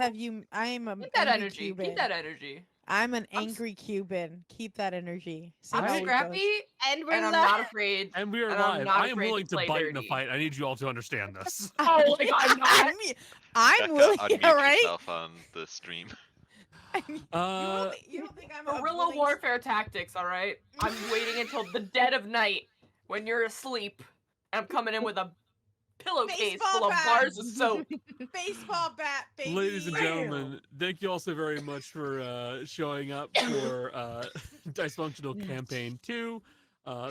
have you? I am an Keep that angry energy. Cuban. Keep that energy. I'm an angry Cuban. Keep that energy. See I'm how it scrappy, goes. And we're and I'm not. not afraid. And we are And I'm live. not I am afraid willing to play bite in a dirty. fight. I need you all to understand this. Oh, like I'm not. I'm Becca, willing. unmute All right. yourself on the stream. You don't think I'm a Guerrilla willing- warfare tactics, all right? I'm waiting until the dead of night when you're asleep. And I'm coming in with a pillowcase Baseball full of bat. bars of soap. baseball bat, baby. Ladies and gentlemen, thank you all so very much for showing up for Dicefunctional Campaign 2.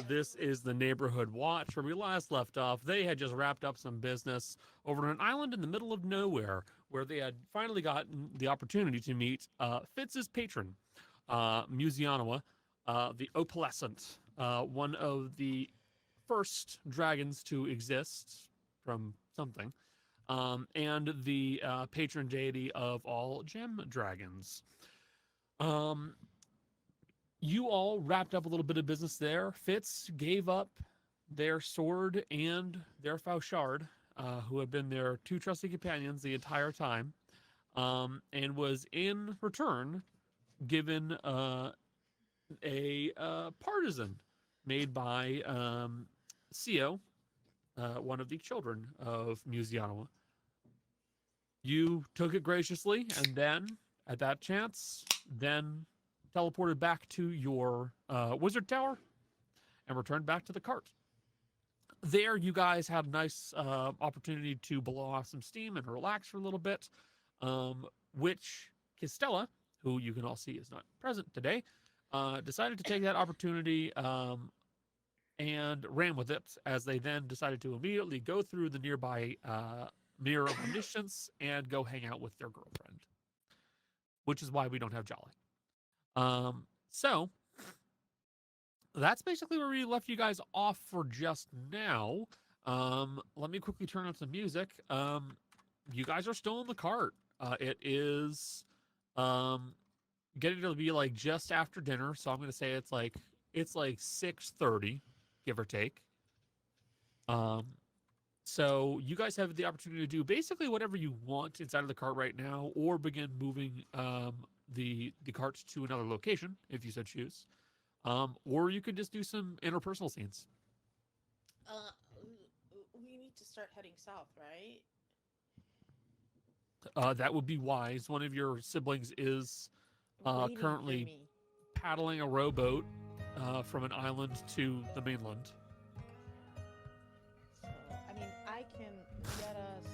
This is the Neighborhood Watch. Where we last left off, they had just wrapped up some business over on an island in the middle of nowhere, where they had finally gotten the opportunity to meet Fitz's patron, Musianoa, the Opalescent, one of the first dragons to exist from something, and the patron deity of all gem dragons. You all wrapped up a little bit of business there. Fitz gave up their sword and their fauchard, who had been their two trusty companions the entire time, and was in return given a partisan made by Sio, one of the children of Musianoa. You took it graciously, and then, at that chance, then teleported back to your wizard tower and returned back to the cart. There, you guys had a nice opportunity to blow off some steam and relax for a little bit, which Kistella, who you can all see is not present today, decided to take that opportunity and ran with it, as they then decided to immediately go through the nearby Mirror of Omniscience and go hang out with their girlfriend, which is why we don't have Jolly. So that's basically where we left you guys off for just now. Let me quickly turn on some music. You guys are still in the cart. It is getting to be like just after dinner, so I'm gonna say it's like 6:30, give or take. So you guys have the opportunity to do basically whatever you want inside of the cart right now, or begin moving the cart to another location if you so choose, or you could just do some interpersonal scenes. We need to start heading south, right? That would be wise. One of your siblings is Waiting for currently me. paddling a rowboat from an island to the mainland. So, I mean, I can get us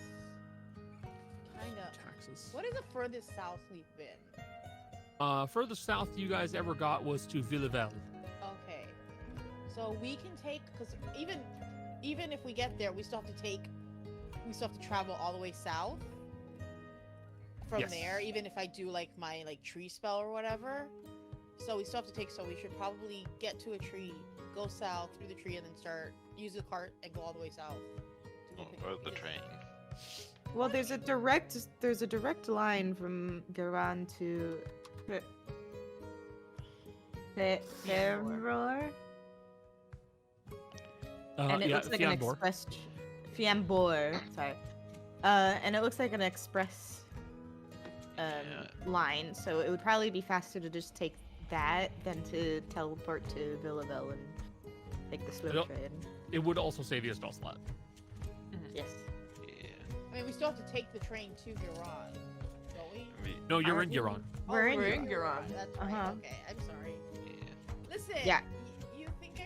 kind of. Taxes. What is the furthest south we've been? Furthest south you guys ever got was to Villevel. Okay, so we can take, because even if we get there, we still have to travel all the way south from Yes. there. Even if I do like my tree spell or whatever, so we still have to take. So we should probably get to a tree, go south through the tree, and then use the cart and go all the way south. To go pick Or up the Fizzy. train. Well, there's a direct line from Garan to Ferror. And it looks like an Fiambor. express Fiambor, sorry. And it looks like an express line, so it would probably be faster to just take that than to teleport to Villaville and take the swim Yep. train. It would also save you a spell slot. Yes. Yeah. I mean, we still have to take the train to Huron, don't we? I mean, No, you're Are in we- Euron. We're in we're Europe. in Huron. That's right. Uh-huh. Okay, I'm sorry. yeah. Listen. Yeah. You think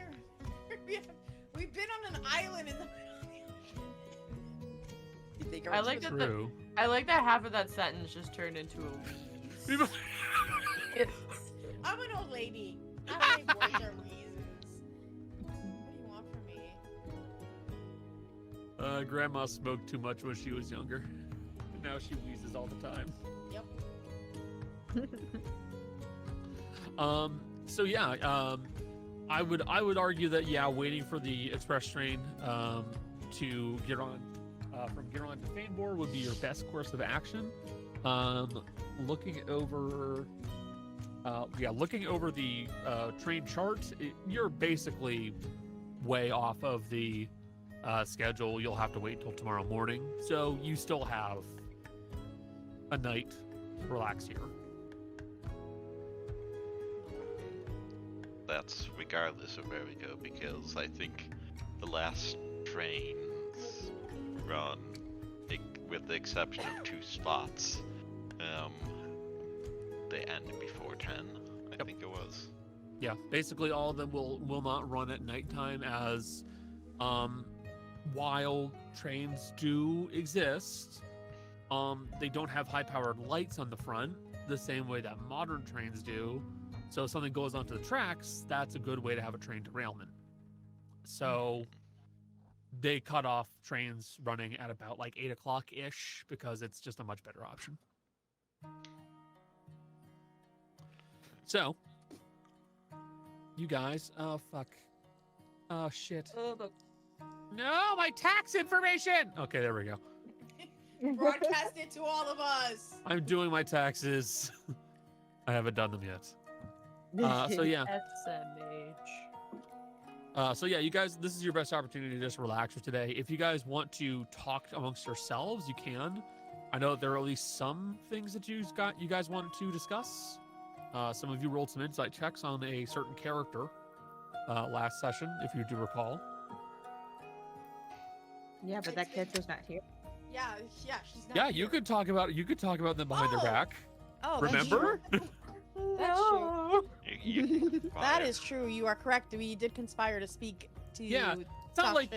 we've been on an island in the middle of the ocean. You think I like that. True. I like that half of that sentence just turned into a wheeze. I'm an old lady. I don't make words or reasons. What do you want from me? Grandma smoked too much when she was younger. And now she wheezes all the time. Yep. So yeah, I would argue that waiting for the express train to Giron from Giron to Fanebor would be your best course of action. Looking over the train chart, you're basically way off of the schedule. You'll have to wait till tomorrow morning, so you still have a night to relax here. That's regardless of where we go, because I think the last trains run, with the exception of 2 spots, they end before 10, I think it was. Yeah, basically all of them will not run at nighttime, as while trains do exist, they don't have high-powered lights on the front the same way that modern trains do. So if something goes onto the tracks, that's a good way to have a train derailment. So they cut off trains running at about like 8 o'clock-ish because it's just a much better option. So, you guys, oh fuck. Oh shit. No, my tax information! Okay, there we go. Broadcast it to all of us. I'm doing my taxes. I haven't done them yet. So yeah. So yeah, you guys, this is your best opportunity to just relax for today. If you guys want to talk amongst yourselves, you can. I know there are at least some things that you guys wanted to discuss. Some of you rolled some insight checks on a certain character last session, if you do recall. Yeah, but that character's not here. Yeah, she's not. Yeah, here. you could talk about them behind their back. Oh, Remember? That's true. That Fire. is true. You are correct. We did conspire to speak to you. Yeah, it's not like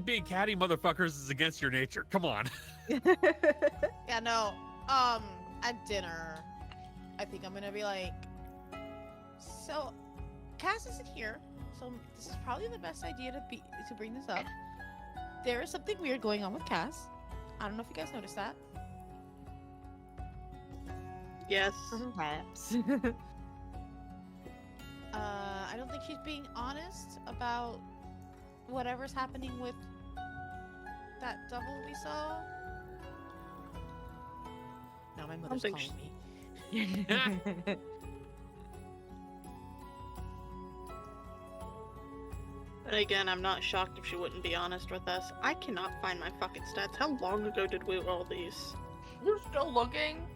being catty motherfuckers is against your nature. Come on. Yeah, no. At dinner, I think I'm gonna be like, so, Cass isn't here, so this is probably the best idea to bring this up. There is something weird going on with Cass. I don't know if you guys noticed that. Yes. Perhaps. I don't think she's being honest about whatever's happening with that double we saw. Now my mother's think calling me. But again, I'm not shocked if she wouldn't be honest with us. I cannot find my fucking stats. How long ago did we roll these? You're still looking?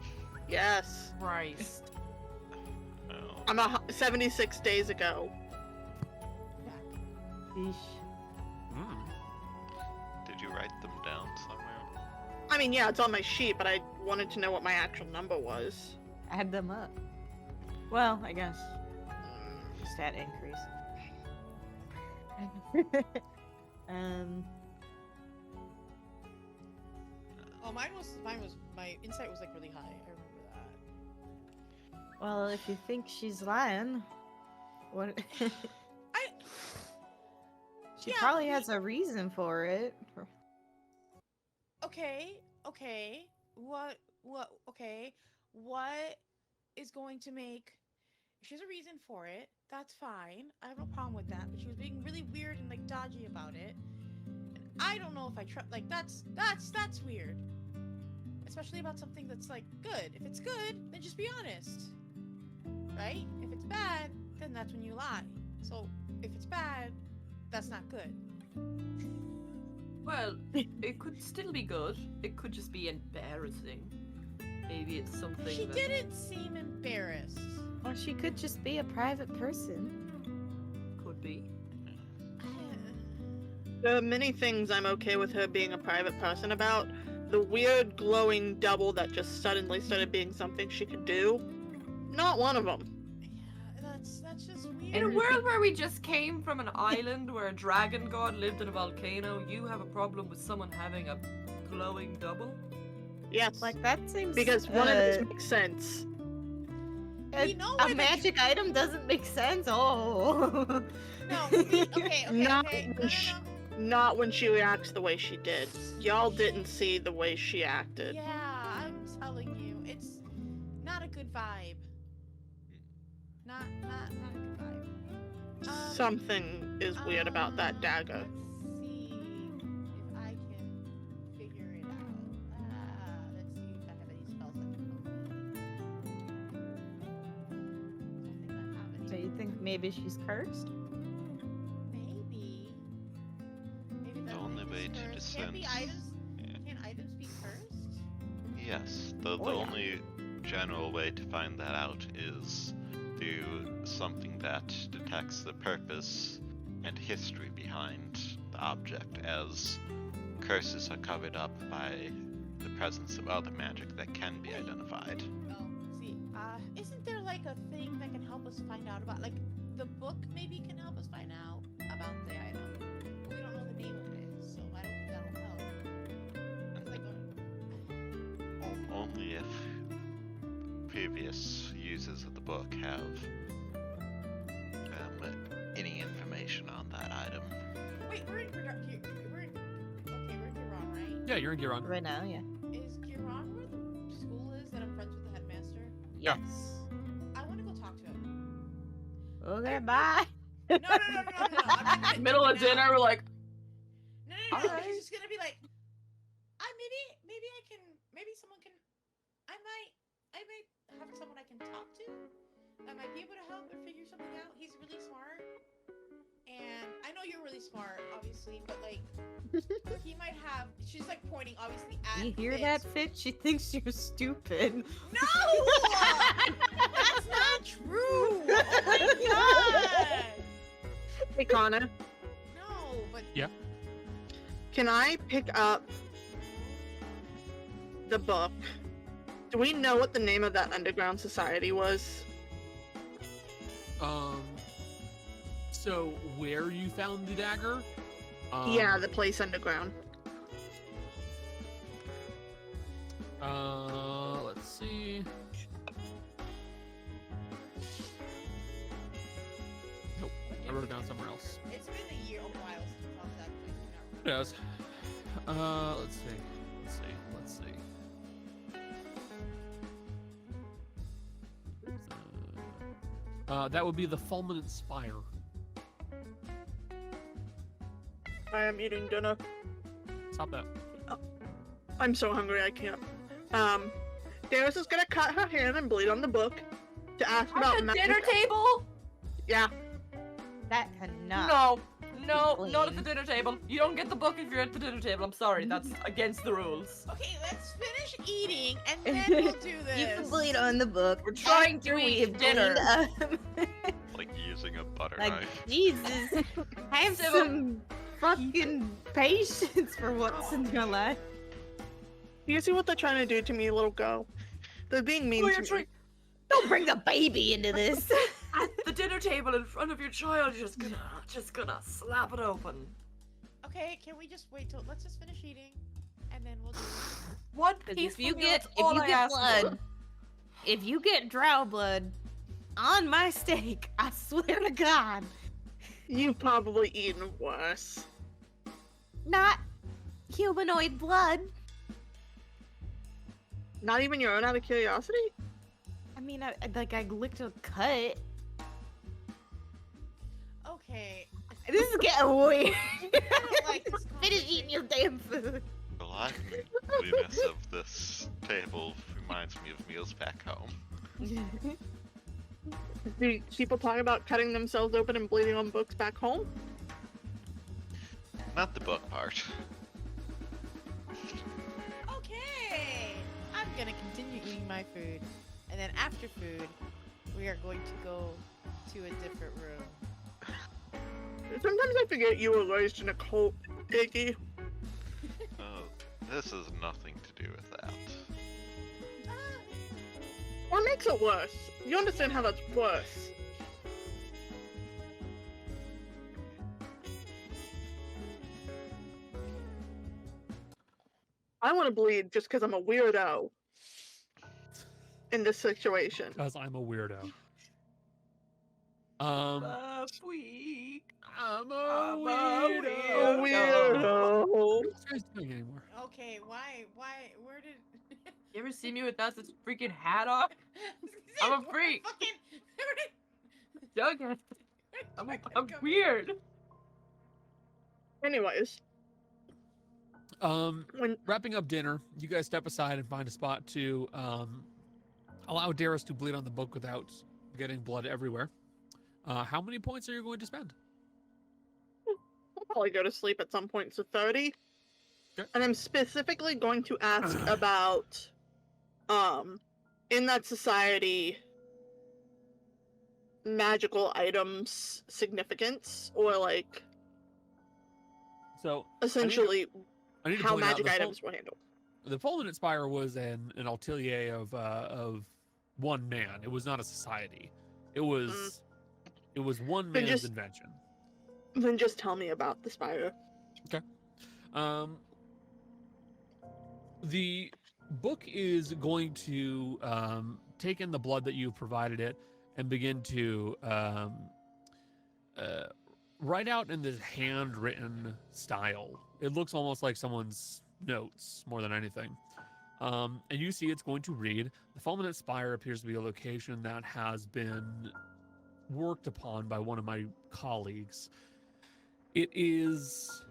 Yes. Christ. Oh. I'm 76 days ago. Yeesh. Did you write them down somewhere? I mean, yeah, it's on my sheet, but I wanted to know what my actual number was. Add them up. Well, I guess. Stat increase. Oh, mine was my insight was like really high. I remember that. Well, if you think she's lying, what? She Yeah, probably has a reason for it. Okay. What is going to make... If she has a reason for it, that's fine. I have no problem with that. But she was being really weird and like dodgy about it. And I don't know if I trust... Like, that's weird. Especially about something that's like good. If it's good, then just be honest. Right? If it's bad, then that's when you lie. So, if it's bad, that's not good. Well, it could still be good. It could just be embarrassing. Maybe it's something She that... didn't seem embarrassed. Or she could just be a private person. Could be. There are many things I'm okay with her being a private person about. The weird glowing double that just suddenly started being something she could do. Not one of them. Yeah, that's just weird. In a world where we just came from an island where a dragon god lived in a volcano, you have a problem with someone having a glowing double? Yes. Like, that seems... Because one of these makes sense. We know a where the- magic item doesn't make sense. Oh. No, okay. Not Okay. when she- Not when she reacts the way she did. Y'all didn't see the way she acted. Yeah, I'm telling you, it's not a good vibe. Not a good vibe. Something is weird about that dagger. Let's see if I can figure it out. Let's see if I have any spells that can help me. I don't think I have any. So you think maybe she's cursed? Maybe. Maybe The that only thing way is to cursed. Can't descend. be items. Yeah. Can't items be cursed? Yes, The Oh, yeah. only general way to find that out is do something that detects the purpose and history behind the object, as curses are covered up by the presence of other magic that can be identified. Oh, see, isn't there like a thing that can help us find out about, like, the book maybe can help us find out about the item? But we don't know the name of it, so I don't think that'll help. It's like Only if previous users of the book have any information on that item. wait, we're in Giron, right? Yeah, you're in Giron. Right now, yeah. Is Giron where the school is that I'm friends with the headmaster? Yeah. Yes. I want to go talk to him. Okay, bye. No. I'm not gonna Middle do of it now. dinner, we're like, No. Alright. He's just gonna be like, maybe someone can. I might have someone I can talk to. I might be able to help or figure something out. He's really smart, and I know you're really smart, obviously, but like, he might have. She's like pointing, obviously, at. You hear Fitz. that, Fitz? She thinks you're stupid. No, that's not true. Oh my god. Hey, Connor, No, but can I pick up the book? Do we know what the name of that underground society was? So where you found the dagger? Yeah, the place underground. Let's see. Nope, I wrote it down somewhere else. it's been a while since I was at that place. It does. Let's see. That would be the Fulminent Spire. I am eating dinner. Stop that. I'm so hungry I can't. Darius is gonna cut her hand and bleed on the book to ask at about the magic. dinner table? Yeah. That cannot. No, not at Clean. the dinner table. You don't get the book if you're at the dinner table. I'm sorry, that's against the rules. Okay, let's finish eating and then we'll do this. You can bleed on the book. We're trying after to we eat have dinner. cleaned up. Like using a butter Like, knife. Jesus. Have Civil- some fucking patience for once in your life. You see what they're trying to do to me, little girl? They're being mean Oh, to you're me. trying Don't bring the baby into this. at the dinner table in front of your child. You're just gonna slap it open. Okay, can we just wait till let's just finish eating and then we'll do this. One 'Cause peaceful if you meal, get that's all I ask for. blood, if you get drow blood on my steak, I swear to God, You've probably eaten worse. not humanoid blood. Not even your own out of curiosity? I mean, I licked a cut. Okay. This is getting weird. I don't like this Finish eating your damn food. The liveliness of this table reminds me of meals back home. Do people talk about cutting themselves open and bleeding on books back home? Not the book part. Okay. I'm gonna continue eating my food. And then after food, we are going to go to a different room. Sometimes I forget you were raised in a cult, Iggy. Oh, this has nothing to do with that. What makes it worse? You understand how that's worse. I want to bleed just because I'm a weirdo in this situation. Because I'm a weirdo. Week. I'm a A weirdo. weirdo. What are you guys doing anymore? Okay, why, where did... You ever see me without this freaking hat on? I'm a freak. Fucking... Jughead. I'm weird. Anyways, when Wrapping up dinner, you guys step aside and find a spot to allow Darius to bleed on the book without getting blood everywhere. How many points are you going to spend? I'll probably go to sleep at some point, so 30. Okay. And I'm specifically going to ask about in that society, magical items significance, or like So essentially I need to how point out magic items were handled. the Fulminent Spire was an atelier of one man. It was not a society. It was one Then man's just- invention. Then just tell me about the Spire. The book is going to take in the blood that you've provided it and begin to write out in this handwritten style. It looks almost like someone's notes more than anything. And you see it's going to read, the Fulminent Spire appears to be a location that has been worked upon by one of my colleagues. It is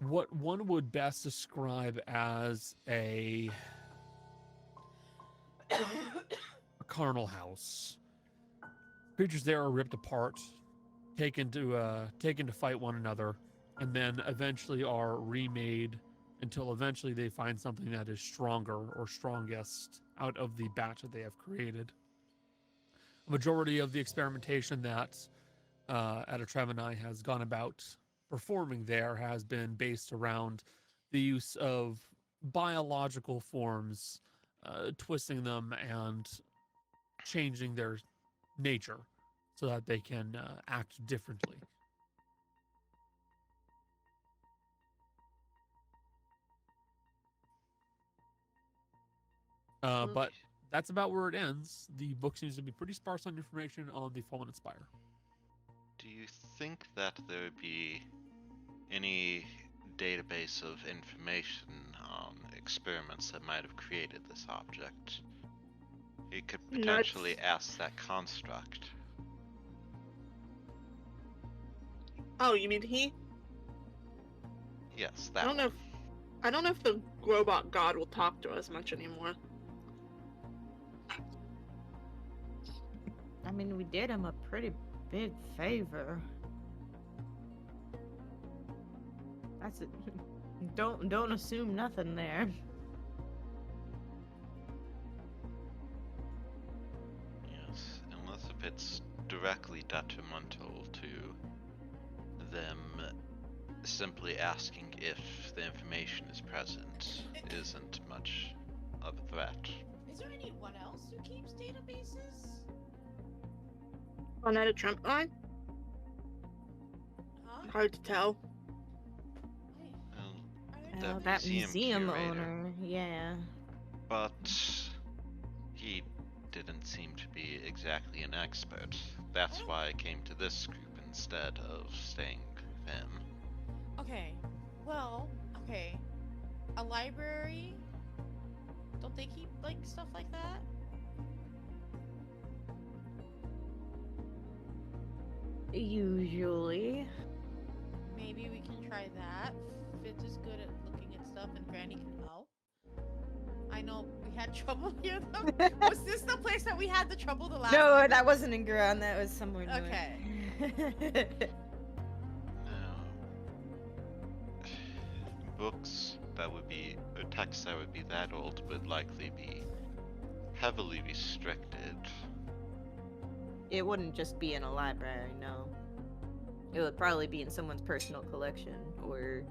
what one would best describe as a carnal house. Creatures there are ripped apart, taken to fight one another, and then eventually are remade until eventually they find something that is stronger or strongest out of the batch that they have created. A majority of the experimentation that Atatremini has gone about performing there has been based around the use of biological forms, twisting them and changing their nature so that they can act differently. But that's about where it ends. The book seems to be pretty sparse on information on the Fulminent Spire. Do you think that there would be any database of information on experiments that might have created this object? You could potentially ask that construct. Oh, you mean he? Yes, I that don't know. I don't know if the robot god will talk to us much anymore. I mean, we did him a pretty big favor. That's it. Don't assume nothing there. Yes, unless if it's directly detrimental to them, simply asking if the information is present isn't much of a threat. Is there anyone else who keeps databases? On that a Trump line? Huh? Hard to tell. Well, Are The there That museum museum curator. owner, yeah. but he didn't seem to be exactly an expert. That's why I came to this group instead of staying with him. Okay. Well, okay. A library? Don't they keep like stuff like that? Usually. Maybe we can try that. Fitz is good at looking at stuff and Granny can help. I know we had trouble here though. Was this the place that we had the trouble the last No, time? that wasn't in Gran, that was somewhere new. Okay. No. Books that would be, or texts that would be that old would likely be heavily restricted. It wouldn't just be in a library, no. It would probably be in someone's personal collection or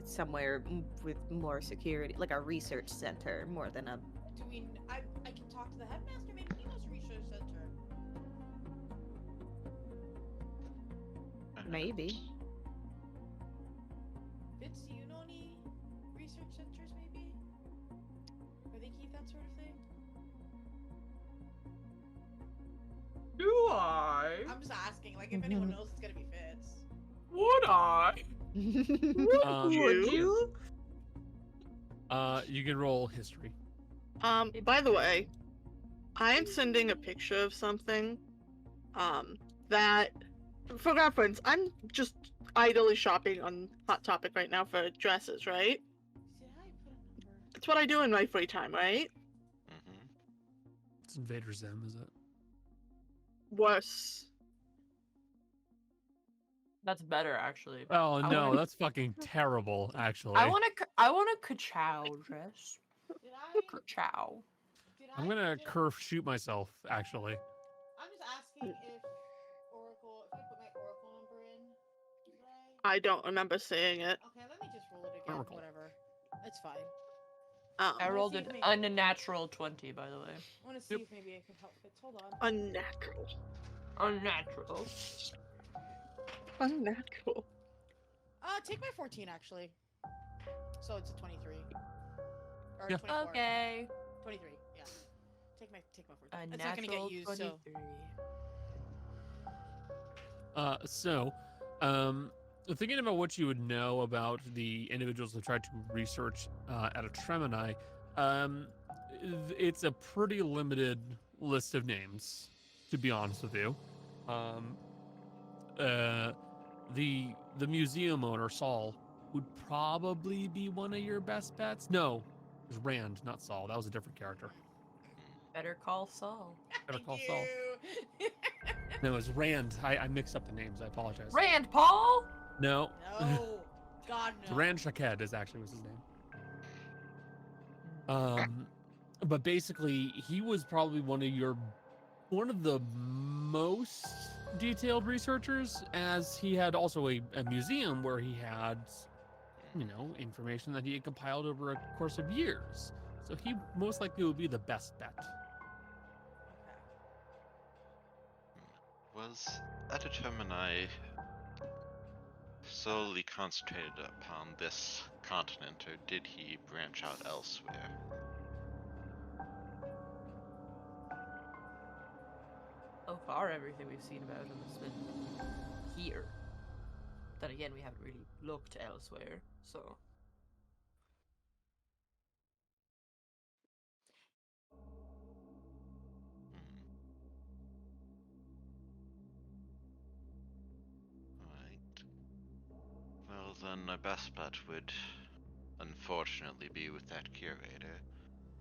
somewhere with more security, like a research center more than a. Do we? I can talk to the headmaster. Maybe he knows a research center. Maybe. Fitz, do you know any research centers maybe? Where they keep that sort of thing? Do I? I'm just asking. Like, if anyone knows, it's gonna be Fitz. Would I? Um, You? you? You can roll history. By the way, I am sending a picture of something, that, for reference, I'm just idly shopping on Hot Topic right now for dresses, right? Did I put a number? That's what I do in my free time, right? Mm-hmm. It's Invader Zim, is it? Worse. That's better, actually. Oh I no, wanna- that's fucking terrible. Actually, I want a ka-chow dress. Did I? Ka-chow. Did I'm I? gonna did I- curve shoot myself. Actually, I'm just asking if Oracle, if I put my Oracle number in, did I? I don't remember seeing it. Okay, let me just roll it again. Oracle. Whatever. It's fine. Um, I wanna rolled see an if maybe- unnatural 20, by the way. I want to see Yep. if maybe I can help Fitz. Hold on. unnatural. Unnatural. Unnatural. Take my 14 actually. So it's a 23. Or Yeah. 24. Okay. 23. Yeah. Take my 14. A It's not gonna natural get used. So 23. Thinking about what you would know about the individuals who tried to research at a Tremini, it's a pretty limited list of names, to be honest with you. The museum owner, Saul, would probably be one of your best bets. No, it was Rand, not Saul. That was a different character. Better call Saul. Better call Thank Saul. you. No, it was Rand. I mixed up the names. I apologize. Rand Paul? No. No. God no. Rand Shaked is actually was his name. But basically, he was probably one of the most detailed researchers, as he had also a museum where he had, information that he had compiled over a course of years. So he most likely would be the best bet. Was Etatermini solely concentrated upon this continent, or did he branch out elsewhere? So far, everything we've seen about him has been here. Then again, we haven't really looked elsewhere, so. Right. Well, then my best bet would unfortunately be with that curator.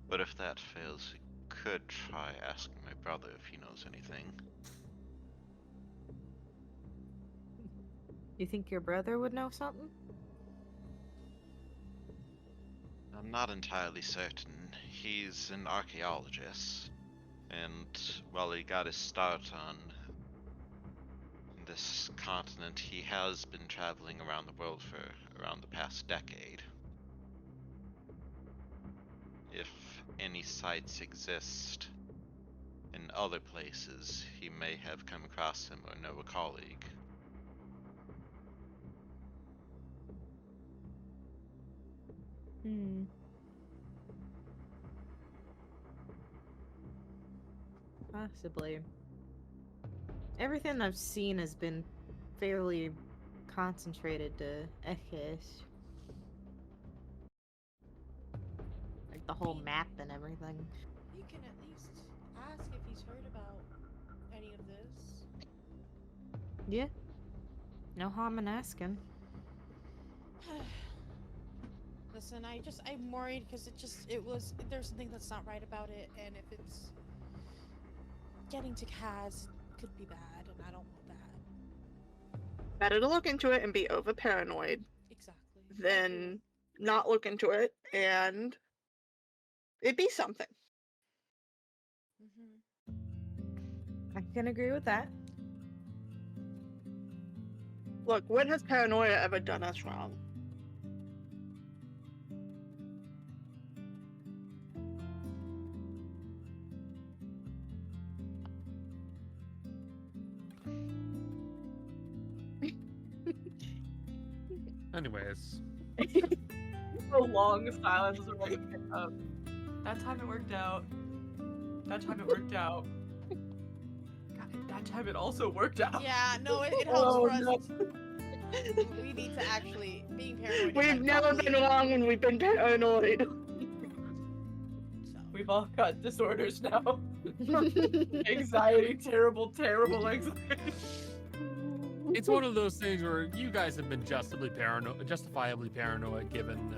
But if that fails, we could try asking my brother if he knows anything. You think your brother would know something? I'm not entirely certain. He's an archaeologist, and while he got his start on this continent, he has been traveling around the world for around the past decade. If any sites exist in other places, he may have come across them or know a colleague. Possibly. Everything I've seen has been fairly concentrated to Ekes. Like the whole map and everything. You can at least ask if he's heard about any of this. Yeah. No harm in asking. Listen, I'm worried because there's something that's not right about it, and if it's getting to Kaz, it could be bad, and I don't want that. Better to look into it and be over paranoid Exactly. than not look into it and it be something. Mm-hmm. I can agree with that. Look, when has paranoia ever done us wrong? Anyways, So long silence is really picked up. That time it worked out. That time it worked out. God, that time it also worked out. Yeah, no, it helps Oh, for us. no. We need to actually being paranoid. We've never been wrong when we've been paranoid. So. We've all got disorders now. Anxiety, terrible anxiety. it's one of those things where you guys have been justifiably paranoid given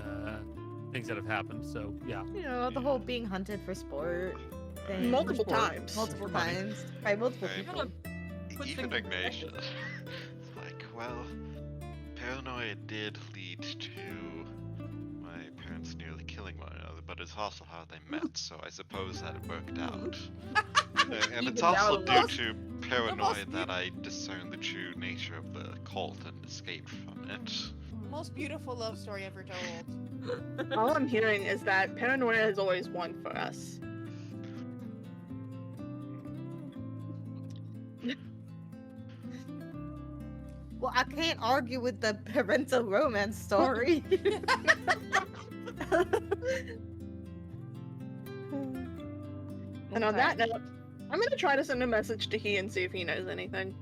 things that have happened. So yeah. You know, the whole being hunted for sport thing. Multiple sport. times. Multiple For money. times. By multiple Right. people. Put Even things- Ignatius. It's like, well, paranoia did lead to my parents nearly killing one another, but it's also how they met, so I suppose that it worked out. And it's Even also now, due most- to most paranoia beau- that I discerned the true nature of the cult and escaped from it. Most beautiful love story ever told. All I'm hearing is that paranoia has always won for us. Well, I can't argue with the parental romance story. And on that Okay. note, I'm gonna try to send a message to he and see if he knows anything.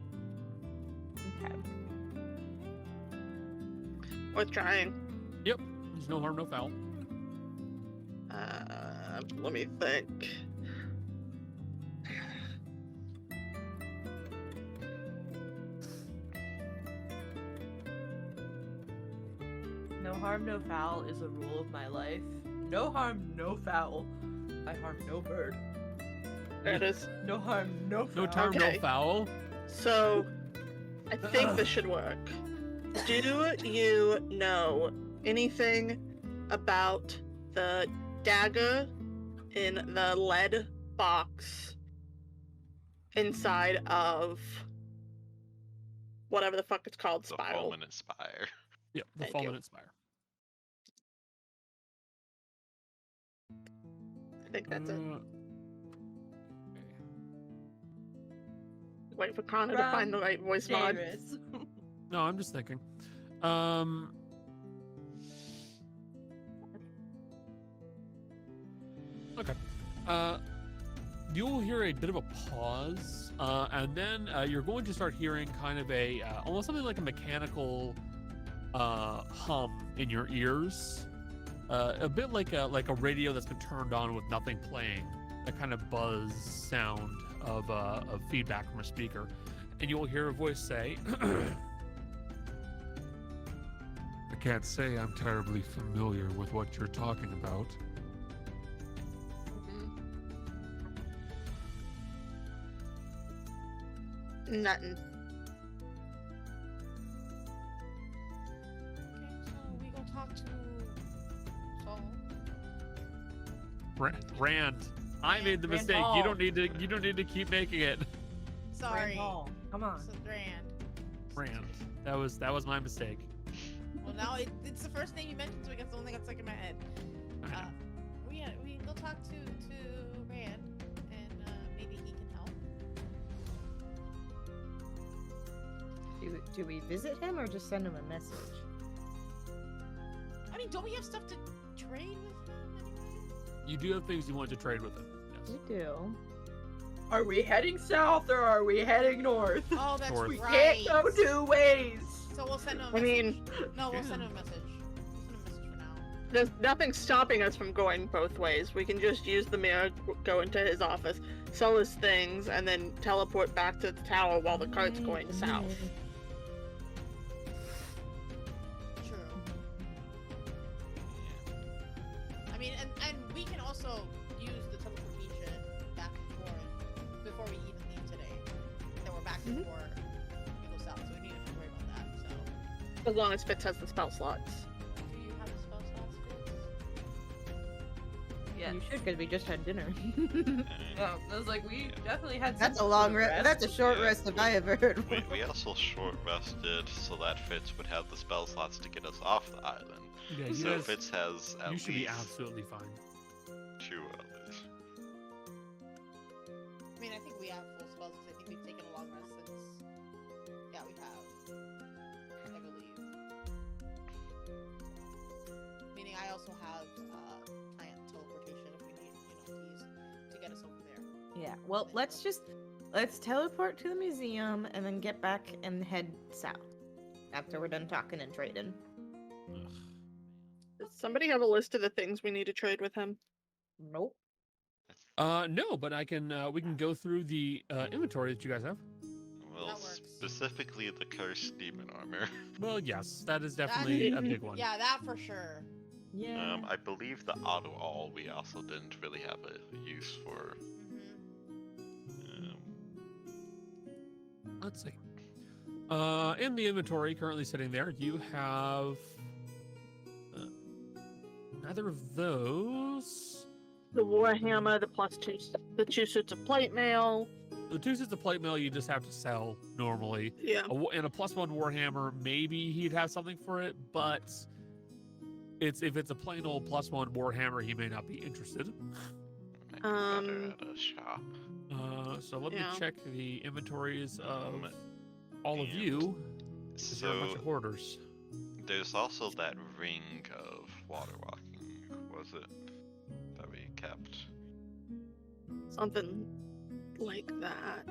Okay. Worth trying. There's no harm, no foul. Let me think. No harm, no foul is a rule of my life. No harm, no foul. I harm no bird. There it is. No harm, no foul. No harm, Okay. no foul. So, I think this should work. Do you know anything about the dagger in the lead box inside of whatever the fuck it's called, The Spiral? Fulminent Spire. Yep, the Thank you. Fulminent Spire. I think that's it. Okay. Wait for Connor to find the right voice mod. Dangerous. No, I'm just thinking. Okay. You'll hear a bit of a pause, and then you're going to start hearing kind of a almost something like a mechanical hum in your ears, a bit like a radio that's been turned on with nothing playing. A kind of buzz sound of feedback from a speaker, and you'll hear a voice say. I can't say I'm terribly familiar with what you're talking about. Nothing. Okay, so we go talk to Saul. Rand, I made the Rand mistake. Hall. You don't need to keep making it. Sorry. Hall, come on. So Rand. Rand, that was my mistake. Well, now it's the first name you mentioned, so I guess the only thing that's stuck in my head. I know. We can go talk to Rand, and maybe he can help. Do we visit him or just send him a message? I mean, don't we have stuff to trade with him anyway? You do have things you want to trade with him. Yes. We do. Are we heading south or are we heading north? Oh, that's North. We right. can't go two ways. So we'll send him a I message. mean, No, we'll send him a message. We'll send him a message for now. there's nothing stopping us from going both ways. We can just use the mirror, go into his office, sell his things, and then teleport back to the tower while the cart's going south. True. I mean, and we can also use the teleportation back and forth before we even leave today. Then we're back before we go south, so we need to worry about that. So, As long as Fitz has the spell slots. do you have the spell slots, Fitz? Yeah. You should, because we just had dinner. Oh, I was like, we definitely had. That's a some long sort of rest. That's a short Yeah. rest if I ever heard one. We also short rested so that Fitz would have the spell slots to get us off the island. Yeah, you So guys, Fitz has at you should be least absolutely fine. 2 others. I mean, I think we have full spells because I think we've taken a long rest since. Yeah, we have. I believe. Meaning, I also have teleportation if we need, these to get us over there. Yeah. Well, let's teleport to the museum and then get back and head south after we're done talking and trading. Does somebody have a list of the things we need to trade with him? Nope. No, but I can. We can go through the inventory that you guys have. Well, That works. specifically the cursed demon armor. Well, yes, that is definitely a big one. Yeah, that for sure. Yeah. I believe the auto all we also didn't really have a use for. Mm-hmm. Um, Let's see. In the inventory currently sitting there, you have neither of those. The Warhammer, the two suits of plate mail. The 2 sets of plate mail you just have to sell normally. Yeah. And a +1 Warhammer, maybe he'd have something for it, but if it's a plain old +1 Warhammer, he may not be interested. Might be better at a shop. So let me Yeah. check the inventories of all of and you. 'Cause you're a bunch So of hoarders. there's also that ring of water walking, was it? That we kept. Something like that.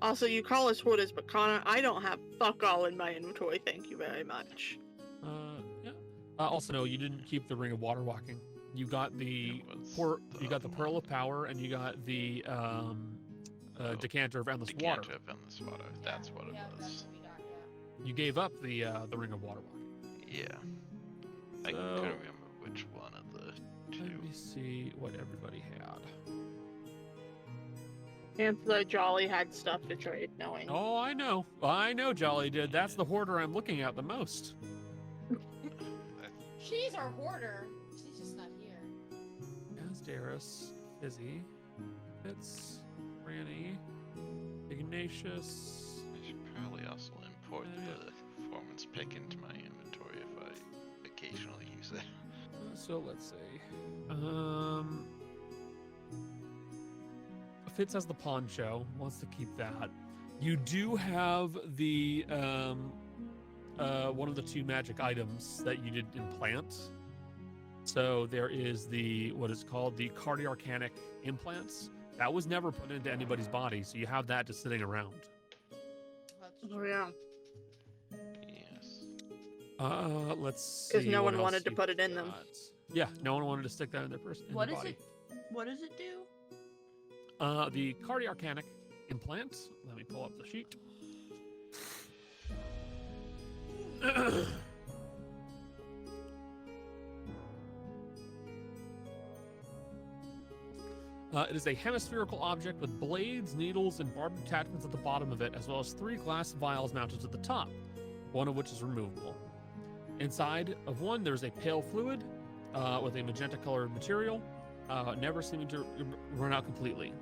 Also, you call us hoarders, but Connor, I don't have fuck all in my inventory, thank you very much. Yeah. Also, no, you didn't keep the ring of water walking. You got the It was you got the pearl of power, and you got the decanter of endless water. Decanter of endless water. That's what it was. what we got, yeah. You gave up the ring of water walking. Yeah. I So- couldn't remember which one of the two. Let me see what everybody had. And the Jolly had stuff to trade, knowing. Oh, I know, Jolly did. That's the hoarder I'm looking at the most. She's our hoarder. She's just not here. Asdaris, Fizzy, Fitz, Franny, Ignatius. I should probably also import Yeah. the performance pick into my inventory if I occasionally use it. So let's see. Fitz has the poncho, wants to keep that. You do have the one of the 2 magic items that you did implant. So there is the what is called the cardiarcanic implants. That was never put into anybody's body, so you have that just sitting around. Oh, yeah. Yes. Let's see. 'Cause no what one else wanted to you've put it in them. got. Yeah, no one wanted to stick that in their person. What their is body. it? What does it do? The cardiarcanic implant. Let me pull up the sheet. It is a hemispherical object with blades, needles, and barbed attachments at the bottom of it, as well as 3 glass vials mounted to the top, one of which is removable. Inside of one, there's a pale fluid with a magenta-colored material, never seeming to run out completely.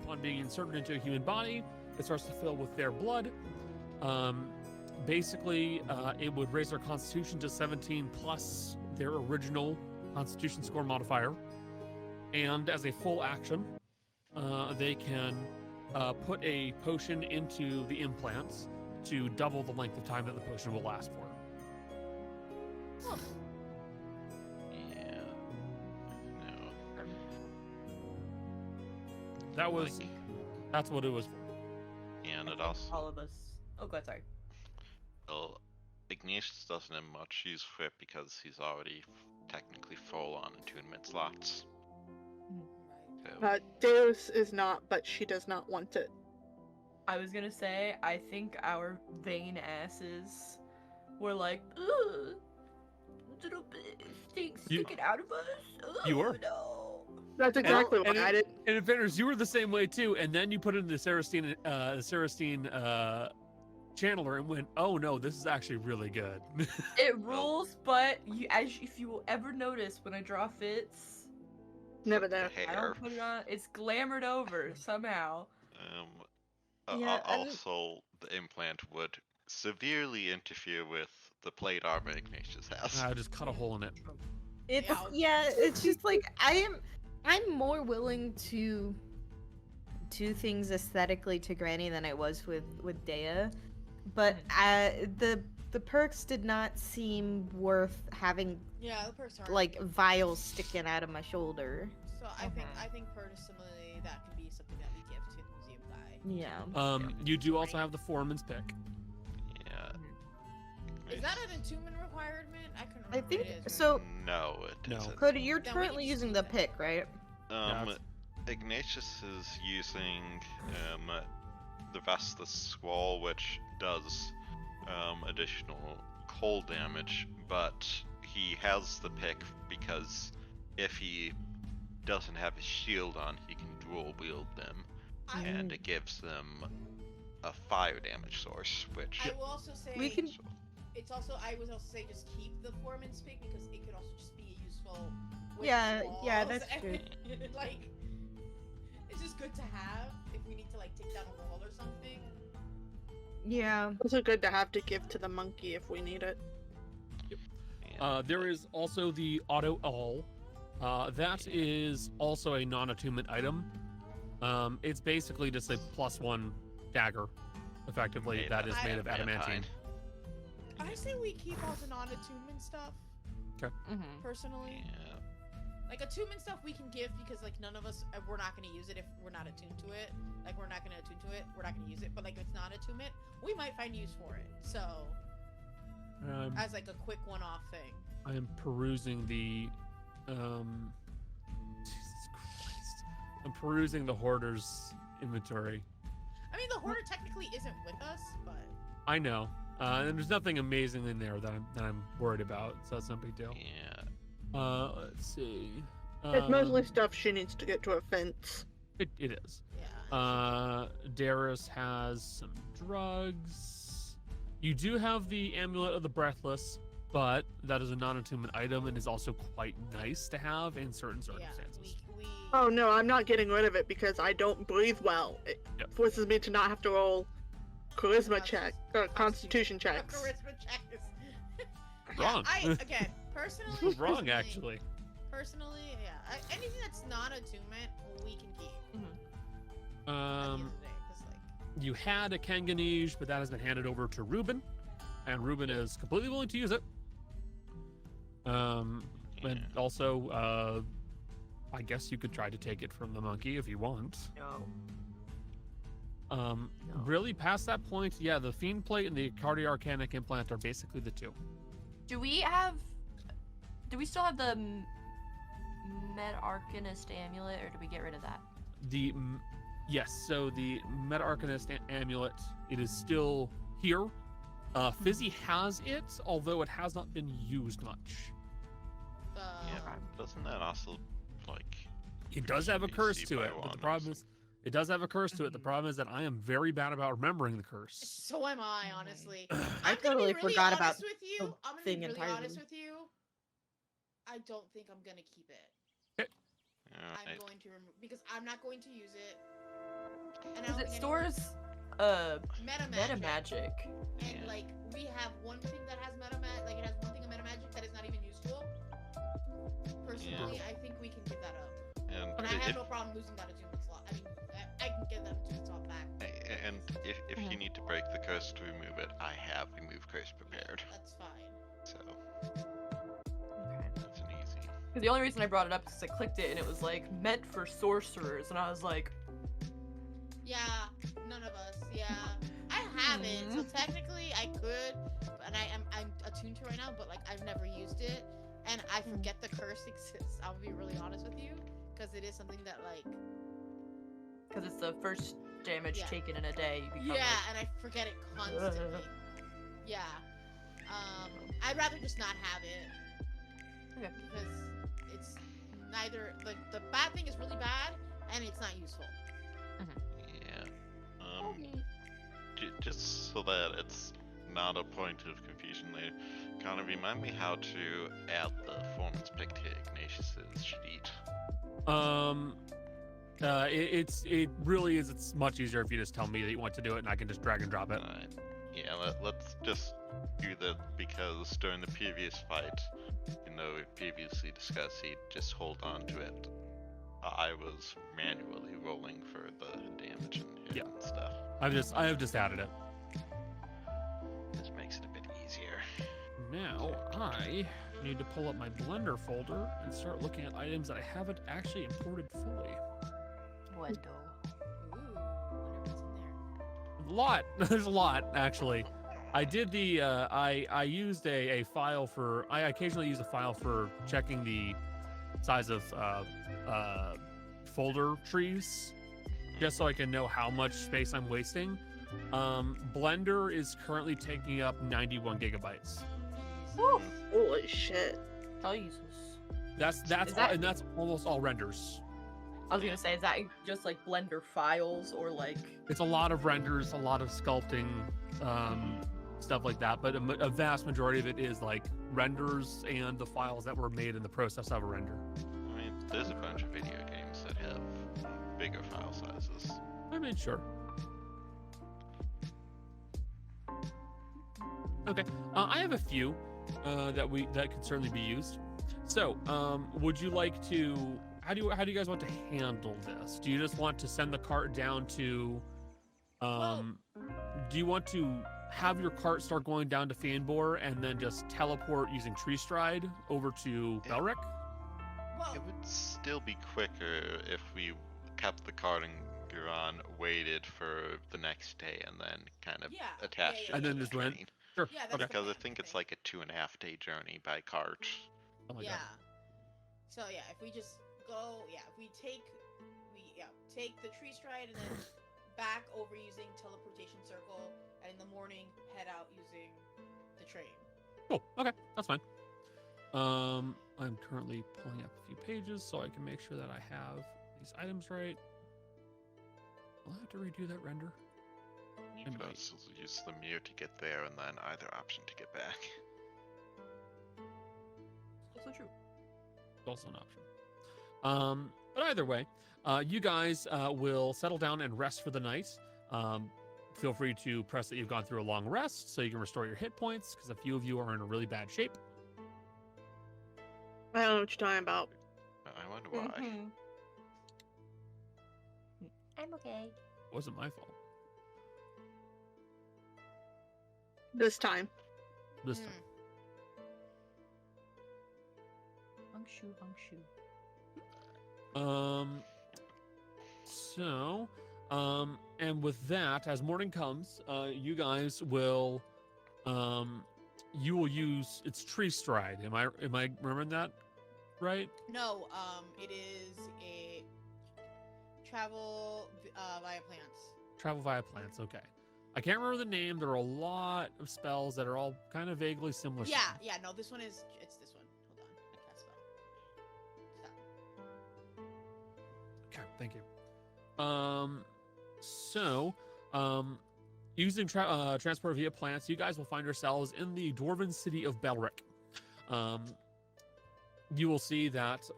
Upon being inserted into a human body, it starts to fill with their blood. Basically, it would raise their constitution to 17 plus their original constitution score modifier. And as a full action, they can put a potion into the implants to double the length of time that the potion will last for. Yeah. No. That's what it was for. And it also. All of us. Oh, God, sorry. Well, Ignatius doesn't have much use for it because he's already technically full on attunement slots. So, Deus is not, but she does not want it. I was gonna say, I think our vain asses were like, ugh, little bit things sticking out of us. Ugh, You were. No. That's exactly and why I didn't. And in fairness, you were the same way too. And then you put in the Sarastine channeler and went, "Oh no, this is actually really good." It rules, but if you will ever notice when I draw fits, Never the there. I hair. don't put it on. It's glamored over somehow. Yeah, and- Also, the implant would severely interfere with the plate armor Ignatius has. I just cut a hole in it. It's Yeah. it's just like I'm more willing to do things aesthetically to Granny than I was with Dea, but the perks did not seem worth having Yeah, the perks aren't. like vials sticking out of my shoulder. So I think personally that could be something that we give to the museum guy. Yeah. You do also have the foreman's pick. Yeah. Is that an attunement requirement? I couldn't I remember. think it is. so. No, it No. isn't. Cody, you're Then we currently can using just the do that. pick, right? Yeah, Ignatius is using the Vestus Squall, which does additional cold damage, but he has the pick because if he doesn't have his shield on, he can dual wield them, I- and it gives them a fire damage source, which I will also say We can- it's also I would also say just keep the Fulminent Spire because it could also just be useful. With Yeah, yeah, walls that's and, true. like, it's just good to have if we need to like take down a wall or something. Yeah. Also good to have to give to the monkey if we need it. There is also the auto all. That is also a non-attunement item. It's basically just a +1 dagger, effectively, that is made of adamantine. I say we keep all the non-attunement stuff Mm-hmm. personally. Yeah. Like attunement stuff we can give because like none of us we're not gonna use it if we're not attuned to it. Like we're not gonna attune to it, we're not gonna use it. But like if it's not attunement, we might find use for it. So as like a quick one-off thing. I am perusing the Jesus Christ. I'm perusing the hoarder's inventory. I mean the hoarder technically isn't with us, but I know. And there's nothing amazing in there that I'm worried about, so that's no big deal. Yeah. Let's see. It's mostly stuff she needs to get to a fence. It is. yeah. Darius has some drugs. You do have the Amulet of the Breathless, but that is a non-attunement item and is also quite nice to have in certain circumstances. we Oh no, I'm not getting rid of it because I don't breathe well. It Yep. forces me to not have to roll charisma Consti- check, constitution checks. Charisma checks. Wrong. Again, personally. Wrong, actually. Personally, yeah. Anything that's not attunement, we can keep. At the end of the day, 'cause, like, You had a Kanganij, but that has been handed over to Ruben, and Ruben is completely willing to use it. And also, I guess you could try to take it from the monkey if you want. No. Really, past that point, yeah, the Fiend Plate and the Cardiarcanic Implant are basically the two. Do we still have the Meta-Arcanist amulet, or did we get rid of that? Yes, so the Meta-Arcanist Amulet, it is still here. Fizzy has it, although it has not been used much. Yeah. Doesn't that also like? It does have a curse PC to by it, but one the problem is, it does have a curse to it. The problem is that I am very bad about remembering the curse. So am I, honestly. I I'm gonna totally be really forgot honest about with you. the I'm gonna thing be really entirely. honest with you. I don't think I'm gonna keep it. I'm Alright. going to remove because I'm not going to use it. And I Because don't it think stores meta meta magic. magic. And Yeah. like we have one thing that has meta like it has one thing of meta magic that is not even useful. Personally, I think we can give that up. And And I have if, no problem losing that attunement slot. I mean, I can get that attunement slot back. and if you need to break the curse to remove it, I have remove curse prepared. That's fine. So Okay. that's an easy. Because the only reason I brought it up is because I clicked it and it was like meant for sorcerers, and I was like, Yeah, none of us. Yeah, I have it, so technically I could, and I'm attuned to right now, but like I've never used it, and I forget the curse exists. I'll be really honest with you, because it is something that like because it's the first damage Yeah. taken in a day. You become yeah, and I forget it constantly. Yeah, I'd rather just not have it Okay. because it's neither like the bad thing is really bad, and it's not useful. Yeah. Just so that it's not a point of confusion later, kind of remind me how to add the performance pick to Ignatius's sheet. It really is. It's much easier if you just tell me that you want to do it, and I can just drag and drop it. Yeah, let's just do that because during the previous fight, we previously discussed he'd just hold on to it. I was manually rolling for the damage and hit and stuff. I have just added it. This makes it a bit easier. Now I need to pull up my Blender folder and start looking at items that I haven't actually imported fully. What Ooh, whatever's in there. A lot. There's a lot actually. I did the I used a file for. I occasionally use a file for checking the size of folder trees, just so I can know how much space I'm wasting. Blender is currently taking up 91 gigabytes. Woo! Holy shit. Jesus. That's Is that- and that's almost all renders. I was gonna say, is that just like Blender files or like? It's a lot of renders, a lot of sculpting, stuff like that. But a vast majority of it is like renders and the files that were made in the process of a render. I mean, there's a bunch of video games that have bigger file sizes. I mean, sure. Okay, I have a few that could certainly be used. So, would you like to? How do you guys want to handle this? Do you just want to send the cart down to? Do you want to have your cart start going down to Fanbor and then just teleport using Tree Stride over to Belric? Well, It would still be quicker if we kept the cart in Guran, waited for the next day, and then kind of Yeah, attached yeah, it And to then the just went? train. Sure. Yeah, that's Okay. Because I fine, think it's okay. like a 2.5-day journey by cart. Oh my yeah. god. So yeah, if we just go, if we take the tree stride and then back over using teleportation circle, and in the morning head out using the train. Cool. Okay, that's fine. I'm currently pulling up a few pages so I can make sure that I have these items right. I'll have to redo that render. You And could wait. also use the mirror to get there, and then either option to get back. Also true. It's also an option. But either way, you guys will settle down and rest for the night. Feel free to press that you've gone through a long rest so you can restore your hit points, because a few of you are in a really bad shape. I don't know what you're talking about. I wonder why. Mhm. I'm okay. It wasn't my fault This time. this time. Hunk shoe, hunk shoe. And with that, as morning comes, you guys will, you will use its Tree Stride. Am I remembering that right? No, it is a travel via plants. Travel via plants. Okay. I can't remember the name. There are a lot of spells that are all kind of vaguely similar. Yeah, sounding. yeah. No, this one is. It's this one. Hold on. I cast spell. Stop. Okay. Thank you. Using transport via plants, you guys will find yourselves in the dwarven city of Belric. You will see that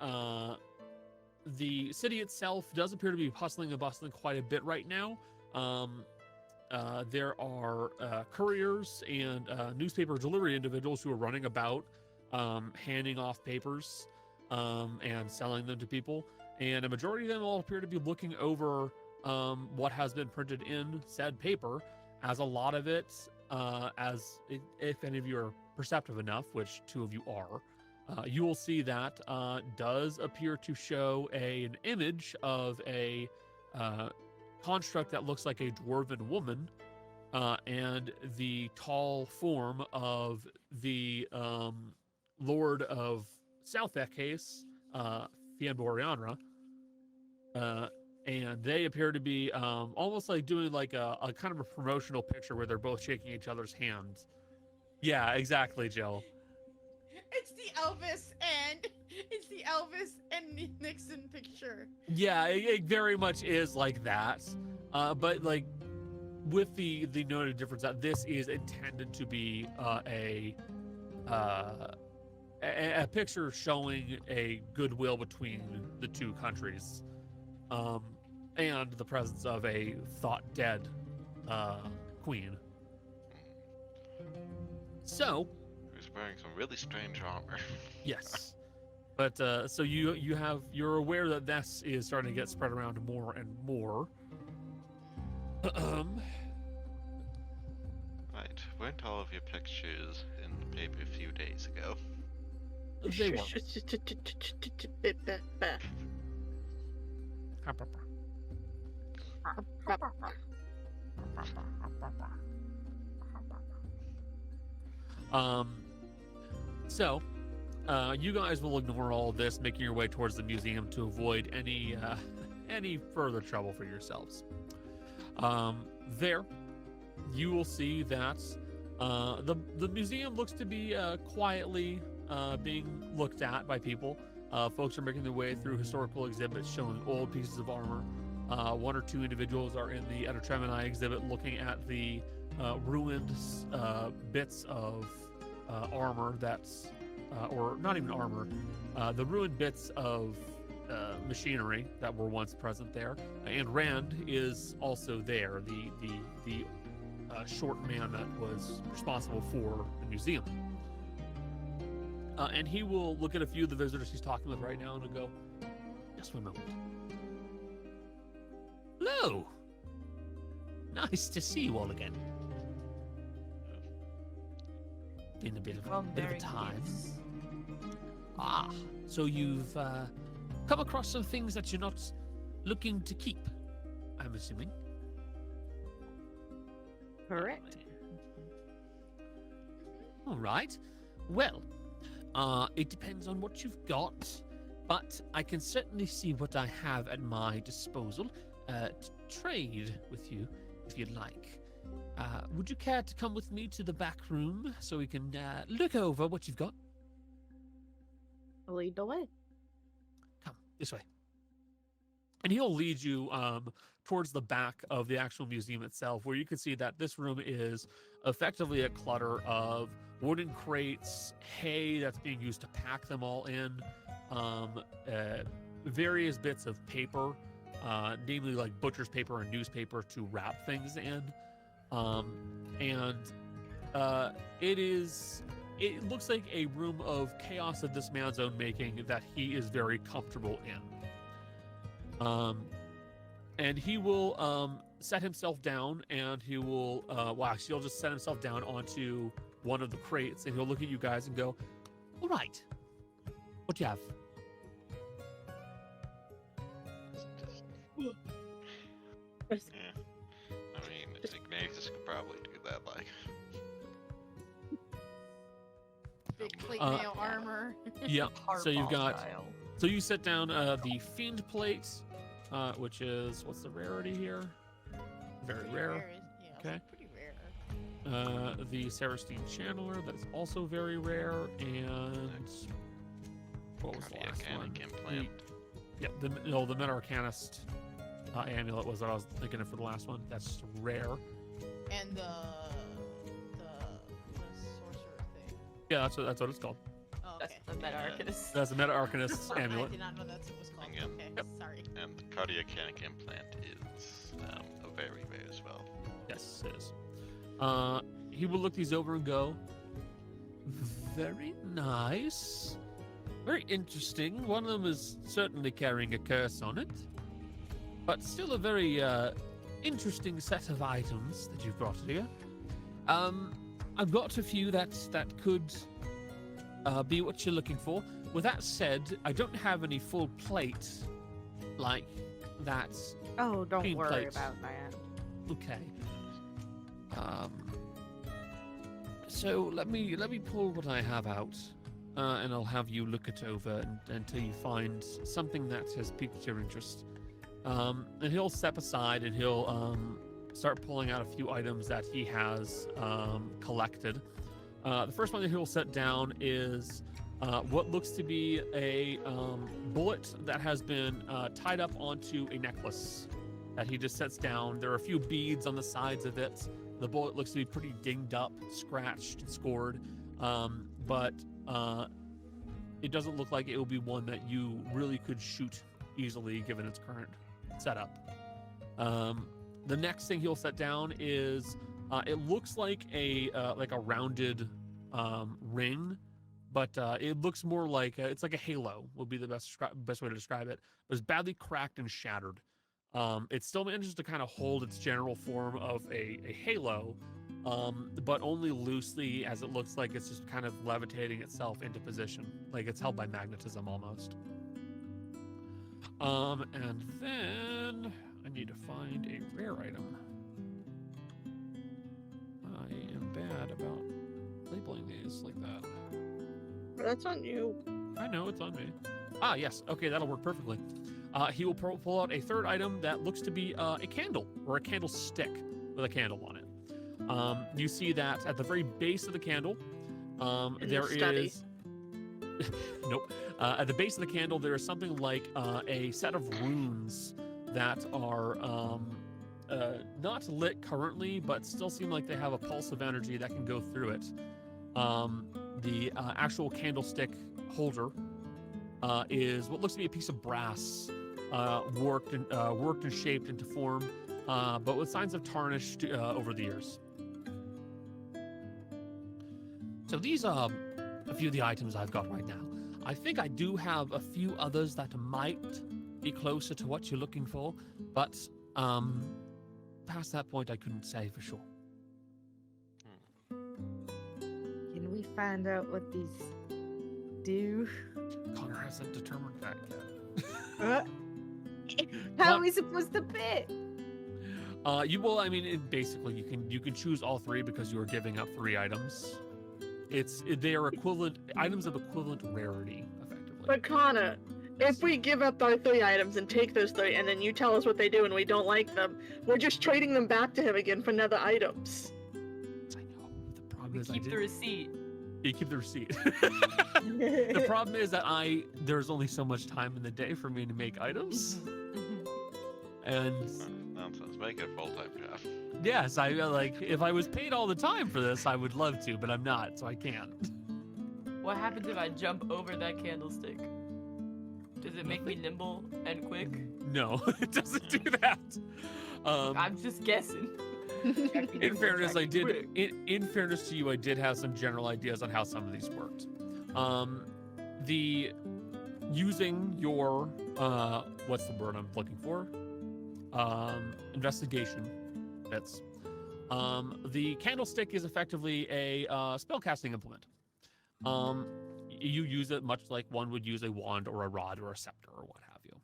the city itself does appear to be hustling and bustling quite a bit right now. There are couriers and newspaper delivery individuals who are running about, handing off papers and selling them to people. And a majority of them all appear to be looking over what has been printed in said paper, as a lot of it, if any of you are perceptive enough, which 2 of you are, you will see that does appear to show an image of a construct that looks like a dwarven woman, and the tall form of the Lord of South Ekhace, Fianborianra, and they appear to be almost like doing like a kind of a promotional picture where they're both shaking each other's hands. Yeah, exactly, Jill. It's the Elvis and Nixon picture. Yeah, it very much is like that. But like with the noted difference that this is intended to be a picture showing a goodwill between the 2 countries, and the presence of a thought dead queen. So, Who's wearing some really strange armor. yes. But so you're aware that this is starting to get spread around more and more. Right, weren't all of your pictures in the paper a few days ago? They were. So, you guys will ignore all of this, making your way towards the museum to avoid any further trouble for yourselves. There, you will see that the museum looks to be quietly being looked at by people. Folks are making their way through historical exhibits showing old pieces of armor. One or two individuals are in the Etertremini exhibit looking at the ruined bits of armor that's, or not even armor, the ruined bits of machinery that were once present there. And Rand is also there, the short man that was responsible for the museum. And he will look at a few of the visitors he's talking with right now and he'll go, just one moment. Hello! Nice to see you all again. Been a bit of a time. Ah, so you've come across some things that you're not looking to keep, I'm assuming. Correct. All right. Well, it depends on what you've got, but I can certainly see what I have at my disposal to trade with you if you'd like. Would you care to come with me to the back room so we can look over what you've got? Lead the way. Come this way. And he'll lead you towards the back of the actual museum itself, where you can see that this room is effectively a clutter of wooden crates, hay that's being used to pack them all in, various bits of paper, namely like butcher's paper and newspaper to wrap things in. It looks like a room of chaos of this man's own making that he is very comfortable in. And he will set himself down, and he will, he'll just set himself down onto one of the crates, and he'll look at you guys and go, all right, what do you have? Yeah. I mean, Ignatius could probably do that, like. Big plate mail armor. Yeah, so you've got, Style. so you set down the Fiend plate, which is, what's the rarity here? Very Pretty rare. Yeah, Okay. pretty rare. The Sarastine Channeler, that's also very rare, and what was the last one? Cardiac implant. The Meta Arcanist amulet was what I was thinking of for the last one. That's rare. And the sorcerer thing. Yeah, that's what it's called. Oh, That's okay. the Meta Arcanist. That's the Meta Arcanist I amulet. did not know that's what it was called. Yep. Okay, Yep. sorry. And the cardiac implant is a very rare as well. Yes, it is. He will look these over and go, very nice. Very interesting. One of them is certainly carrying a curse on it. But still a very interesting set of items that you've brought here. I've got a few that could be what you're looking for. With that said, I don't have any full plate like that. Oh, don't Clean worry plates. about that. Okay. So let me pull what I have out, and I'll have you look it over until you find something that has piqued your interest. And he'll step aside and he'll start pulling out a few items that he has collected. The first one that he'll set down is what looks to be a bullet that has been tied up onto a necklace that he just sets down. There are a few beads on the sides of it. The bullet looks to be pretty dinged up, scratched, and scored, but it doesn't look like it will be one that you really could shoot easily given its current setup. The next thing he'll set down is it looks like a rounded ring, but it looks more like it's like a halo would be the best way to describe it. It was badly cracked and shattered. It still manages to kind of hold its general form of a halo, but only loosely, as it looks like it's just kind of levitating itself into position, like it's held by magnetism almost. And then I need to find a rare item. I am bad about labeling these like that. That's on you. I know, it's on me. Ah, yes. Okay, that'll work perfectly. He will pull out a third item that looks to be a candle, or a candlestick with a candle on it. You see that at the very base of the candle, there study. is... Nope. At the base of the candle, there is something like a set of runes that are not lit currently, but still seem like they have a pulse of energy that can go through it. The actual candlestick holder is what looks to be a piece of brass, worked and shaped into form, but with signs of tarnish over the years. So these are a few of the items I've got right now. I think I do have a few others that might be closer to what you're looking for, but past that point, I couldn't say for sure. Can we find out what these do? Connor hasn't determined that yet. How are we supposed to pick? You will. I mean, basically, you can choose all three because you are giving up 3 items. They are equivalent items of equivalent rarity, effectively. But Connor, if we give up our 3 items and take those 3, and then you tell us what they do and we don't like them, we're just trading them back to him again for another items. I know. The problem We is keep the receipt. You keep the receipt. The problem is that there's only so much time in the day for me to make items, and Nonsense. Make it a full-time job. yes, I like if I was paid all the time for this, I would love to, but I'm not, so I can't. What happens if I jump over that candlestick? Does it make me nimble and quick? No, it doesn't do that. I'm just guessing. In fairness, I did. In fairness to you, I did have some general ideas on how some of these worked. Using your what's the word I'm looking for? Investigation bits. The candlestick is effectively a spellcasting implement. You use it much like one would use a wand or a rod or a scepter or what have you.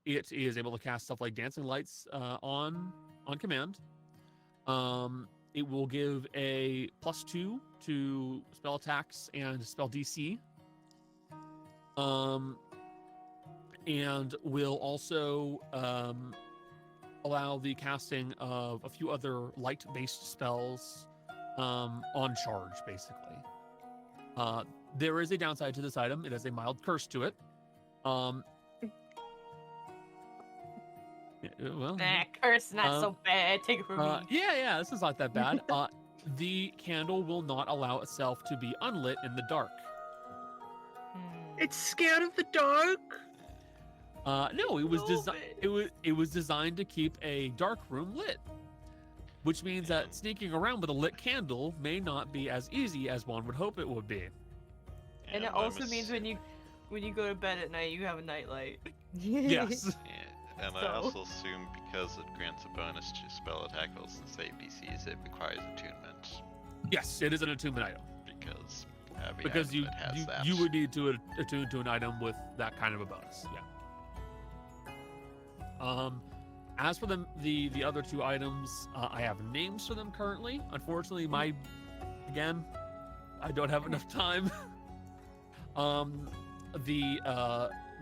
It is able to cast stuff like dancing lights on command. It will give a +2 to spell attacks and spell DC. And will also allow the casting of a few other light-based spells on charge, basically. There is a downside to this item. It has a mild curse to it. Well, Nah, curse not so bad. Take it from me. yeah, this is not that bad. The candle will not allow itself to be unlit in the dark. It's scared of the dark? No, it was designed to keep a dark room lit, which means that sneaking around with a lit candle may not be as easy as one would hope it would be. And it also means when you go to bed at night, you have a nightlight. Yes. Yeah, and I also assume because it grants a bonus to spell attack rolls and save DCs, it requires attunement. Yes, it is an attunement item. Because You has that. you would need to attune to an item with that kind of a bonus. Yeah. As for the other 2 items, I have names for them currently. Unfortunately, I don't have enough time. The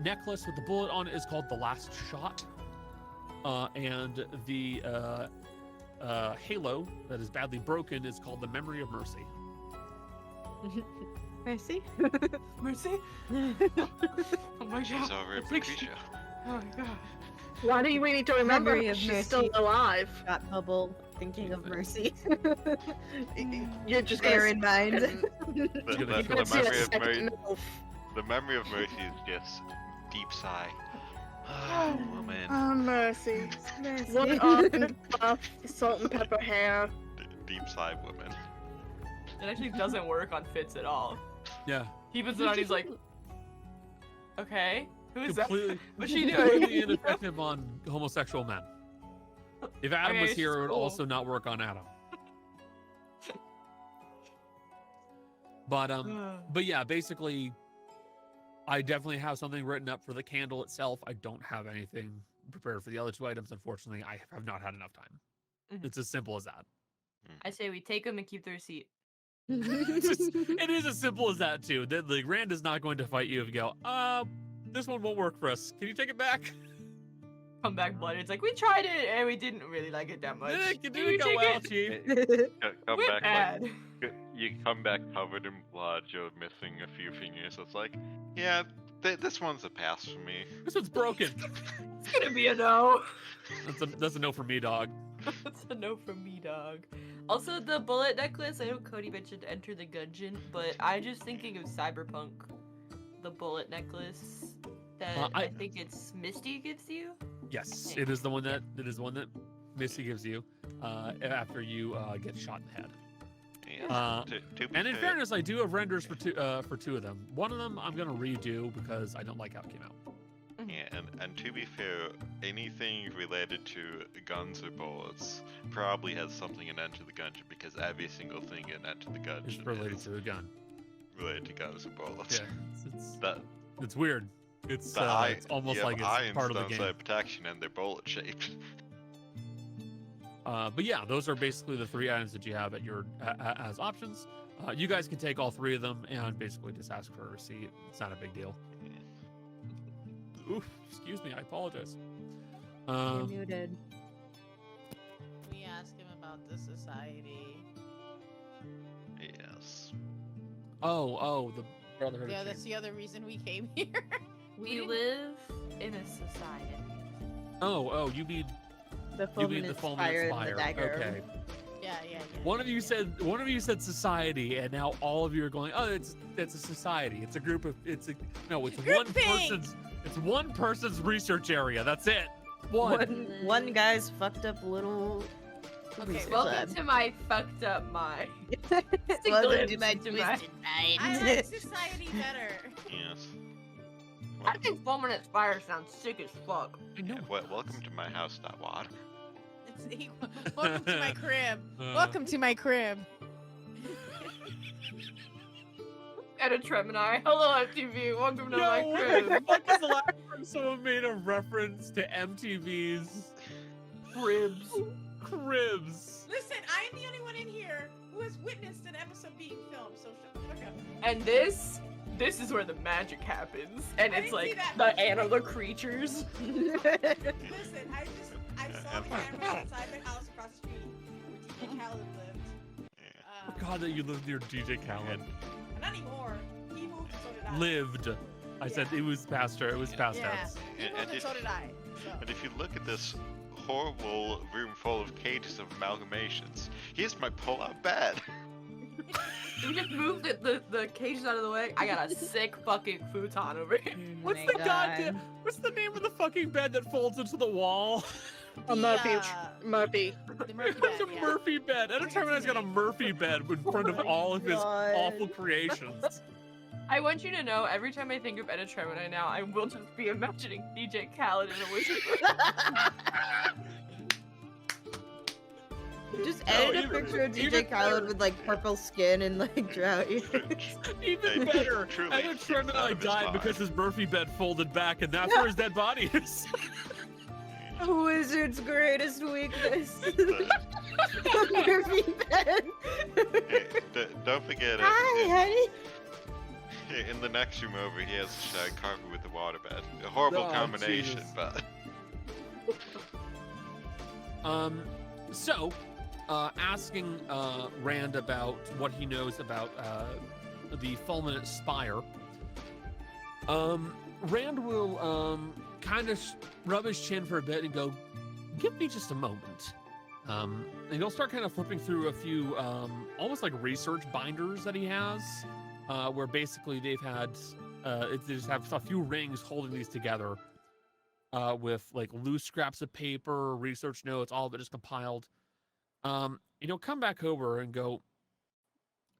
necklace with the bullet on it is called the Last Shot, and the halo that is badly broken is called the Memory of Mercy. Mercy? Mercy? Oh my She's god. over at It's like- Patricia. Oh my god. Why do you need to remember Memory of she's Mercy. still alive? Got bubble. Thinking of Mercy. You're just Bear gonna in mind. The you're gonna see a memory of second Mercy. MILF. The memory of Mercy is just deep sigh. Ah, woman. Oh, Mercy. Mercy. Look on buff, salt and pepper hair. Deep sigh, woman. It actually doesn't work on Fitz at all. Yeah. He puts it on, he's like, okay, who is that? Completely, What's she doing? completely ineffective on homosexual men. If Adam Okay, was it's here, it would cool. also not work on Adam. But yeah, basically, I definitely have something written up for the candle itself. I don't have anything prepared for the other 2 items. Unfortunately, I have not had enough time. Mhm. It's as simple as that. I say we take them and keep the receipt. It is as simple as that too. The Rand is not going to fight you if you go, this one won't work for us. Can you take it back? come back bloody. It's like, we tried it and we didn't really like it that much. Nick, you Maybe didn't go take well, it. Chief. Come We're back bad. like you come back covered in blood. You're missing a few fingers. It's like, yeah, this one's a pass for me. This one's broken. It's gonna be a no. That's a no for me, dog. That's a no from me, dog. Also, the bullet necklace, I know Cody mentioned Enter the Gungeon, but I'm just thinking of Cyberpunk. The bullet necklace that I think it's Misty gives you. Yes, it is the one that Missy gives you after you get shot in the head. Yeah. To be And in fair, fairness, I do have renders for two of them. One of them I'm gonna redo because I don't like how it came out. yeah, and to be fair, anything related to guns or bullets probably has something in Enter the Gungeon because every single thing in Enter the Gungeon It's related is to a gun. related to guns or bullets. Yeah, it's weird. It's almost like it's part of the game. Protection and they're bullet shaped. But yeah, those are basically the 3 items that you have at your as options. You guys can take all 3 of them and basically just ask for a receipt. It's not a big deal. Oof, excuse me, I apologize. You're muted. We ask him about the society. Yes. Oh, the Brotherhood Yeah, of that's Champions. the other reason we came here. We live in a society. Oh, you mean The Fulminent Fulminent Spire and the dagger. Okay. Yeah. One of you said society, and now all of you are going, oh, it's a society. It's a group of it's Grouping! one person's research area. That's it. One guy's fucked up little. Okay, research Welcome lab. to my fucked up mind. Welcome to my glimpse into twisted I mind. like society better. Yes. I think Fulminent Spire sounds sick as fuck. I know. Welcome to my house, that wad. Welcome to my crib. Uh. Welcome to my crib. Edit Tremini. Hello, MTV. Welcome to my Yo, crib. when the fuck was the last time someone made a reference to MTV's Cribs. cribs? Listen, I am the only one in here who has witnessed an episode being filmed, so shut the fuck up. And this is where the magic happens. And I it's didn't see like that the much. animal creatures. Listen, I saw the camera outside the house across the street where DJ Khaled lived. Yeah. God, that you lived near DJ Khaled. Not anymore. He moved, and so did I. Lived. I said it was past her. It was past Yeah. tense. He moved, And and so did I. So. But if you look at this horrible room full of cages of amalgamations, here's my pull-out bed. You just moved the cages out of the way. I got a sick fucking futon over here. What's my the God. goddamn? What's the name of the fucking bed that folds into the wall? Murphy. The Murphy. Murphy It's a bed, yeah. Murphy bed. Entertainment's got a Murphy bed in front of all of his God. awful creations. I want you to know, every time I think of Edit Tremini now, I will just be imagining DJ Khaled in a wizard. Just No, edit a even- picture of even DJ Khaled better. with like purple skin and like drought ears. Even Hey, better. truly, I know he's Tremini out of his died mind. because his Murphy bed folded back, and that's where his dead body is. A wizard's greatest weakness. Murphy bed. Hey, don't forget Hi, honey. in the next room over, he has a shag carpet with a waterbed. A horrible Oh, combination, Jesus. but So, asking Rand about what he knows about the Fulminent Spire, Rand will kind of rub his chin for a bit and go, "Give me just a moment." And he'll start kind of flipping through a few almost like research binders that he has, where basically they've had they just have a few rings holding these together. With like loose scraps of paper, research notes, all of it just compiled. He'll come back over and go,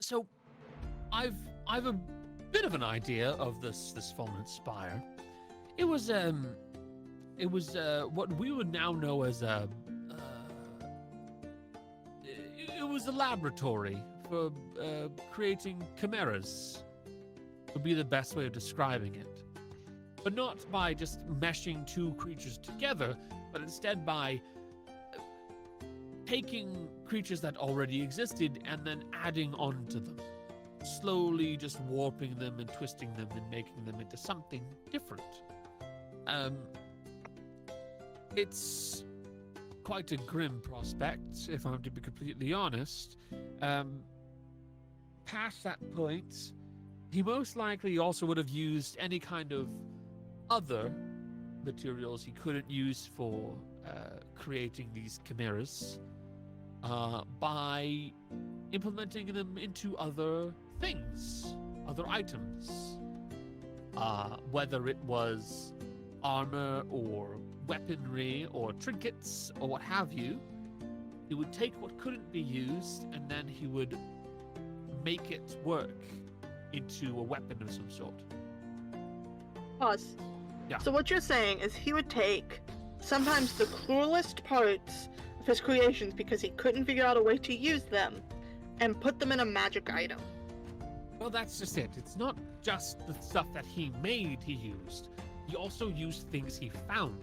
"So, I've a bit of an idea of this Fulminent Spire. It was what we would now know as it was a laboratory for creating chimeras. Would be the best way of describing it." But not by just meshing two creatures together, but instead by taking creatures that already existed and then adding onto them. Slowly just warping them and twisting them and making them into something different. It's quite a grim prospect, if I'm to be completely honest. Past that point, he most likely also would have used any kind of other materials he couldn't use for creating these chimeras by implementing them into other things, other items. Whether it was armor or weaponry or trinkets or what have you, he would take what couldn't be used and then he would make it work into a weapon of some sort. Pause. Yeah. So what you're saying is he would take sometimes the cruelest parts of his creations because he couldn't figure out a way to use them and put them in a magic item. Well, that's just it. It's not just the stuff that he made he used. He also used things he found.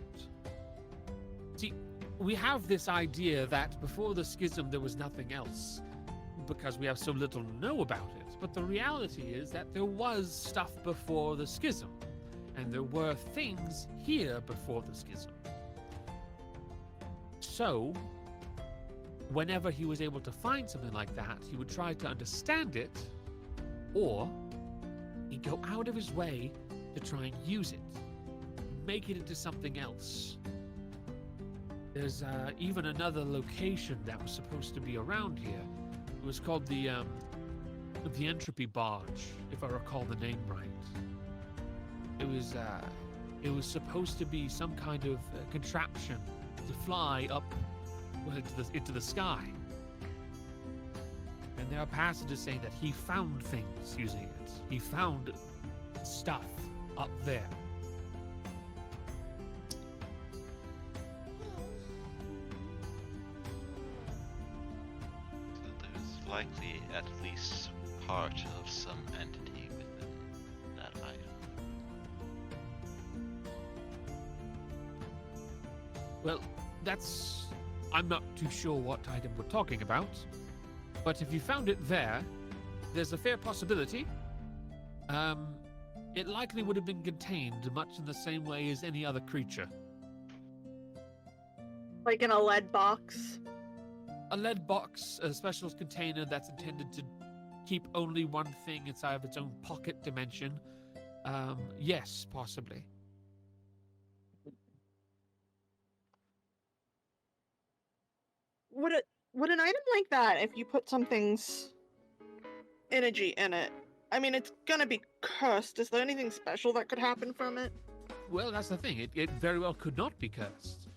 See, we have this idea that before the schism there was nothing else because we have so little to know about it. But the reality is that there was stuff before the schism. And there were things here before the schism. So, whenever he was able to find something like that, he would try to understand it, or he'd go out of his way to try and use it, make it into something else. There's even another location that was supposed to be around here. It was called the Entropy Barge, if I recall the name right. It was supposed to be some kind of contraption to fly up into the sky. And there are passages saying that he found things using it. He found stuff up there. So there's likely at least part of some entity within that item. Well, I'm not too sure what item we're talking about, but if you found it there, there's a fair possibility. It likely would have been contained much in the same way as any other creature. Like in a lead box? A lead box, a special container that's intended to keep only one thing inside of its own pocket dimension. Yes, possibly. Would an item like that, if you put something's energy in it, I mean, it's gonna be cursed. Is there anything special that could happen from it? Well, that's the thing. It very well could not be cursed.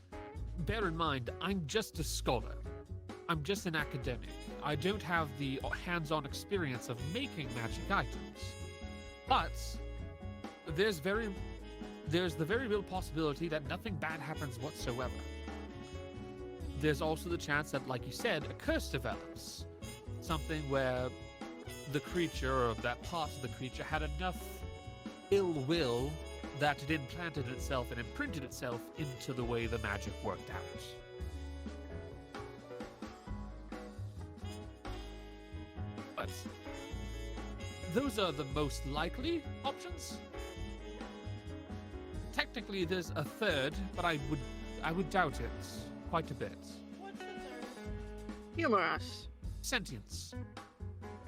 Bear in mind, I'm just a scholar. I'm just an academic. I don't have the hands-on experience of making magic items. But there's the very real possibility that nothing bad happens whatsoever. There's also the chance that, like you said, a curse develops. Something where the creature, or that part of the creature, had enough ill will that it implanted itself and imprinted itself into the way the magic worked out. But those are the most likely options. Technically, there's a third, but I would doubt it quite a bit. What's the third? Humorous. Sentience.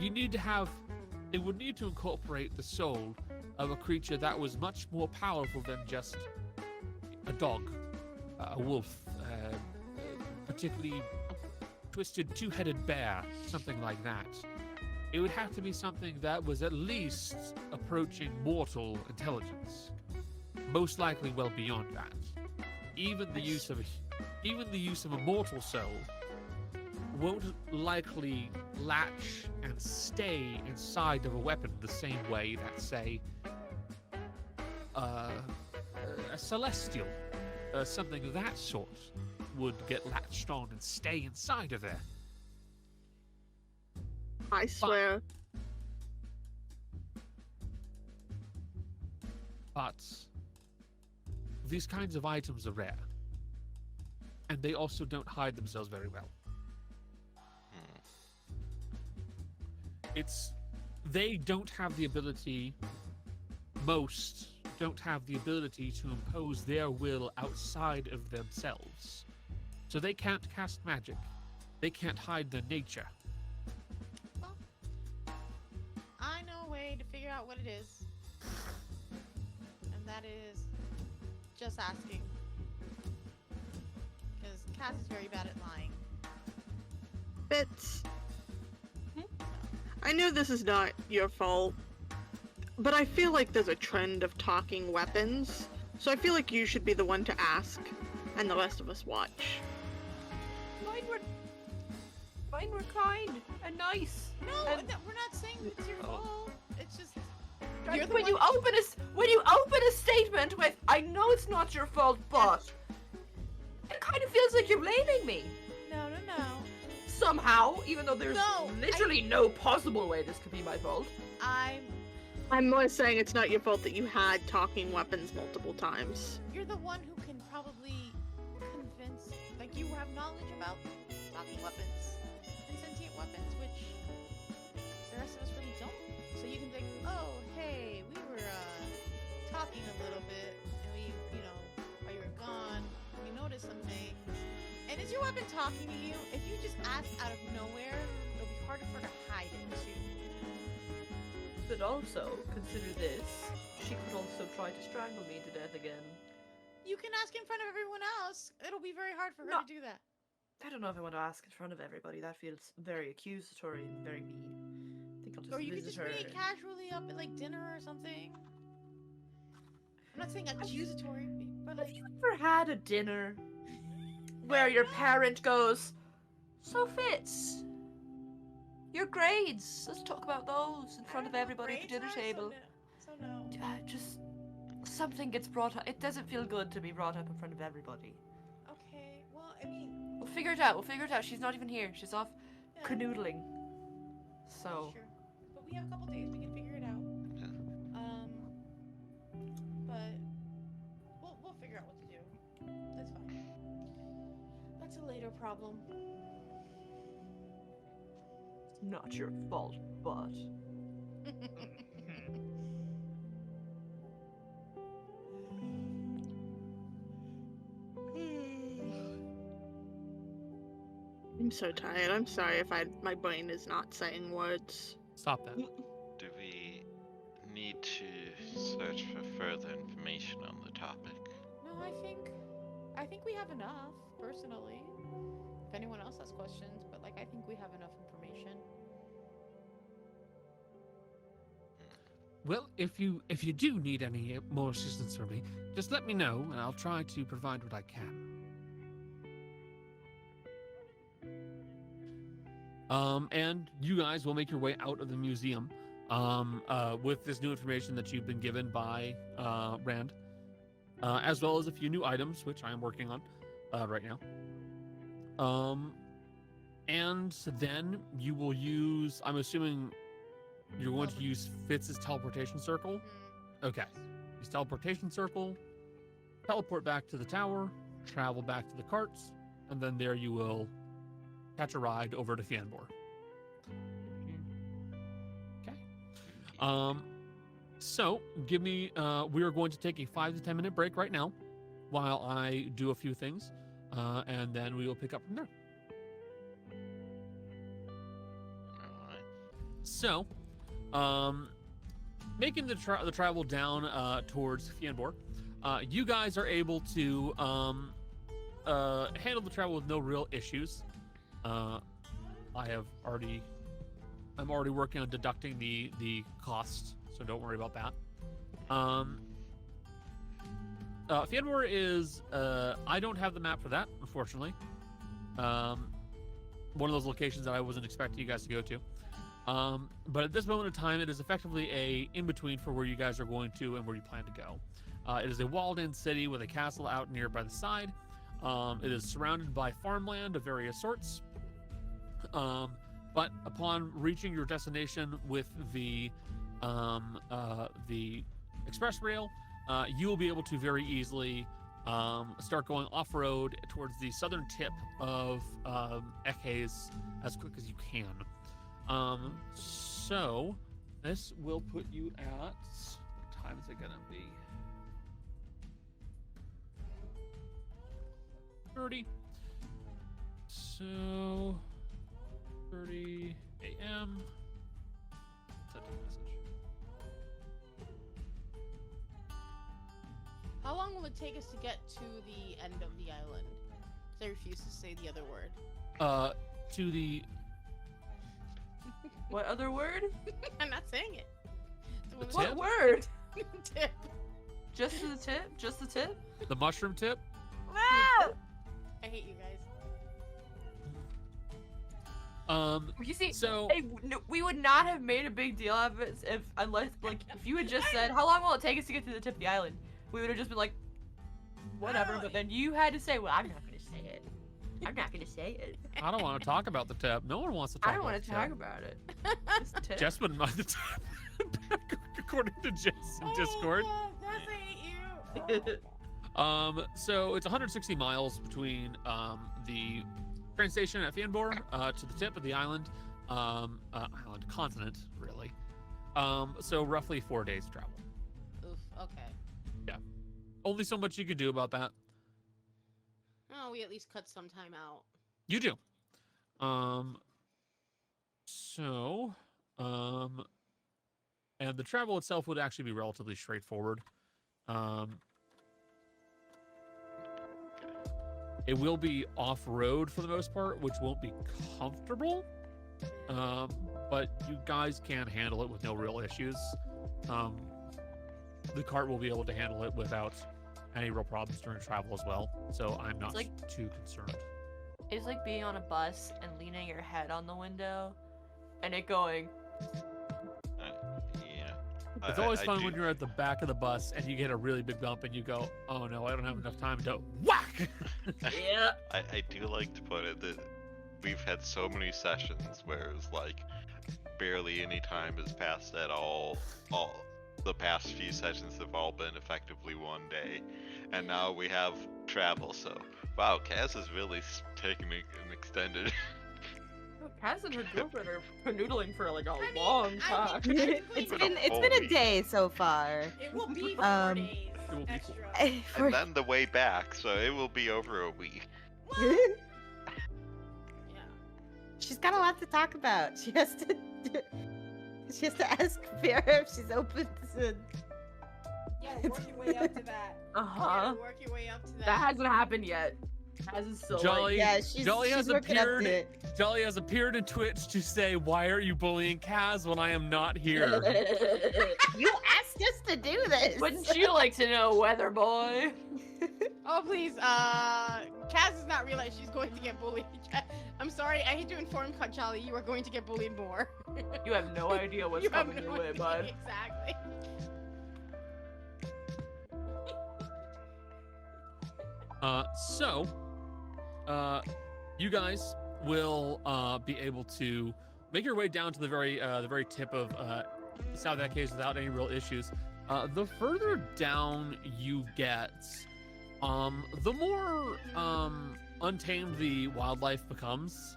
It would need to incorporate the soul of a creature that was much more powerful than just a dog, a wolf, particularly twisted two-headed bear, something like that. It would have to be something that was at least approaching mortal intelligence, most likely well beyond that. Even the use of a mortal soul won't likely latch and stay inside of a weapon the same way that, say, a celestial, something of that sort, would get latched on and stay inside of there. I swear. But these kinds of items are rare. And they also don't hide themselves very well. They don't have the ability, most don't have the ability to impose their will outside of themselves. So they can't cast magic. They can't hide their nature. Well, I know a way to figure out what it is. And that is just asking. Because Cass is very bad at lying. Bits. I know this is not your fault, but I feel like there's a trend of talking weapons, so I feel like you should be the one to ask, and the rest of us watch. Mine were kind and nice. No, And- we're not saying it's your fault. It's just When you open a statement with "I know it's not your fault, but," it kind of feels like you're blaming me No. somehow, even though there's No, literally no possible way this could be my fault. I'm more saying it's not your fault that you had talking weapons multiple times. You're the one who can probably convince, like you have knowledge about talking weapons and sentient weapons, which the rest of us really don't. So you can think, oh, hey, we were talking a little bit, and we, while you were gone, we noticed some things. And is your weapon talking to you? If you just ask out of nowhere, it'll be harder for her to hide it too. But also, consider this. She could also try to strangle me to death again. You can ask in front of everyone else. It'll be very hard for her No. to do that. I don't know if I want to ask in front of everybody. That feels very accusatory and very mean. I think I'll just Or you could visit just her. meet casually up at like dinner or something. I'm not saying accusatory, but Have like you ever had a dinner where your parent goes, "So Fitz, your grades, let's talk about those in front of everybody at the dinner table." So no. Just something gets brought up. It doesn't feel good to be brought up in front of everybody. Okay, well, I mean, We'll figure it out. She's not even here. She's off yeah, canoodling. So, sure. But we have a couple days. We can figure it out. Yeah. But we'll figure out what to do. That's fine. That's a later problem. it's not your fault, but. I'm so tired. I'm sorry if my brain is not saying words. Stop that. Do we need to search for further information on the topic? No, I think we have enough, personally. If anyone else has questions, but like I think we have enough information. Well, if you do need any more assistance from me, just let me know, and I'll try to provide what I can. And you guys will make your way out of the museum with this new information that you've been given by Rand, as well as a few new items, which I am working on right now. And then you will use, I'm assuming you're going to use Fitz's teleportation circle. Okay. Use teleportation circle, teleport back to the tower, travel back to the carts, and then there you will catch a ride over to Fianbor. Okay. So give me, we are going to take a 5 to 10 minute break right now while I do a few things, and then we will pick up from there. Alright. So, making the travel down towards Fianbor, you guys are able to handle the travel with no real issues. I'm already working on deducting the cost, so don't worry about that. Fianbor is I don't have the map for that, unfortunately. One of those locations that I wasn't expecting you guys to go to. But at this moment in time, it is effectively a in-between for where you guys are going to and where you plan to go. It is a walled-in city with a castle out near by the side. It is surrounded by farmland of various sorts. But upon reaching your destination with the express rail, you will be able to very easily start going off-road towards the southern tip of Ekhes as quick as you can. So this will put you at, what time is it gonna be? 6:30. So 30 a.m. Send a message. How long will it take us to get to the end of the island? 'Cause I refuse to say the other word. To the What other word? I'm not saying it. The What tip? word? Tip. Just the tip? Just the tip? the mushroom tip. Wow! I hate you guys. You see, So hey, we would not have made a big deal out of it unless you had just said, how long will it take us to get to the tip of the island? We would have just been like, whatever, but then you had to say, well, I'm not gonna say it. I'm not gonna say it. I don't want to talk about the tip. No one wants to talk I don't about want the to talk tip. about it. Just the tip. Jess wouldn't mind the tip. According to Jess in Discord. Oh, Jess, I hate you. So it's 160 miles between the train station at Fianbor to the tip of the island, continent, really. So roughly 4 days travel. Oof, okay. Only so much you can do about that. Oh, we at least cut some time out. You do. And the travel itself would actually be relatively straightforward. It will be off-road for the most part, which won't be comfortable. But you guys can handle it with no real issues. The cart will be able to handle it without any real problems during travel as well. So I'm not too concerned. It's like being on a bus and leaning your head on the window and it going. Yeah. It's always fun when you're at the back of the bus and you get a really big bump and you go, oh no, I don't have enough time to whack! Yeah. I do like to put it that we've had so many sessions where it's like barely any time has passed at all. The past few sessions have all been effectively one day, and now we have travel. So wow, Kaz is really taking an extended. Kaz and her girlfriend are canoodling for like a long time. It's been a day so far. It will be 4 days It will be extra. And then the way back, so it will be over a week. Yeah. She's got a lot to talk about. She has to ask Vera if she's open to. Yeah, work your way up to that. Uh-huh. Yeah, work your way up to that. That hasn't happened yet. Kaz is still Jolly, Yeah, Jolly she's has working up appeared. to it. Jolly has appeared in Twitch to say, "Why are you bullying Kaz when I am not here?" You asked us to do this. Wouldn't you like to know, Weather Boy? Oh, please, Kaz does not realize she's going to get bullied. I'm sorry, I hate to inform Kachali, you are going to get bullied more. You have no idea what's You have coming no your way, idea. bud. Exactly. You guys will be able to make your way down to the very tip of South Caves without any real issues. The further down you get, the more untamed the wildlife becomes.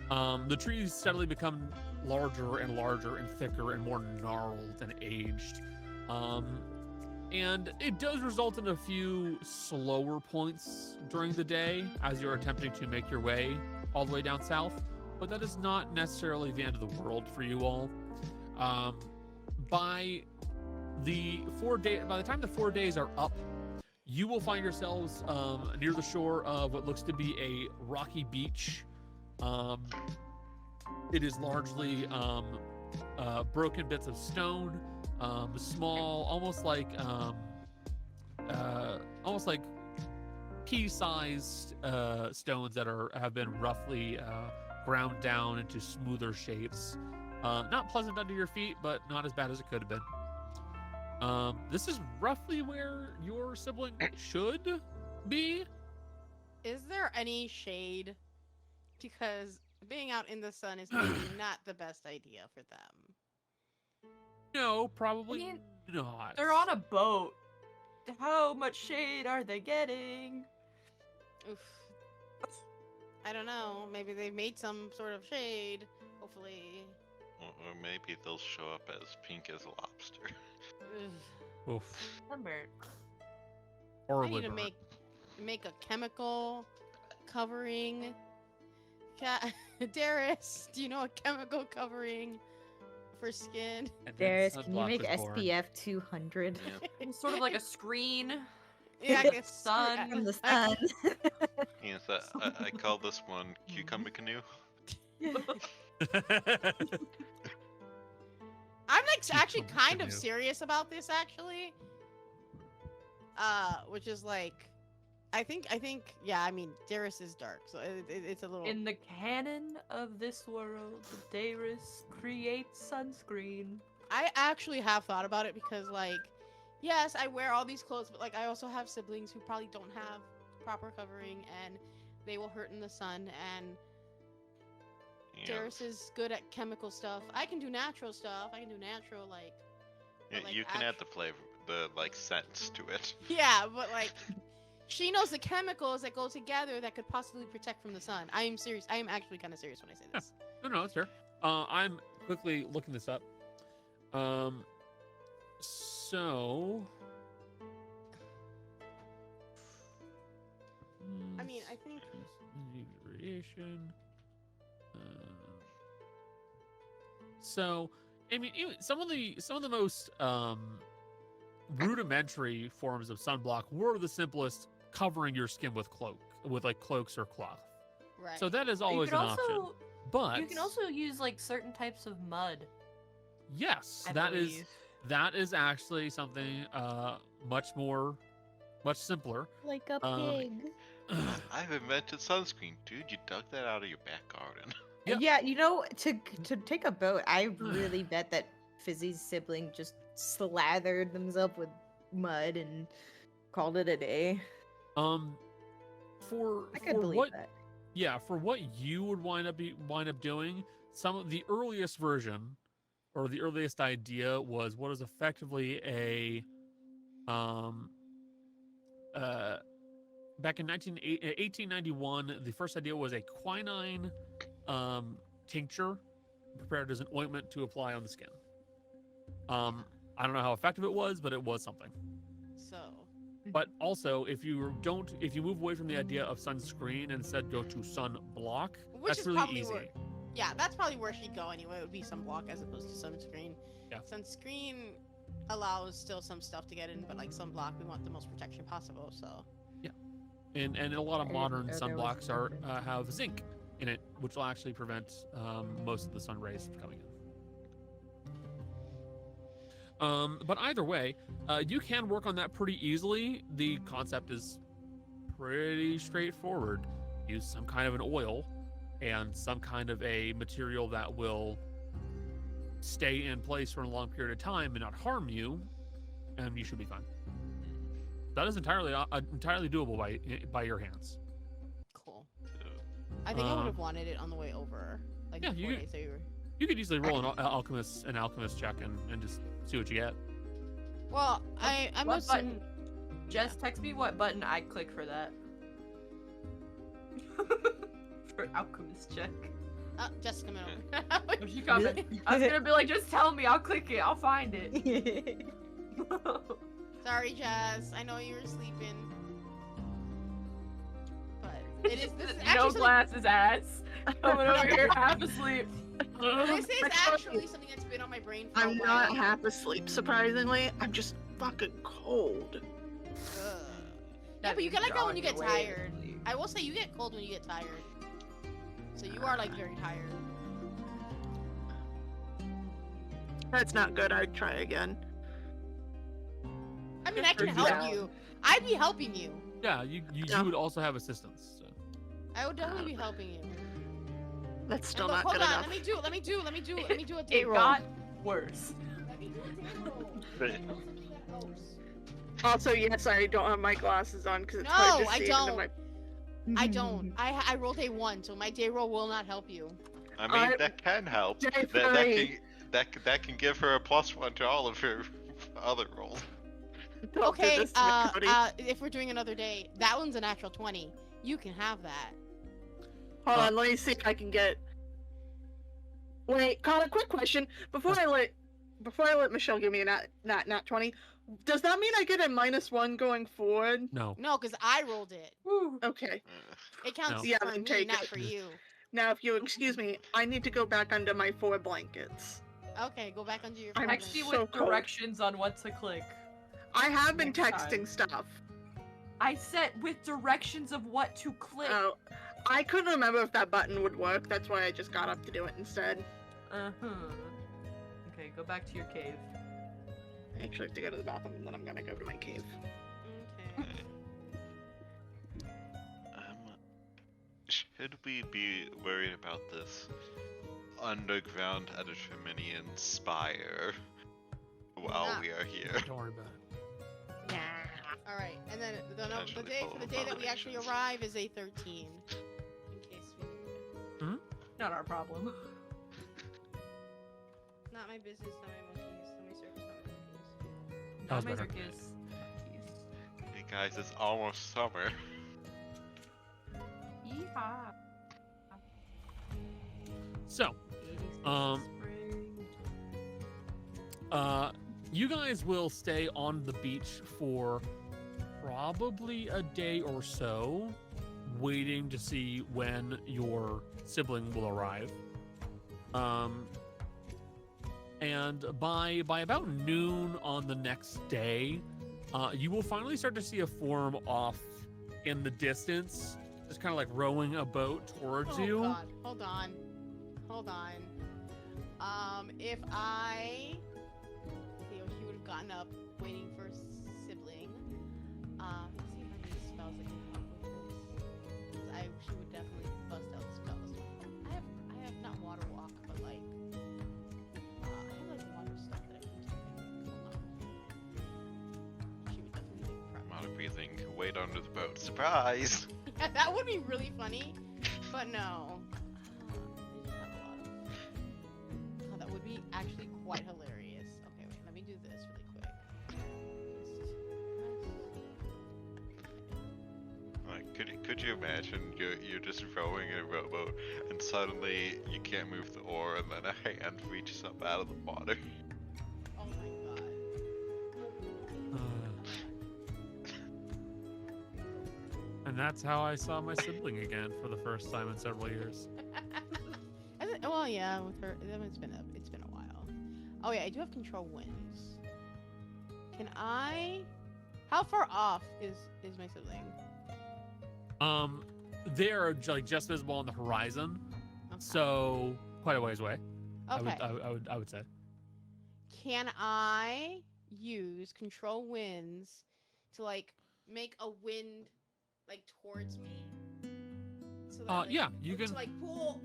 The trees steadily become larger and larger and thicker and more gnarled and aged. And it does result in a few slower points during the day as you're attempting to make your way all the way down south, but that is not necessarily the end of the world for you all. By the time the 4 days are up, you will find yourselves near the shore of what looks to be a rocky beach. It is largely broken bits of stone, small, almost like pea-sized stones that have been roughly ground down into smoother shapes. Not pleasant under your feet, but not as bad as it could have been. This is roughly where your sibling should be. Is there any shade? Because being out in the sun is maybe not the best idea for them. No, probably I mean, not. They're on a boat. How much shade are they getting? Oof. I don't know. Maybe they've made some sort of shade. Hopefully. Or maybe they'll show up as pink as a lobster. Ugh. Oof. Remember, I Horribly need to burnt. make a chemical covering. Darius, do you know a chemical covering for skin? And then Darius, can you sunblock make was born. SPF 200 Sort of like a screen. Yeah, I guess Sun. from the sun? Yes, I call this one cucumber canoe. I'm like actually Cucumber kind of canoe. serious about this actually. Which is like, I think, yeah. I mean, Darius is dark, so it's a little. In the canon of this world, Darius creates sunscreen. I actually have thought about it because, like, yes, I wear all these clothes, but like, I also have siblings who probably don't have proper covering, and they will hurt in the sun. And Yeah. Darius is good at chemical stuff. I can do natural stuff. I can do natural like. Yeah, but, like, you can add the flavor, the like scents to it. Yeah, but like, she knows the chemicals that go together that could possibly protect from the sun. I am serious. I am actually kind of serious when I say this. No, it's fair. I'm quickly looking this up. So. I mean, I think. Radiation. So, I mean, some of the most rudimentary forms of sunblock were the simplest, covering your skin with like cloaks or cloth. Right. So that is You always can an option. also But you can also use like certain types of mud. yes, I that believe. is actually something much simpler. Like a Um, pig. I've invented sunscreen, dude. You dug that out of your back garden. Yep. Yeah, you know, to take a boat, I really bet that Fizzy's sibling just slathered themselves with mud and called it a day. For I could for believe what that. yeah, for what you would wind up doing, some of the earliest version or the earliest idea was what is effectively a back in 1891, the first idea was a quinine tincture prepared as an ointment to apply on the skin. I don't know how effective it was, but it was something. So. But also, if you move away from the idea of sunscreen and instead go to sunblock, Which that's is really probably easy. where- Yeah, that's probably where she'd go anyway. It would be sunblock as opposed to sunscreen. Yeah. Sunscreen allows still some stuff to get in, but like sunblock, we want the most protection possible. So. And a lot of I didn't modern know there was sunblocks something. have zinc in it, which will actually prevent most of the sun rays from coming in. But either way, you can work on that pretty easily. The concept is pretty straightforward. Use some kind of an oil and some kind of a material that will stay in place for a long period of time and not harm you, and you should be fine. That is entirely doable by your hands. Cool. I think I would Um, have wanted it on the way over. Like yeah, before you they say we were. You could easily roll an alchemist check and just see what you get. Well, I'm What assuming. button? Jess, text me what button I click for that. For alchemist check. Jessica coming If she coming. I was gonna be like, just tell me, I'll click it, I'll find it. Sorry, Jess. I know you were sleeping. But it is. This is no actually something, glasses ass. Coming over here half asleep. this is actually something that's been on my brain for I'm a while. not half asleep, surprisingly. I'm just fucking cold. Ugh. Yeah, but you get like that when you get tired. I will say you get cold when you get tired. So you are like very tired. That's not good. I'd try again. I mean, I can help you. I'd be helping you. Yeah, you Yeah. would also have assistance. So. I would definitely be helping you. That's still And look, not hold good on. enough. Let me do a day It roll. got worse. Let me do a day roll. But- Something that helps. Also, yes, I don't have my glasses on because it's No, hard to I see don't. into my. I don't. I rolled a 1, so my day roll will not help you. I mean, that can help. Day That can give her a +1 to all of her other rolls. Don't do Okay, this to me, Cody. if we're doing another day, that one's a natural 20. You can have that. Hold on, let me see if I can get. Wait, Connor, quick question. Before I let Michelle give me a nat 20, Does that mean I get a -1 going forward? No. No, because I rolled it. Woo. Okay. It counts Yeah, for then me, take not it. for you. Now, if you excuse me, I need to go back under my 4 blankets. Okay, go back under your I'm phone. Text me so with cold. directions on what to click. I have been Next texting time. stuff. I said with directions of what to click. Oh, I couldn't remember if that button would work. That's why I just got up to do it instead. Okay, go back to your cave. I actually have to go to the bathroom, and then I'm gonna go to my cave. Okay. Should we be worried about this underground Dicefunctional Spire while Nah. we are here? Don't worry about it. All right, and then the Potentially day full for the of day that we actually violations. arrive is a 13. In case we. Not our problem. Not my business, not my monkeys, not my circus, not my monkeys. That was Not my better. circus. Hey guys, it's almost summer. Yeehaw. So, 80s spring. you guys will stay on the beach for probably a day or so, waiting to see when your sibling will arrive. And by about noon on the next day, you will finally start to see a form off in the distance, just kind of like rowing a boat towards Oh you. God! Hold on. If I, he would have gotten up, waiting for sibling. Let's see how many spells I can come up with this. She would definitely bust out spells. I have not water walk, but like, I have like water stuff that I can take. Hold on. She would definitely make prep. Amount of breathing. Wait under the boat. Surprise! Yeah, that would be really funny, but no. I just have a lot of. Oh, that would be actually quite hilarious. Okay, wait, let me do this really quick. Like, could you imagine you're just rowing in a rowboat and suddenly you can't move the oar and then a hand reaches up out of the water? Oh my god. And that's how I saw my sibling again for the first time in several years. Well, yeah, with her, it's been a while. Oh yeah, I do have control winds. Can I? How far off is my sibling? They're like just visible on the horizon, Okay. so quite a ways away. Okay. I would say. Can I use control winds to like make a wind like towards me? So that, like, yeah, you can. to like pull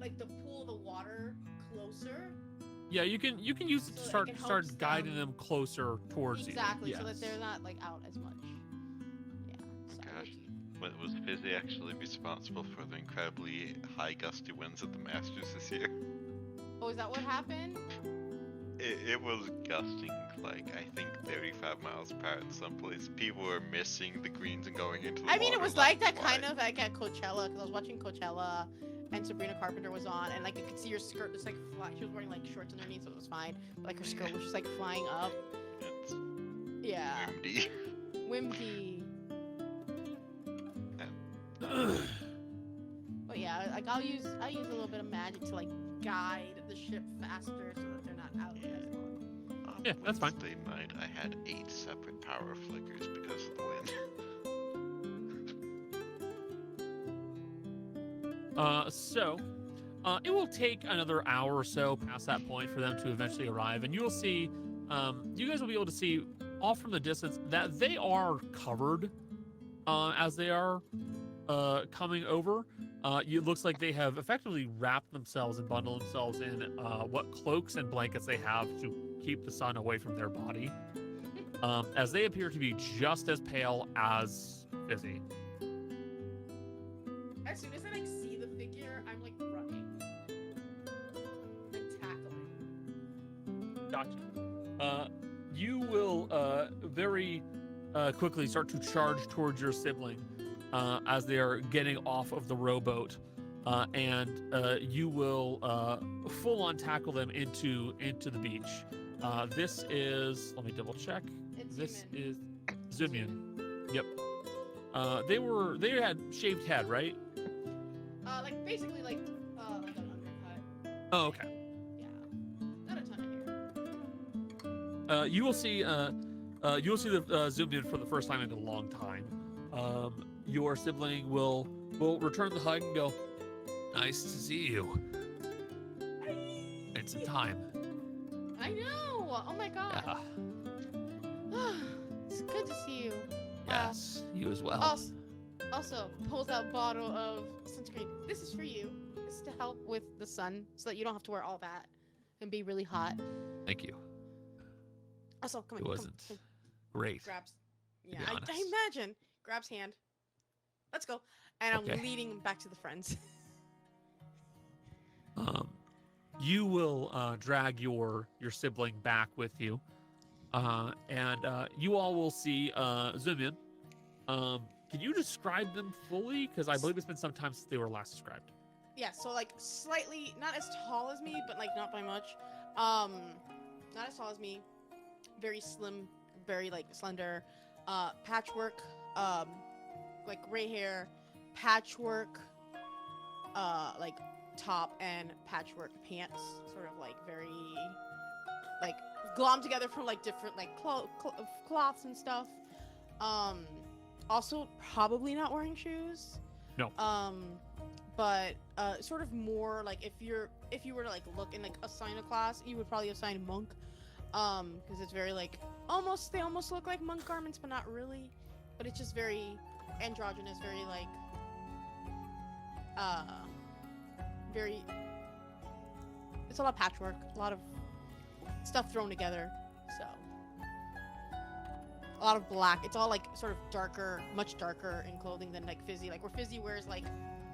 the water closer. Yeah, you can use it to So that it start helps guiding them- them closer towards Exactly, you. so that Yes. they're not like out as much. Yeah. So I Gosh. would Was Fizzy actually responsible for the incredibly high gusty winds at the Masters this year? Oh, is that what happened? It was gusting like I think 35 miles per hour in some place. People were missing the greens and going into the I mean, it water was like left that and kind right. of like at Coachella, because I was watching Coachella, and Sabrina Carpenter was on, and like I could see her skirt just like fly. She was wearing like shorts underneath, so it was fine. But, like her skirt was just like flying up. It's Yeah. windy. Wimpy. But yeah, like I use a little bit of magic to like guide the ship faster so that they're not out as long. On Yeah, that's fine. Wednesday night, I had 8 separate power flickers because of the wind. It will take another hour or so past that point for them to eventually arrive, and you will see, you guys will be able to see off from the distance that they are covered as they are coming over. It looks like they have effectively wrapped themselves and bundled themselves in what cloaks and blankets they have to keep the sun away from their body, as they appear to be just as pale as Fizzy. As soon as I like see the figure, I'm like running and tackling. Gotcha. You will very quickly start to charge towards your sibling as they are getting off of the rowboat, and you will full on tackle them into the beach. This is, let me double check. It's This Zumin. is Zumian. Yep. They had shaved head, right? Like basically like an undercut. Oh, okay. Yeah. Not a ton of hair. You will see the Zumian for the first time in a long time. Your sibling will return the hug and go, "Nice to see you. It's a time." I know. Oh my god. Yeah. It's good to see you. Yes. You as well. Also pulls out a bottle of sunscreen. This is for you. This is to help with the sun, so that you don't have to wear all that and be really hot. Thank you. Also, come It on. wasn't great. Grabs. Yeah, be I honest. imagine. Grabs hand. Let's go. And I'm Okay. leading him back to the friends. You will drag your sibling back with you, and you all will see Zumian. Can you describe them fully? Because I believe it's been some time since they were last described. Yeah, so like slightly not as tall as me, but like not by much. Not as tall as me. Very slim, very like slender. Patchwork, like gray hair, patchwork, like top and patchwork pants, sort of like very like glommed together from like different like cloths and stuff. Also probably not wearing shoes. No. But sort of more like if you were to like look and like assign a class, you would probably assign monk, because it's very like they almost look like monk garments, but not really. But it's just very androgynous, very like very. It's a lot of patchwork, a lot of stuff thrown together. So a lot of black. It's all like sort of darker, much darker in clothing than like Fizzy. Like where Fizzy wears like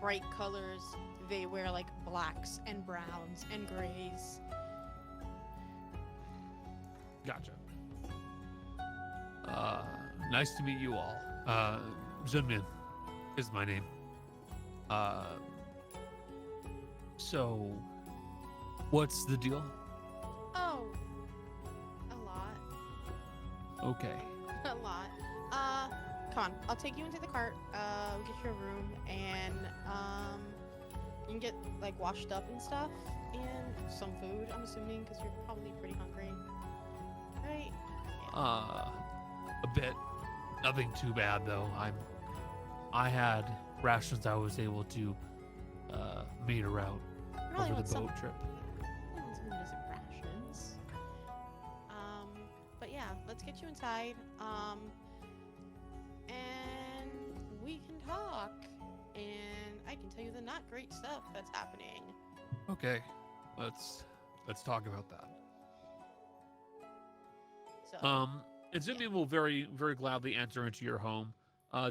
bright colors, they wear like blacks and browns and grays. Gotcha. Nice to meet you all. Zunmin is my name. So, what's the deal? Oh, a lot. Okay. A lot. Come on. I'll take you into the cart. We'll get you a room, and you can get like washed up and stuff, and some food. I'm assuming because you're probably pretty hungry, right? A bit. Nothing too bad though. I had rations I was able to meter out Probably over want the some. boat trip. I want some innocent rations. But yeah, let's get you inside. And we can talk, and I can tell you the not great stuff that's happening. Okay. Let's talk about that. So. Izumi will very, very gladly enter into your home.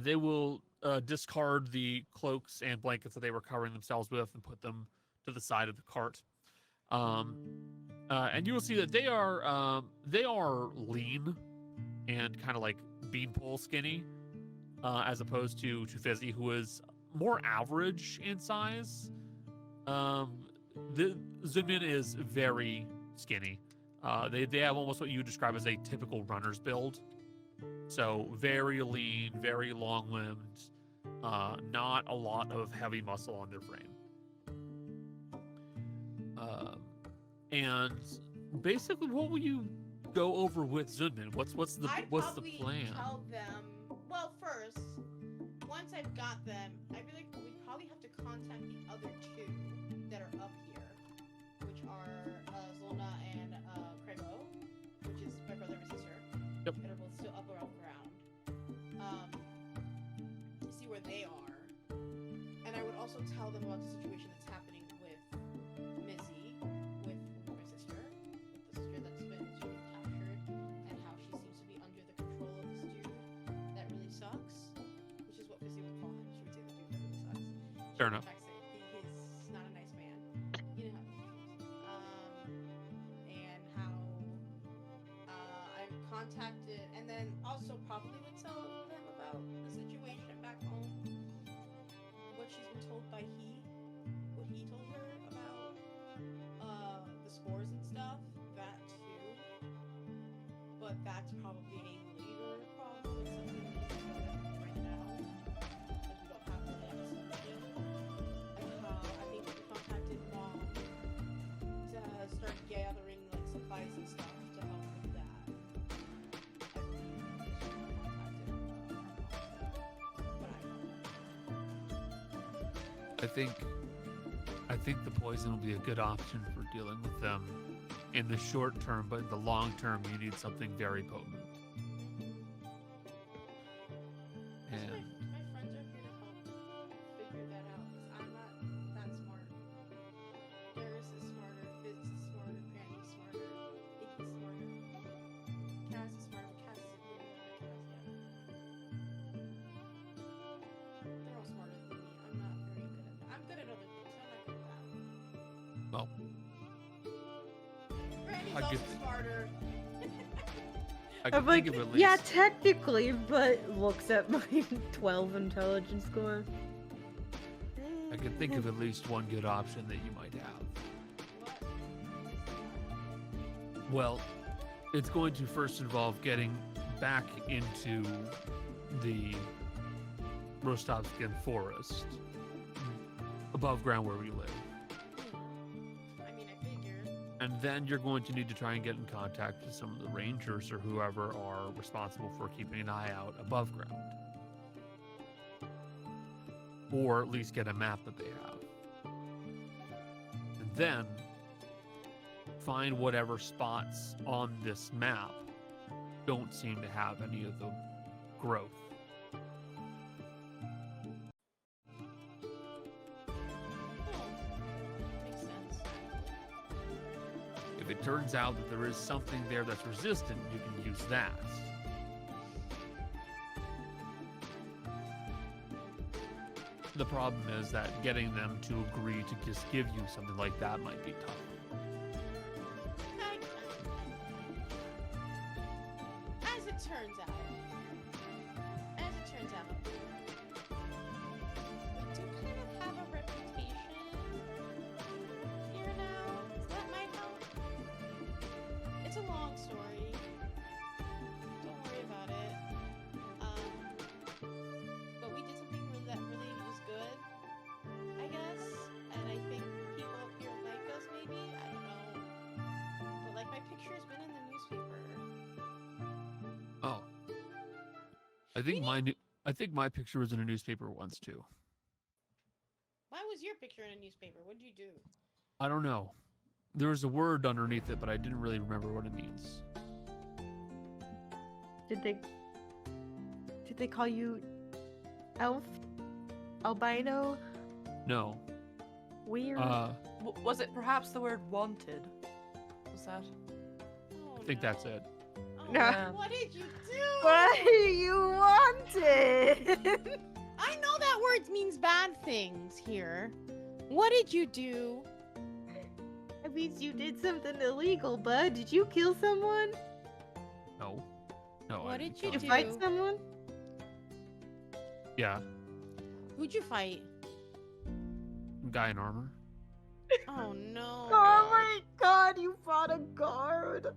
They will discard the cloaks and blankets that they were covering themselves with and put them to the side of the cart. And you will see that they are lean and kind of like beanpole skinny, as opposed to Fizzy, who is more average in size. The Zumin is very skinny. They have almost what you would describe as a typical runner's build. So very lean, very long-limbed, not a lot of heavy muscle on their frame. And basically, what will you go over with Zunmin? What's the plan? Tell them. Well, first, once I've got them, I feel like we probably have to contact the other two that are up here, which are Zolna and Crego, which is my brother and my sister. Yep. That are both still up around ground. See where they are, and I would also tell them about the situation that's happening with Missy, with my sister, with the sister that's been captured, and how she seems to be under the control of this dude that really sucks, which is what Fizzy would call him. She would say the dude that really sucks. Fair enough. In fact, say he's not a nice man. You know how he feels. And how I've contacted, and then also probably would tell them about the situation back home, what she's been told by what he told her about the spores and stuff, that too. But that's probably a I think the poison will be a good option for dealing with them in the short term, but in the long term, you need something very potent. My And friends are here to help figure that out because I'm not that smart. Darius is smarter, Fizz is smarter, Granny's smarter, Iggy's smarter, Cass is smarter, Cass isn't here yet. They're all smarter than me. I'm not very good at that. I'm good at other things. I'm not good at that. well, Granny's I also get- smarter. I I'm can like, think of at least. yeah, technically, but looks at my 12 intelligence score. I can think of at least one good option that you might have. What? Well, it's going to first involve getting back into the Rostovskin forest, above ground where we live. I mean, I figured. And then you're going to need to try and get in contact with some of the rangers or whoever are responsible for keeping an eye out above ground. Or at least get a map that they have. And then find whatever spots on this map don't seem to have any of the growth. Makes sense. If it turns out that there is something there that's resistant, you can use that. The problem is that getting them to agree to just give you something like that might be tough. As it turns out, we do kind of have a reputation here now, so that might help. It's a long story. Don't worry about it. But we did something that really was good, I guess, and I think people up here like us, maybe? I don't know. But, like, my picture's been in the newspaper. Oh. I think my picture was in a newspaper once too. Why was your picture in a newspaper? What did you do? I don't know. There was a word underneath it, but I didn't really remember what it means. Did they call you elf? Albino? No. Weird? Was it perhaps the word wanted? Was that? Oh, I think no. that's it. Oh, No. Yeah. What did you do? What do you wanted? I know that word means bad things here. What did you do? That means you did something illegal, bud. Did you kill someone? No. No. What I did didn't you kill Did do? you fight someone? Yeah. Who'd you fight? Guy in armor. Oh no. Oh my god, you fought a guard.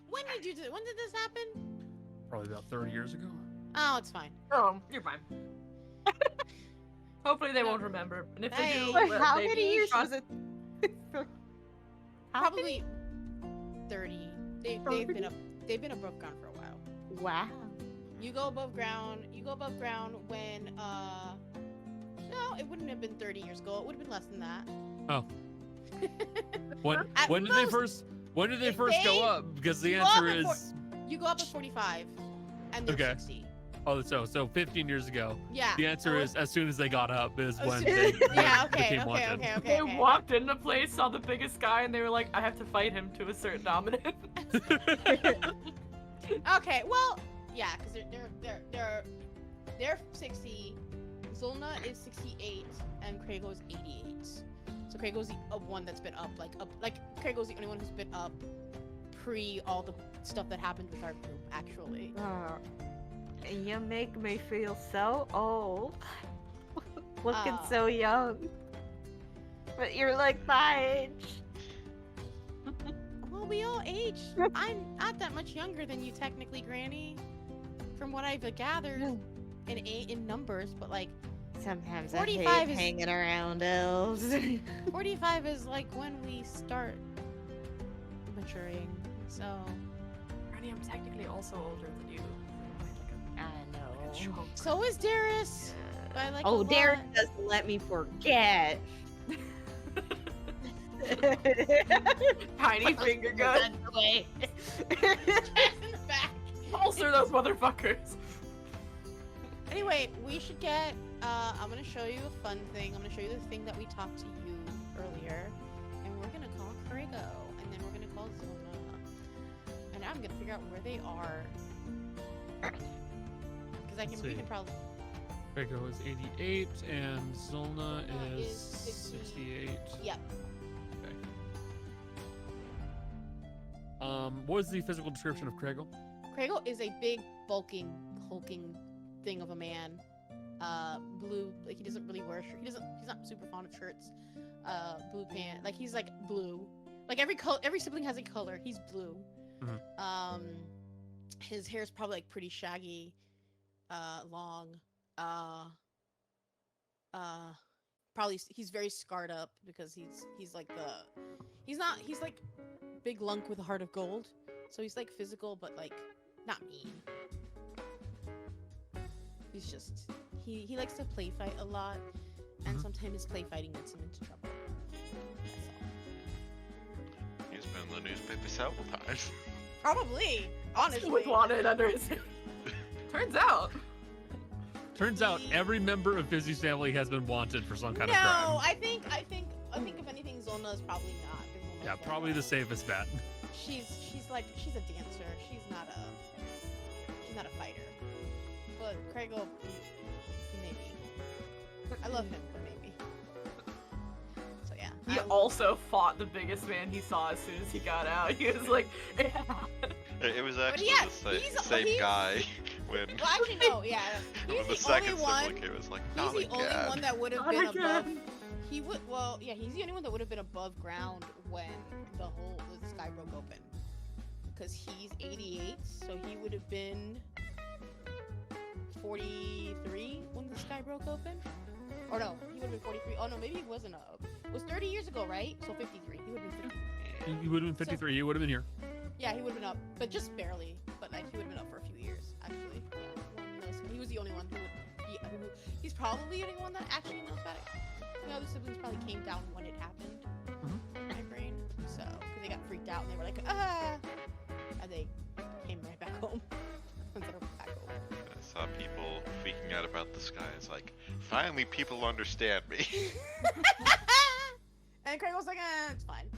When did you do? When did this happen? Probably about 30 years ago. Oh, it's fine. Oh, you're fine. Hopefully they won't remember. And if they Hey. do, But well, how they many be years trust- was it? Probably 30. They've 30? been up. They've been above ground for a while. Wow. You go above ground. You go above ground when No, it wouldn't have been 30 years ago. It would have been less than that. Oh. When At when did they most, first they- go up? Because the you go up answer at is You go up at 45, and they're Okay. 60. oh so 15 years ago. Yeah. The answer Oh, is as soon as they got up is as when soon- they Yeah. when Okay. became Okay. wanted. Okay. Okay. They Okay. walked into the place, saw the biggest guy, and they were like, I have to fight him to a certain dominant. Okay. Well, yeah, because they're 60. Zolna is 68, and Krago's 88. So Krago's the one that's been up, Krago's the only one who's been up pre all the stuff that happened with our group, actually. You make me feel so old. Looking Oh. so young. But you're like my age. Well, we all age. I'm not that much younger than you, technically, Granny. From what I've gathered in numbers, but like Sometimes I 45 hate is- hanging around elves. 45 is like when we start maturing. So Granny, I'm technically also older than you. I know. so is Darius. By like Oh, a Derek lot. does let me forget. Tiny finger gun. Away. in the back. Ulcer those motherfuckers. Anyway, we should get. I'm gonna show you a fun thing. I'm gonna show you the thing that we talked to you earlier, and we're gonna call Krago, and then we're gonna call Zona, and I'm gonna figure out where they are. Because I can. We can probably. Krago is 88 and Zolna is is 68. Yep. Okay. What is the physical description of Krago? Krago is a big, bulking, hulking thing of a man. Blue, like he doesn't really wear a shirt. He's not super fond of shirts. Blue pant, like he's like blue. Like every sibling has a color. He's blue. Mhm. His hair's probably like pretty shaggy, long. Probably he's very scarred up because he's like he's like big lunk with a heart of gold. So he's like physical, but like not mean. He's just he likes to play fight a lot, and sometimes his play fighting gets him into trouble. That's all. He's been in the newspaper several times. Probably, honestly. With wanted under his. Turns out. Turns out every member of Fizzy's family has been wanted for some kind of No, crime. I think if anything, Zolna is probably not. 'Cause Zolna's Yeah, very probably the bad. safest bet. She's a dancer. She's not a fighter. But Krago, maybe. I love him, but maybe. So yeah. He also fought the biggest man he saw as soon as he got out. He was like, It was actually yeah, the same guy when Well, actually, no. Yeah. when He's the the only second one. sibling came. It was like, He's not the only again. one that would have Not been again. above. He would. Well, yeah. He's the only one that would have been above ground when the sky broke open. Because he's 88, so he would have been 43 when the sky broke open. Or no, he would have been 43. Oh no, maybe he wasn't up. It was 30 years ago, right? So 53. He would have been 53. You would have been 53. You would have been here. Yeah, he would have been up, but just barely. But like, he would have been up for a few years, actually. Yeah, he was the only one who would be. He's probably the only one that actually knows about it. The other siblings probably came down when it happened. In my brain, so because they got freaked out and they were like, ah, and they came right back home. Instead of back home. I saw people freaking out about the sky. It's like, finally people understand me. And Craig was like, it's fine.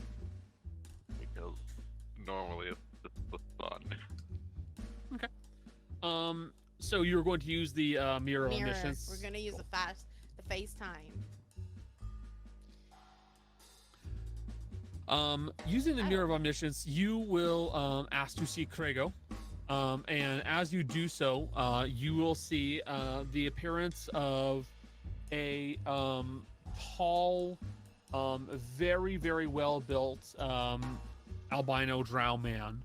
Because normally it's fun. So you're going to use the mirror Mirror. omniscience. We're gonna use the FaceTime. Using the mirror of omniscience, you will ask to see Krago. And as you do so, you will see the appearance of a tall, very, very well built albino drow man.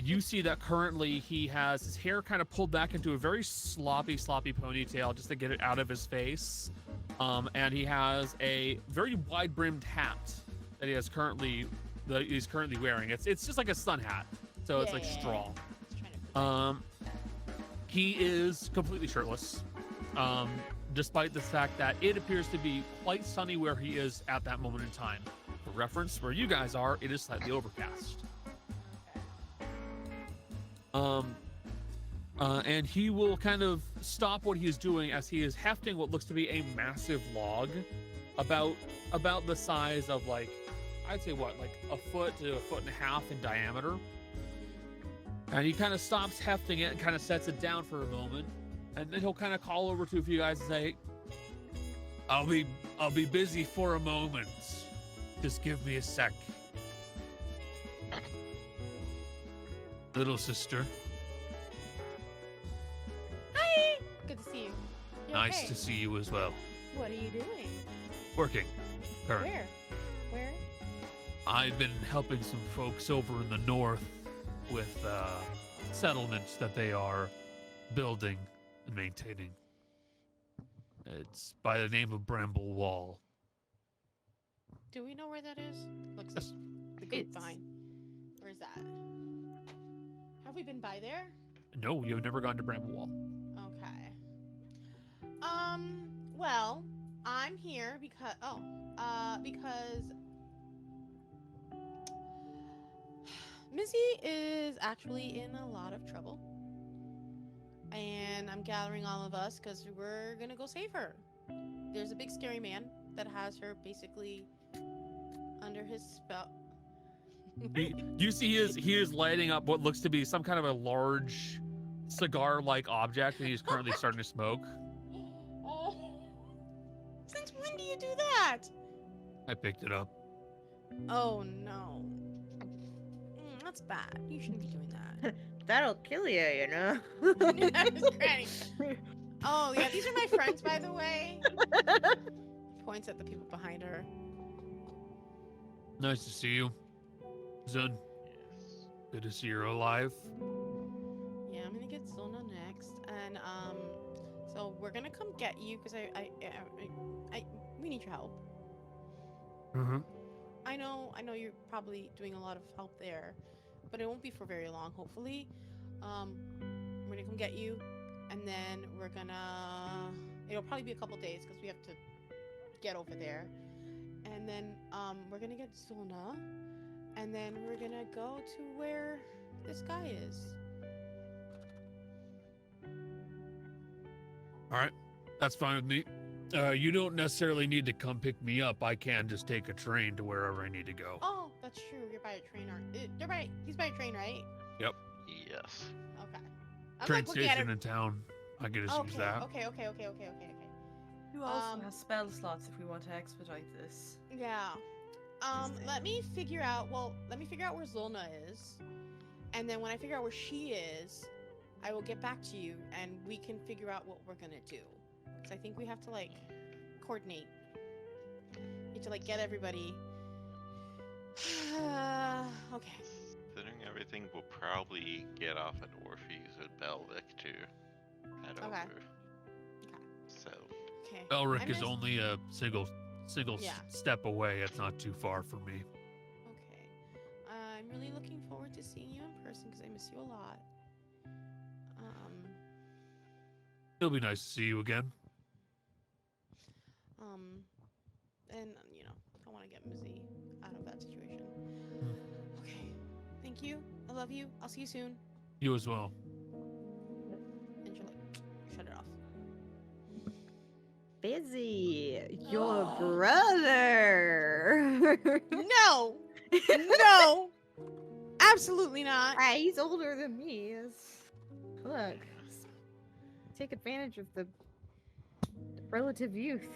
You see that currently he has his hair kind of pulled back into a very sloppy ponytail just to get it out of his face. And he has a very wide-brimmed hat that he's currently wearing. It's just like a sun hat, so it's like straw. He is completely shirtless, despite the fact that it appears to be quite sunny where he is at that moment in time. For reference, where you guys are, it is slightly overcast. And he will kind of stop what he is doing as he is hefting what looks to be a massive log, about the size of, like, I'd say like a foot to a foot and a half in diameter. And he kind of stops hefting it and kind of sets it down for a moment, and then he'll kind of call over to a few guys and say, I'll be busy for a moment. Just give me a sec. Little sister. Hi. Good to see you. You're Nice okay. to see you as well. What are you doing? Working. Currently. Where? I've been helping some folks over in the north with settlements that they are building and maintaining. It's by the name of Bramble Wall. Do we know where that is? Looks Yes. like the grapevine. Where's that? Have we been by there? No, you've never gone to Bramble Wall. Okay. Well, I'm here because because Missy is actually in a lot of trouble, and I'm gathering all of us because we're gonna go save her. There's a big scary man that has her basically under his spell. You see he is lighting up what looks to be some kind of a large cigar-like object that he's currently starting to smoke. Since when do you do that? I picked it up. Oh no. That's bad. You shouldn't be doing that. That'll kill you, you know. That was great. Oh yeah, these are my friends, by the way. Points at the people behind her. Nice to see you, Zun. Yes. Good to see you're alive. Yeah, I'm gonna get Zona next, and so we're gonna come get you because we need your help. Mm-hmm. I know you're probably doing a lot of help there, but it won't be for very long, hopefully. We're gonna come get you, and then it'll probably be a couple days because we have to get over there. And then we're gonna get Zona, and then we're gonna go to where this guy is. All right, that's fine with me. You don't necessarily need to come pick me up. I can just take a train to wherever I need to go. Oh, that's true. You're by a train, he's by a train, right? Yes. Okay. I'm Train like looking at station it. in town. I can just use that. Okay. You also Um, have spell slots if we want to expedite this. Yeah. Let me figure out where Zolna is. And then when I figure out where she is, I will get back to you and we can figure out what we're gonna do. Because I think we have to like coordinate. We need to like get everybody. Okay. Considering everything, we'll probably get off at Orpheus at Belvic to head Okay. over. Okay. So, Okay. Elric I'm is gonna- only a single Yeah. step away. It's not too far from me. Okay. I'm really looking forward to seeing you in person because I miss you a lot. It'll be nice to see you again. And I want to get Mizzy out of that situation. Hmm. Okay. Thank you. I love you. I'll see you soon. You as well. And she'll shut it off. Fizzy, your brother. No! No! Absolutely not. He's older than me. Look, take advantage of the relative youth.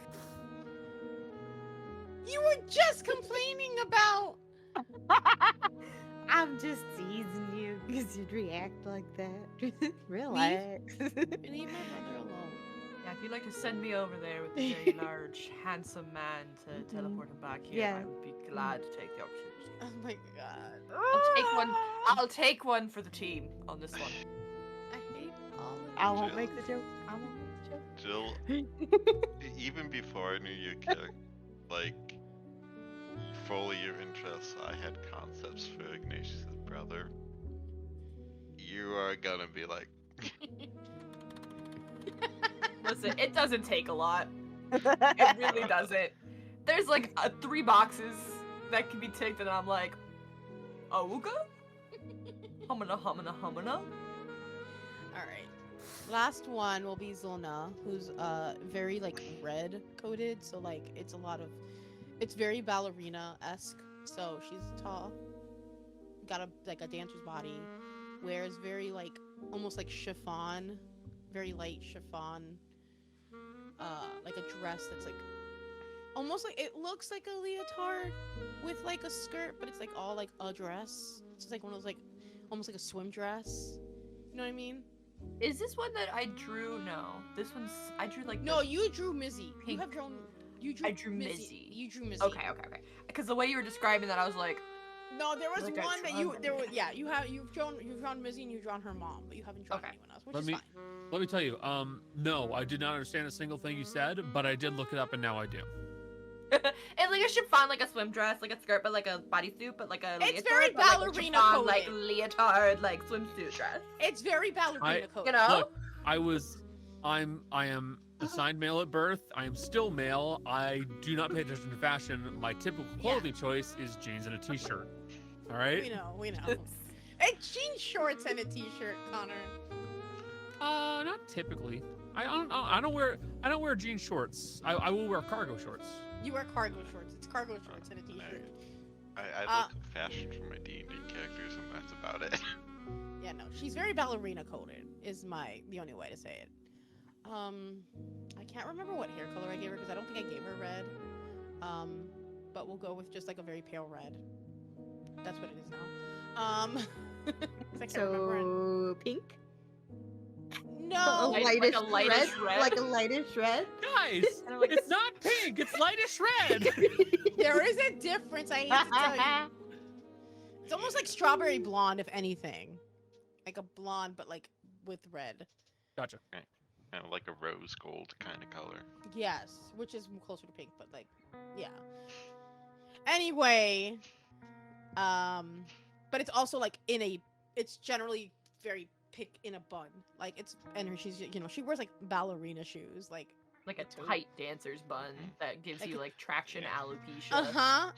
You were just complaining about. I'm just teasing you because you'd react like that. Relax. Leave my brother alone. Yeah, if you'd like to send me over there with a very large, handsome man to teleport him back here, Yeah. I would be glad to take the opportunity. Oh my god. I'll take one for the team on this one. I hate all of I you. won't make the joke. I won't make the joke. Jill, even before I knew your character, like, fully your interests, I had concepts for Ignatius' brother. You are gonna be like, Listen, it doesn't take a lot. It really doesn't. There's like 3 boxes that can be ticked, and I'm like, Auga? Humana. Alright. Last one will be Zolna, who's very like red coated, so like it's very ballerina-esque. So she's tall, got a dancer's body, wears very like almost like chiffon, very light chiffon, like a dress that's like almost like it looks like a leotard with like a skirt, but it's like all like a dress. It's just like one of those like almost like a swim dress. You know what I mean? Is this one that I drew? No. This one's I drew like No, the- you drew Mizzy. You pink. have drawn. You drew. I drew Mizzy. You drew Mizzy. Okay. Because the way you were describing that, I was like, No, there was Like I one that drawn you her. there was you've drawn Mizzy and you've drawn her mom, but you haven't drawn Okay. anyone else, which Let is me- fine. Let me tell you, no, I did not understand a single thing you said, but I did look it up and now I do. and like a chiffon, like a swim dress, like a skirt, but like a bodysuit, but like a It's leotard, very but, like, a ballerina chiffon, like coated. leotard, like swimsuit dress. It's very ballerina I- code. You know? Look, I am assigned male at birth. I am still male. I do not pay attention to fashion. My typical clothing choice is jeans and a t-shirt. All right. We know. It's jean shorts and a t-shirt, Connor. Not typically. I don't wear jean shorts. I will wear cargo shorts. You wear cargo shorts. It's cargo shorts and a t-shirt. I look fashion for my D&D characters, and that's about it. Yeah, no, she's very ballerina coded. Is the only way to say it. I can't remember what hair color I gave her because I don't think I gave her red. But we'll go with just like a very pale red. That's what it is now. 'Cause I can't remember. Pink? No. Lightish like a lightish red? Like a lightish red? Guys, Like- it's not pink. It's lightish red. There is a difference. I hate to tell you. It's almost like strawberry blonde, if anything. Like a blonde, but like with red. Gotcha. Kind of like a rose gold kind of color. Yes, which is closer to pink, but like, yeah. Anyway, but it's also like it's generally very pick in a bun. Like she's, she wears like ballerina shoes, like a tight dancer's bun that gives you like traction alopecia.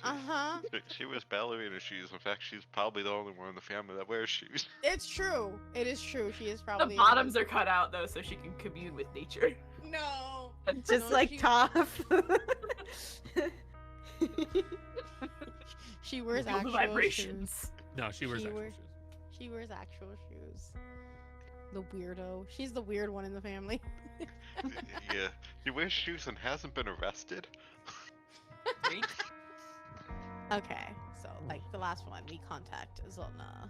She wears ballerina shoes. In fact, she's probably the only one in the family that wears shoes. It's true. It is true. She is The probably bottoms are cut out though, so she can commune with nature. No. Just No, like she- Toph. She wears Feel the actual vibrations. shoes. No, she wears She actual wears- shoes. She wears actual shoes. The weirdo. She's the weird one in the family. Yeah, he wears shoes and hasn't been arrested. Okay, so like the last one, we contact Zolna.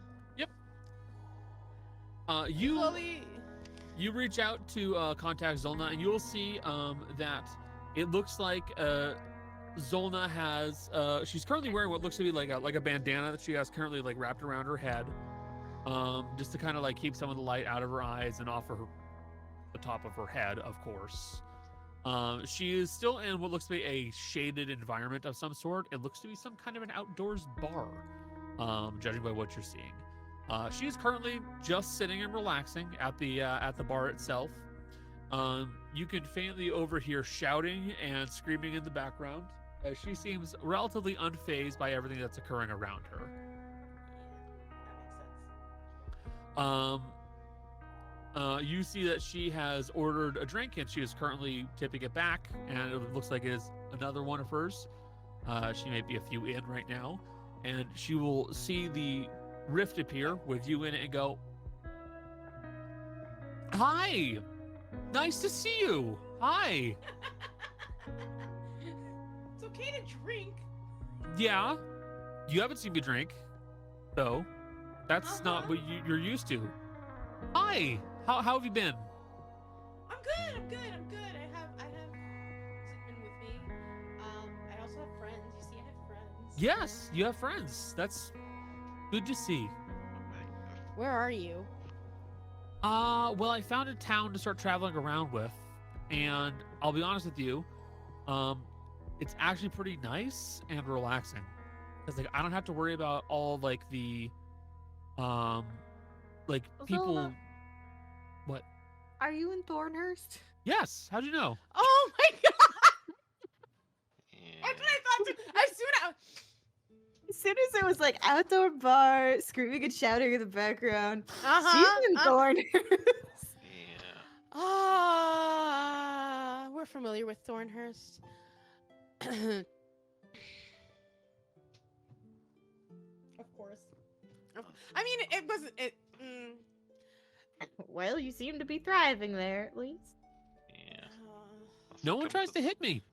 You Slowly. you reach out to contact Zolna, and you'll see that it looks like Zolna has she's currently wearing what looks to be like a bandana that she has currently like wrapped around her head, just to kind of like keep some of the light out of her eyes and off of the top of her head, of course. She is still in what looks to be a shaded environment of some sort. It looks to be some kind of an outdoors bar, judging by what you're seeing. She is currently just sitting and relaxing at the bar itself. You can faintly overhear shouting and screaming in the background, as she seems relatively unfazed by everything that's occurring around her. That makes sense. You see that she has ordered a drink and she is currently tipping it back, and it looks like it is another one of hers. She may be a few in right now, and she will see the rift appear with you in it and go, "Hi, nice to see you. Hi. It's okay to drink. Yeah, you haven't seen me drink, though. That's not Uh-huh. what you're used to. Hi, how have you been? I'm good. I have Zigman with me. I also have friends. You see, I have friends. Yes, you have friends. That's good to see. Where are you? Well, I found a town to start traveling around with, and I'll be honest with you, it's actually pretty nice and relaxing, because like I don't have to worry about all like the, like people. Zola. What? Are you in Thornhurst? Yes. How'd you know? Oh my god! Yeah. That's what I thought too. As soon as it was like outdoor bar, screaming and shouting in the background, Uh-huh. she's in Thornhurst. Yeah. We're familiar with Thornhurst. Of course. I mean, it wasn't. Well, you seem to be thriving there, at least. Yeah. No one tries to hit me.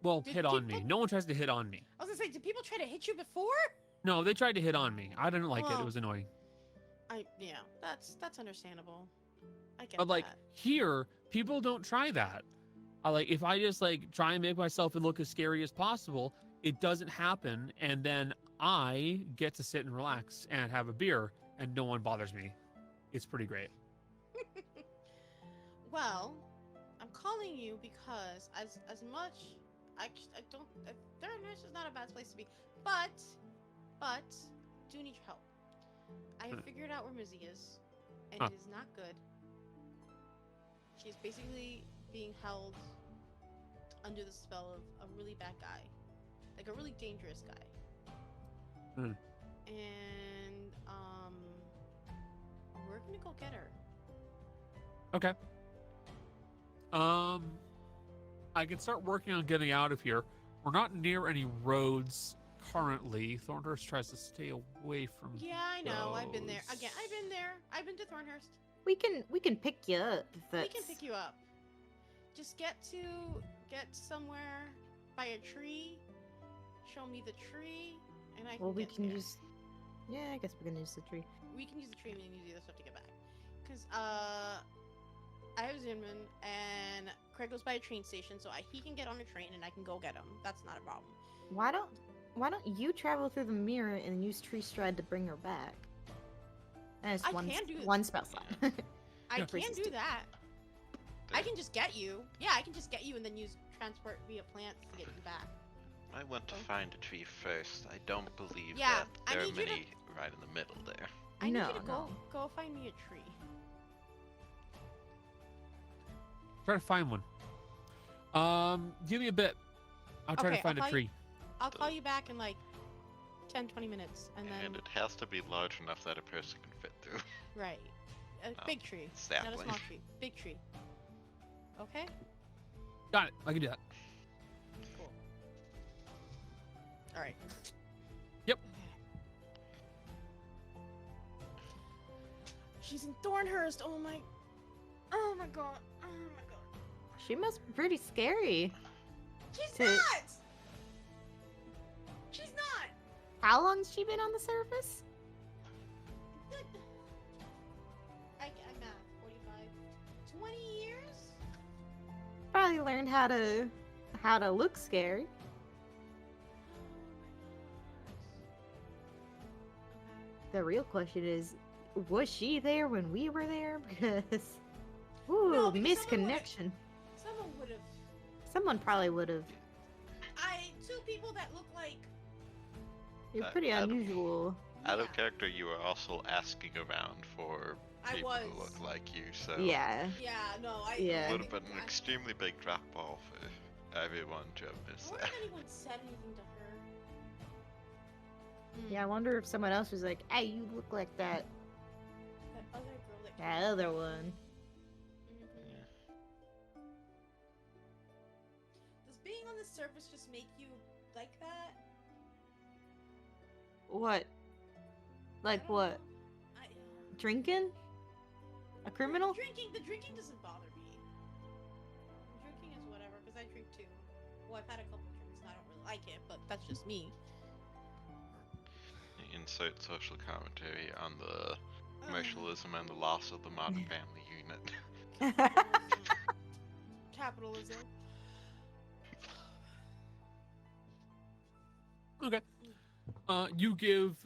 Well, Did hit on me. people- No one tries to hit on me. I was gonna say, did people try to hit you before? No, they tried to hit on me. I didn't like it. It Well, was annoying. Yeah, that's understandable. I get But like that. here, people don't try that. If I just like try and make myself look as scary as possible, it doesn't happen, and then I get to sit and relax and have a beer, and no one bothers me. It's pretty great. Well, I'm calling you because as much I don't Thornhurst is not a bad place to be, but do need your help. I have figured out where Mizzy is, and Huh. it is not good. She's basically being held under the spell of a really bad guy, like a really dangerous guy. Hmm. And we're gonna go get her. Okay. I can start working on getting out of here. We're not near any roads currently. Thornhurst tries to stay away from. Yeah, I know. I've been there. those. Again, I've been there. I've been to Thornhurst. We can pick you up. If We that's... can pick you up. Just get somewhere by a tree. Show me the tree, and I can. Well, we get can there. use. Yeah, I guess we can use the tree. We can use the tree and then use the other stuff to get back. Cause I have Zinman and Craig goes by a train station, so he can get on a train and I can go get him. That's not a problem. Why don't you travel through the mirror and use tree stride to bring her back? That's I one can do- one spell slot. I Yeah. can do that. I can just get you. Yeah, I can just get you and then use transport via plants to get you back. I want to find a tree first. I don't believe Yeah, that I there are need you to- many right in the middle there. I need No, you to no. go find me a tree. Try to find one. Give me a bit. I'll try Okay, to find I'll a call you- tree. I'll call you back in like 10-20 minutes and then And it has to be large enough that a person can fit through. right. A Oh, big tree. Not a sapling. small tree. Big tree. Okay? Got it. I can do that. Cool. Alright. Yep. She's in Thornhurst. Oh my god. Oh my god. She must be pretty scary. She's To- not! She's not! How long's she been on the surface? I math. 45. 20 years? Probably learned how to look scary. The real question is, was she there when we were there? Because, ooh, No, because misconnection. Someone would have. Someone probably would have. Two people that look like. You're pretty Adam. unusual. Out of Yeah. character, you were also asking around for I people was. who look like you, so Yeah. Yeah, no, I. Yeah. it would have been an extremely big drop off for everyone to have I missed wonder that. if anyone said anything to her. Yeah, I wonder if someone else was like, hey, you look like that That other girl that. other one. Mhm. Does being on the surface just make you like that? What? I Like don't what? know. Drinking? A criminal? The drinking doesn't bother me. Drinking is whatever, because I drink too. Well, I've had a couple drinks and I don't really like it, but that's just me. Insert social commentary on the commercialism and the loss of the modern family unit. Capitalism. Okay. You give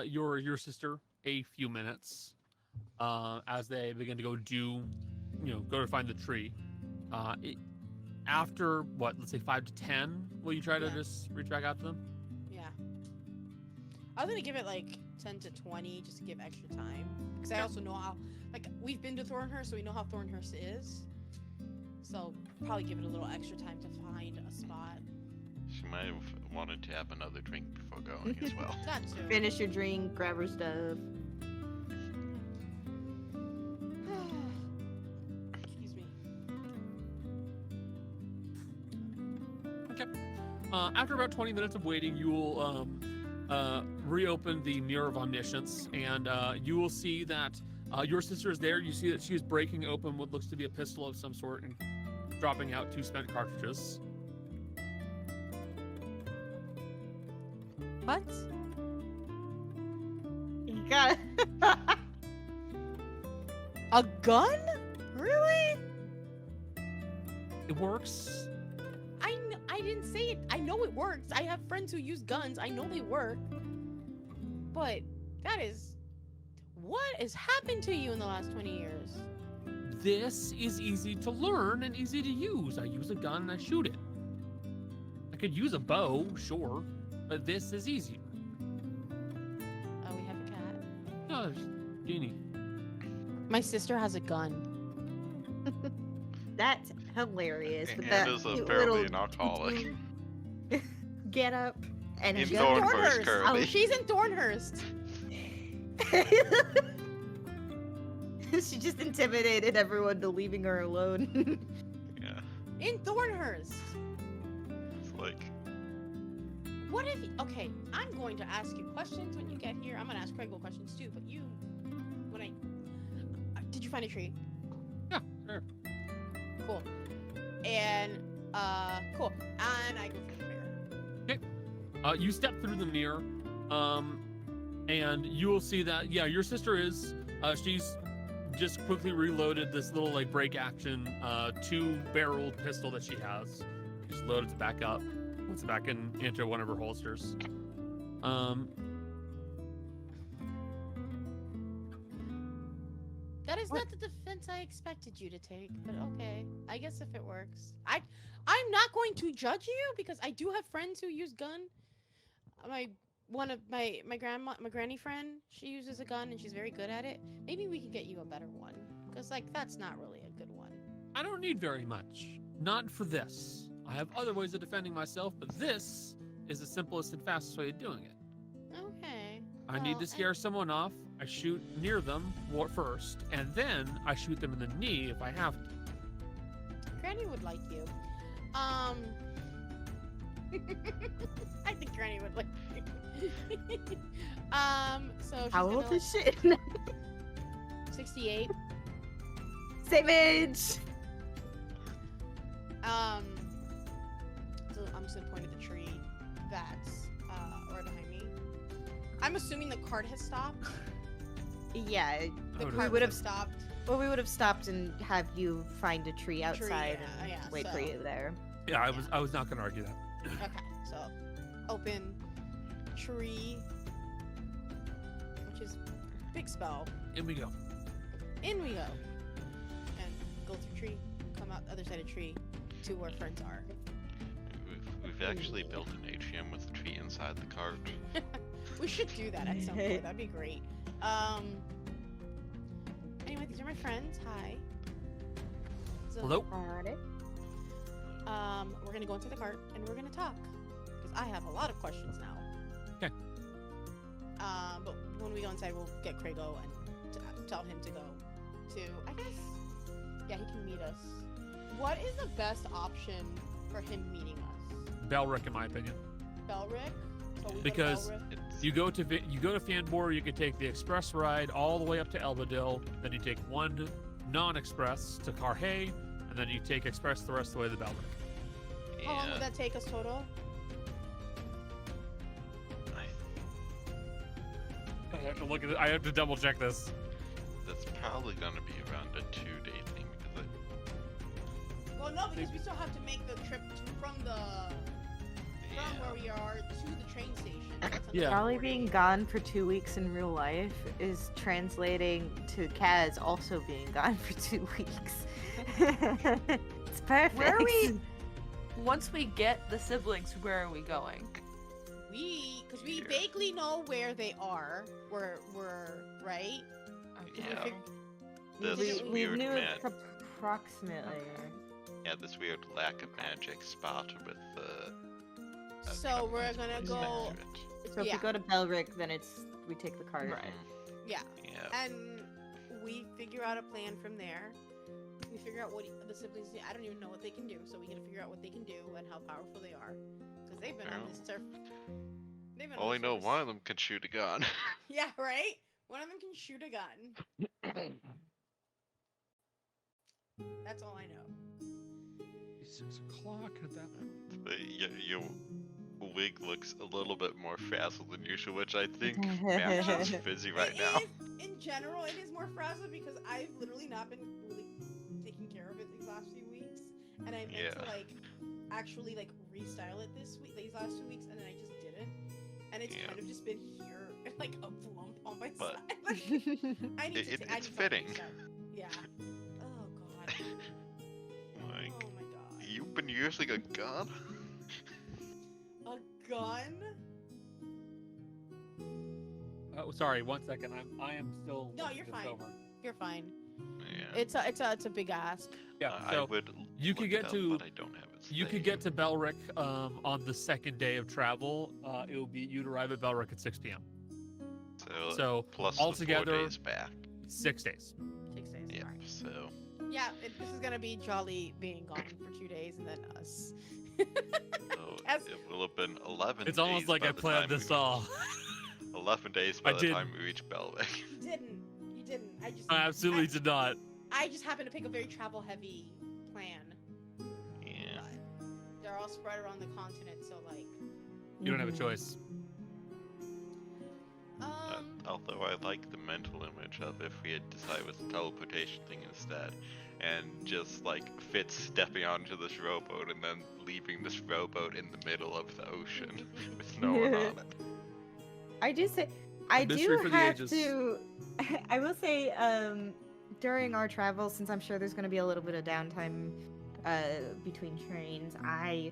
your sister a few minutes as they begin to go to find the tree. After what, let's say 5 to 10, will you try to Yeah. just reach back out to them? Yeah. I was gonna give it like 10 to 20 just to give extra time. Because I also know how, like, we've been to Thornhurst, so we know how Thornhurst is. So, probably give it a little extra time to find a spot. She might have wanted to have another drink before going as well. That too. Finish your drink, grab her stuff. Excuse me. After about 20 minutes of waiting, you will reopen the Mirror of Omniscience, and you will see that your sister is there. You see that she is breaking open what looks to be a pistol of some sort and dropping out 2 spent cartridges. What? You got A gun? Really? It works. I didn't say it. I know it works. I have friends who use guns. I know they work. But that is... What has happened to you in the last 20 years? This is easy to learn and easy to use. I use a gun and I shoot it. I could use a bow, sure, but this is easier. Oh, we have a cat. No, there's Jeannie. My sister has a gun. That's hilarious. With And that is cute apparently little an alcoholic. get up and In She's go. in Thornhurst Thornhurst. currently. Oh, she's in Thornhurst. She just intimidated everyone to leaving her alone. Yeah. In Thornhurst. It's like, What if? Okay, I'm going to ask you questions when you get here. I'm gonna ask Craig questions too. But you, when I, did you find a tree? Yeah, sure. Cool. And cool. And I go through the mirror. You step through the mirror, and you will see that your sister is. She's just quickly reloaded this little like break action 2-barreled pistol that she has. She's loaded it back up, puts it back into one of her holsters. That is not the defense I expected you to take, but okay. I guess if it works. I'm not going to judge you because I do have friends who use gun. My granny friend, she uses a gun and she's very good at it. Maybe we can get you a better one because like that's not really a good one. I don't need very much. Not for this. I have other ways of defending myself, but this is the simplest and fastest way of doing it. Okay. I need to Well, scare someone off. I shoot near them first, and then I shoot them in the knee if I have to. Granny would like you. I think Granny would like you. So she's How old gonna- is she? 68. Same age. So I'm just gonna point at the tree that's right behind me. I'm assuming the cart has stopped. Yeah, The Oh, no. cart We would've- stopped. well, we would have stopped and have you find a tree outside yeah, and yeah, wait for so- you there. Yeah, I was not gonna argue that. Okay, so open tree, which is big spell. In we go. In we go, and go through tree, come out the other side of tree to where friends are. we've actually built an atrium with a tree inside the cart. We should do that at some point. That'd be great. Anyway, these are my friends. Hi. So, Hello. We're gonna go into the cart and we're gonna talk because I have a lot of questions now. Okay. But when we go inside, we'll get Krago and tell him to go to. I guess. Yeah, he can meet us. What is the best option for him meeting us? Belric, in my opinion. Belric. So we go to Because- Belric? It's, You go to Fanbor, you can take the express ride all the way up to Elbadil, then you take one non-express to Carhay, and then you take express the rest of the way to Belric. How long yeah, would that take us total? I have to look at it. I have to double check this. that's probably gonna be around a 2-day thing because Well, no, because we still have to make the trip from where we are to the train station. That's another Yeah. Probably 40. being gone for 2 weeks in real life is translating to Kaz also being gone for 2 weeks. It's perfect. Where are we? Once we get the siblings, where are we going? Because we Here. vaguely know where they are. We're right. Yeah. fig- This We weird knew it man. approximately. Yeah, this weird lack of magic spot with the. So we're gonna go. So if yeah, we go to Belric, then we take the cart. Right. yeah, Yeah. and we figure out a plan from there. We figure out what the siblings do. I don't even know what they can do, so we gotta figure out what they can do and how powerful they are, because they've been on this turf. They've been on Only this know service- one of them can shoot a gun. Yeah, right. One of them can shoot a gun. That's all I know. 6 o'clock at that. Your wig looks a little bit more frazzled than usual, which I think matches Fizzy right It now. is- in general, it is more frazzled because I've literally not been really taking care of it these last few weeks, and I meant to Yeah. like actually like restyle it these last 2 weeks, and then I just didn't, and it's Yeah. kind of just been here like a lump on my But- side. Like, I need to. I It's need to fitting. fix that. Yeah. Oh god. Like, Oh my god. you've been using a gun? A gun? Oh, sorry. 1 second. I am still. No, looking you're this fine. over. You're fine. Yeah. It's a big ask. Yeah, I so would you could look get it up, to but I don't have it. you could get to Belric on the second day of travel. You'd arrive at Belric at 6 p.m. So plus altogether, the 4 days back. 6 days. 6 days. Yep. Alright. So Yeah, this is gonna be Jolly being gone for 2 days and then us. As- it will have been 11 It's almost days like by I the planned time this we- all. 11 days by I the did. time we reach Belvic. You didn't. You didn't. I absolutely did not. I just happened to pick a very travel-heavy plan. Yeah. But they're all spread around the continent, so like. You don't have a choice. Although I like the mental image of if we had decided with the teleportation thing instead, and just like Fitz stepping onto this rowboat and then leaving this rowboat in the middle of the ocean with no one on it. I do say, I mystery do for the have ages. to. I will say, during our travel, since I'm sure there's going to be a little bit of downtime between trains, I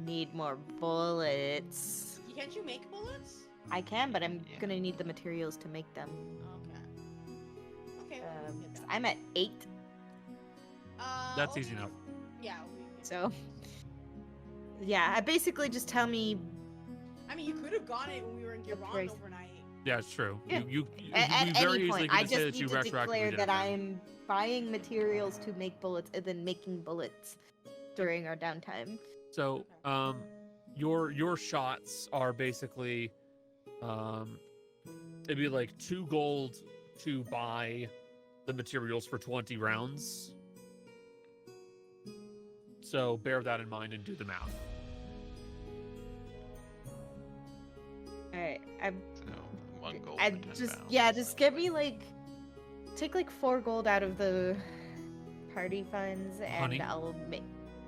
need more bullets. Can't you make bullets? I can, but I'm Yeah. going to need the materials to make them. Okay. Okay. Well, we can get that. I'm at 8, That's okay. easy enough. Yeah. so yeah. I basically just tell me I mean, you could have gone it when we were in Giron price. overnight. Yeah, it's true. Yeah. You at we very any easily point. could I just say just that you need to retroactively declare did that it. I'm buying materials to make bullets and then making bullets during our downtime. So, your shots are basically, it'd be like 2 gold to buy the materials for 20 rounds. So bear that in mind and do the math. All right, I'm. So 1 gold. I for 10 just pounds. yeah, just get me like, take like 4 gold out of the party funds, and Honey? I'll make.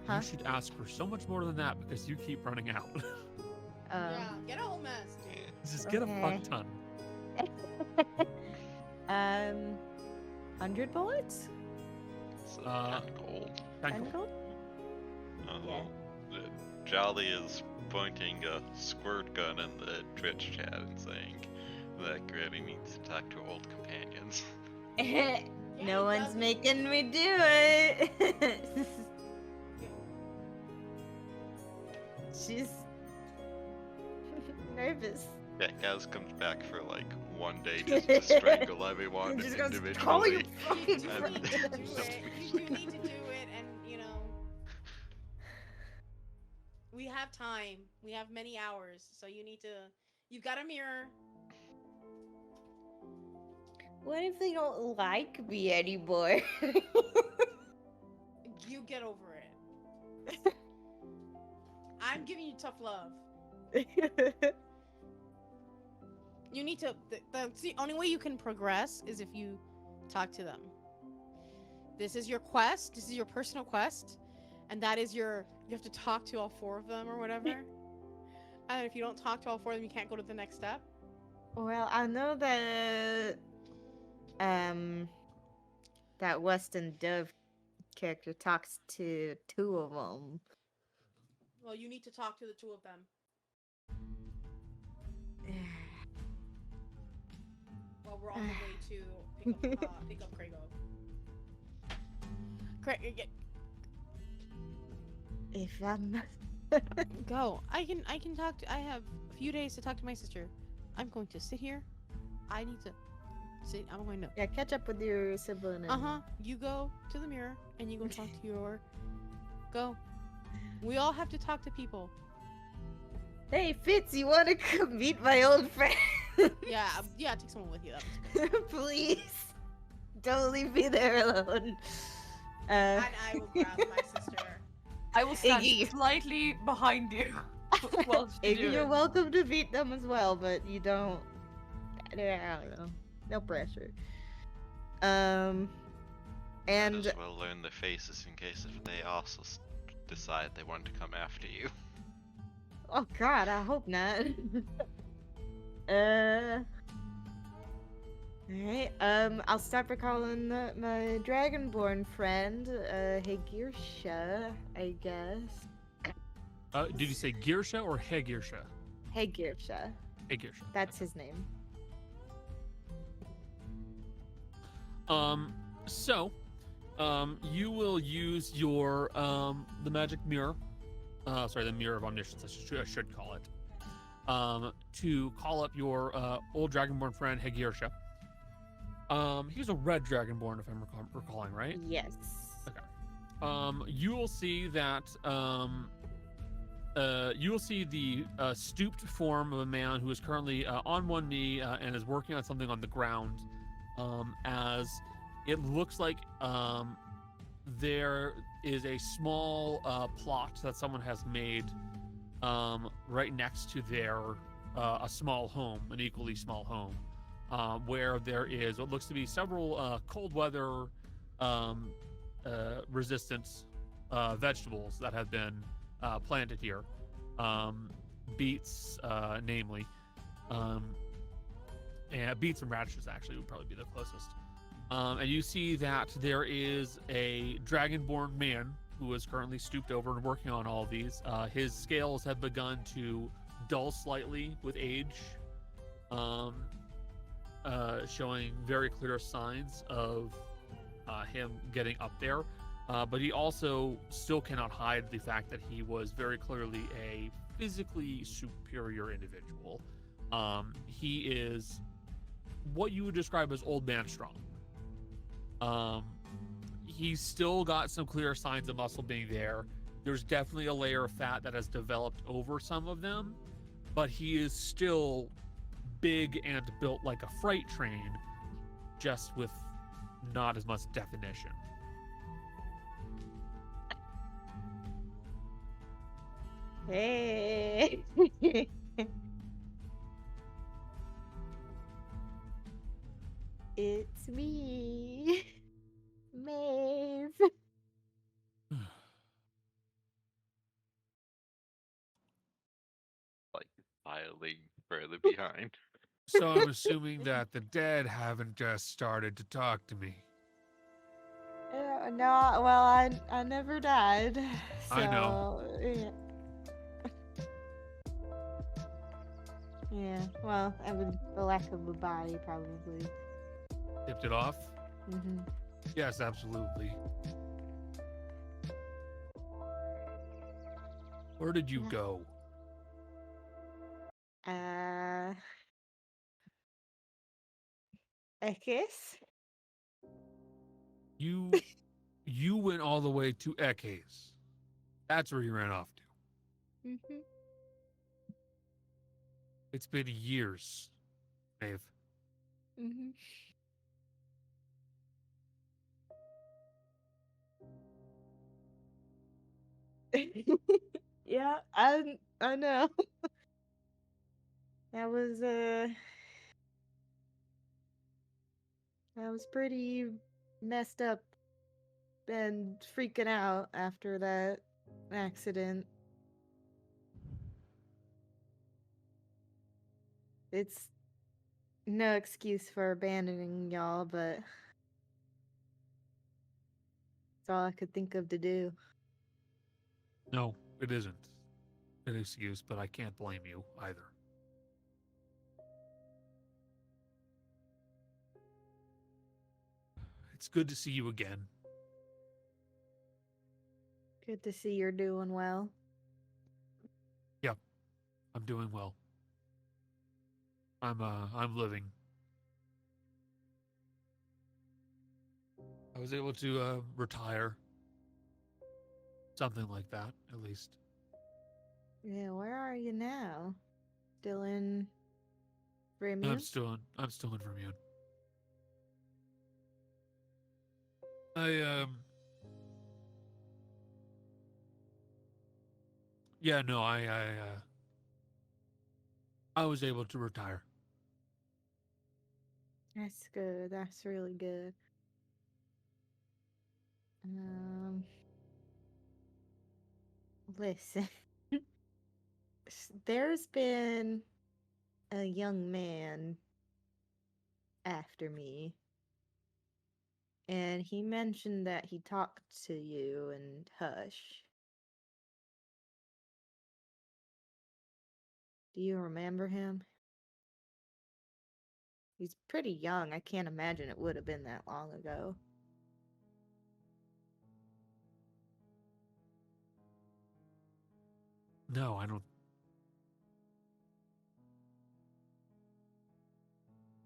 Huh? You should ask for so much more than that because you keep running out. Yeah. Get a whole mess, dude. Yeah. Just get a Okay. fuck ton. 100 bullets? So Uh, 10 gold. 10 10 gold. gold? Uh-huh. Jolly is pointing a squirt gun in the Twitch chat and saying that Granny needs to talk to her old companions. Yeah, No he one's does. making me do it. She's nervous. Yeah, Gaz comes back for like 1 day just to strangle everyone Just goes, call your individually. fucking You do friend. need to do it. You do need to do it, and you know, we have time. We have many hours, so you need to. You've got a mirror. What if they don't like me anymore? You get over it. I'm giving you tough love. You need to. That's the only way you can progress is if you talk to them. This is your quest. This is your personal quest, and that is your. You have to talk to all 4 of them or whatever. And if you don't talk to all 4 of them, you can't go to the next step. Well, I know that that Weston Dove character talks to 2 of them. Well, you need to talk to the 2 of them. Well, we're on the way to pick up Krago. If I'm Go. I can talk to. I have a few days to talk to my sister. I'm going to sit here. I need to sit. I'm going to. yeah, catch up with your sibling. And... You go to the mirror and you go talk to your. Go. We all have to talk to people. Hey, Fitz, you want to come meet my old friend? Yeah. Yeah. Take someone with you. That was good. Please, don't leave me there alone. And I will grab my sister. I will stand Iggy. slightly behind you while you do You're it. welcome to meet them as well, but you don't. I don't know. No pressure. Might And as well learn their faces in case if they also decide they want to come after you. oh god, I hope not. Alright, I'll start by calling my dragonborn friend, Hegirsha, I guess. Did you say Girsha or Hegirsha? Hegirsha, Hegirsha. that's his name. So, You will use your the magic mirror. Sorry, the mirror of omniscience. I should call it. To call up your old dragonborn friend Hegirsha. He's a red dragonborn, if I'm recalling right. Yes. Okay. You will see that you will see the stooped form of a man who is currently on one knee and is working on something on the ground. As it looks like there is a small plot that someone has made right next to their a small home, an equally small home, where there is what looks to be several cold weather resistant vegetables that have been planted here. Beets, namely. And beets and radishes actually would probably be the closest. And you see that there is a dragonborn man who is currently stooped over and working on all of these. His scales have begun to dull slightly with age, showing very clear signs of him getting up there. But he also still cannot hide the fact that he was very clearly a physically superior individual. He is what you would describe as old man strong. He's still got some clear signs of muscle being there. There's definitely a layer of fat that has developed over some of them, but he is still big and built like a freight train, just with not as much definition. Hey. It's me, Maeve. Like filing further behind. So I'm assuming that the dead haven't just started to talk to me. No, well, I never died. So, I know. Yeah. Yeah. Well, I mean, the lack of a body, probably. Tipped it off? Mm-hmm. Yes, absolutely. Where did you go? A kiss? You went all the way to Ekes. That's where you ran off to. Mm-hmm. It's been years, Maeve. Mm-hmm. Yeah, I know. That was I was pretty messed up and freaking out after that accident. It's no excuse for abandoning y'all, but it's all I could think of to do. No, it isn't an excuse, but I can't blame you either. It's good to see you again. Good to see you're doing well. Yep, I'm doing well. I'm living. I was able to retire. Something like that, at least. Yeah, where are you now? Still in Vermune? I'm still in Vermune. Yeah, no, I was able to retire. That's good. That's really good. Listen. There's been a young man after me, and he mentioned that he talked to you and Hush. Do you remember him? He's pretty young. I can't imagine it would have been that long ago. No, I don't.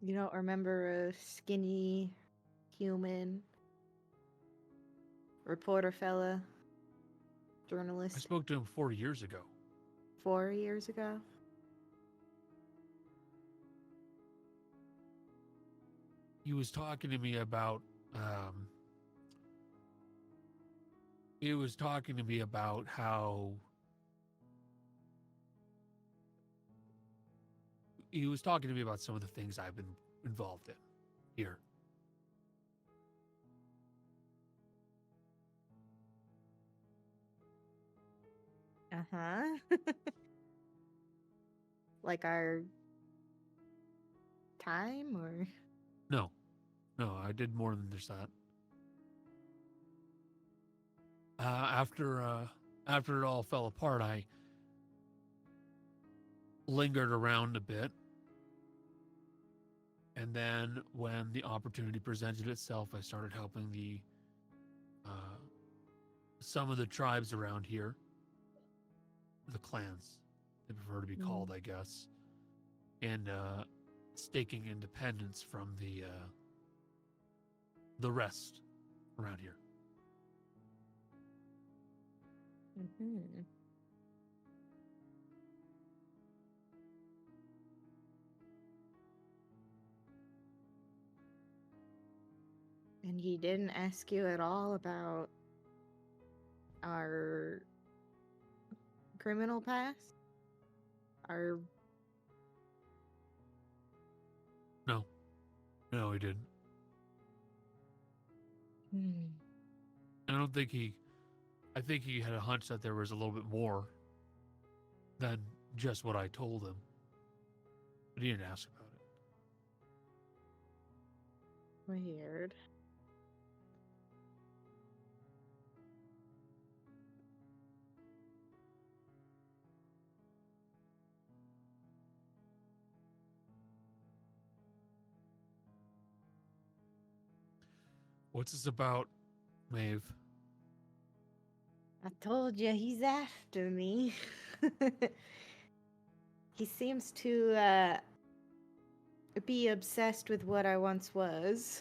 You don't remember a skinny human reporter fella, I journalist, spoke to him 4 years ago. 4 years ago? He was talking to me about. He was talking to me about how. He was talking to me about some of the things I've been involved in here. Uh-huh. Like our time, or? No, I did more than just that. After it all fell apart, I lingered around a bit. And then when the opportunity presented itself, I started helping some of the tribes around here. The clans, they prefer to be called, I guess. And staking independence from the rest around here. Mm-hmm. And he didn't ask you at all about our criminal past? Our... No, he didn't. I think he had a hunch that there was a little bit more than just what I told him. But he didn't ask about it. Weird. What's this about, Maeve? I told you he's after me. He seems to be obsessed with what I once was.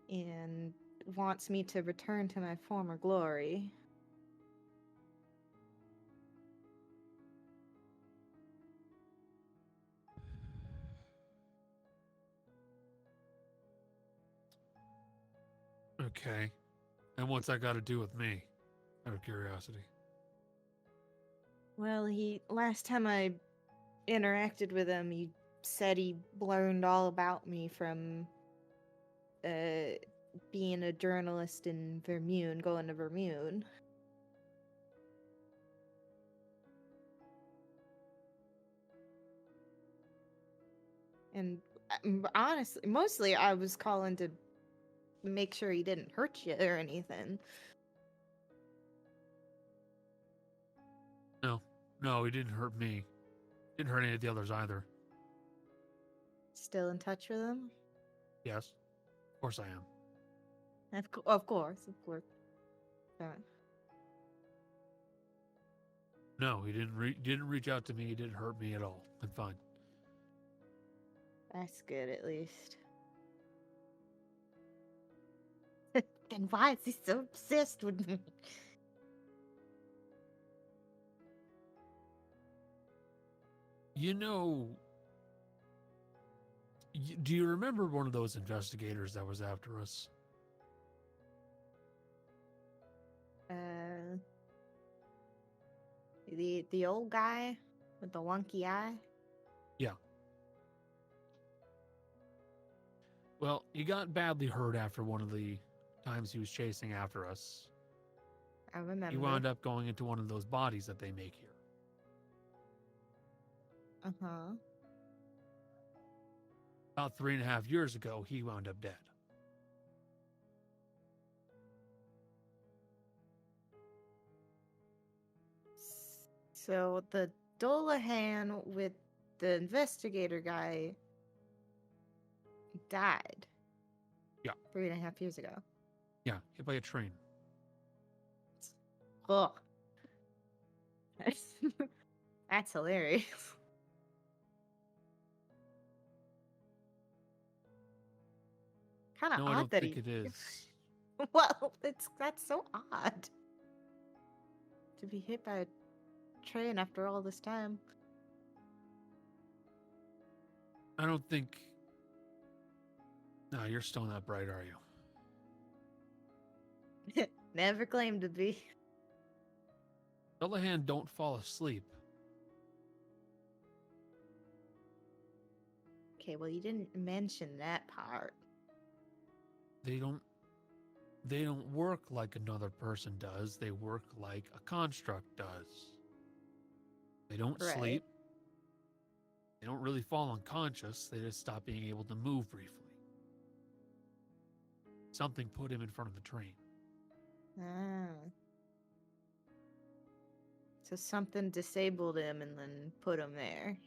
And wants me to return to my former glory. Okay. And what's that got to do with me? Out of curiosity. Well, last time I interacted with him, he said he learned all about me from being a journalist in Vermune, going to Vermune. And honestly, mostly I was calling to make sure he didn't hurt you or anything. No, he didn't hurt me. Didn't hurt any of the others either. Still in touch with him? Yes, of course I am. Of course. No, he didn't reach out to me. He didn't hurt me at all. I'm fine. That's good, at least. Then why is he so obsessed with me? You know, do you remember one of those investigators that was after us? The old guy with the wonky eye? Yeah. Well, he got badly hurt after one of the times he was chasing after us. I remember. He wound up going into one of those bodies that they make here. Uh-huh. About 3.5 years ago, he wound up dead. So the Dolahan with the investigator guy died. Yeah. 3.5 years ago. Yeah, hit by a train. Ugh. That's hilarious. Kind of No, I odd don't that think he. it is. Well, that's so odd to be hit by a train after all this time. I don't think. No, you're still not bright, are you? Never claimed to be. Dullahan don't fall asleep. Okay, well, you didn't mention that part. They don't work like another person does. They work like a construct does. They don't Right. sleep. They don't really fall unconscious. They just stop being able to move briefly. Something put him in front of the train. Ah. So something disabled him and then put him there.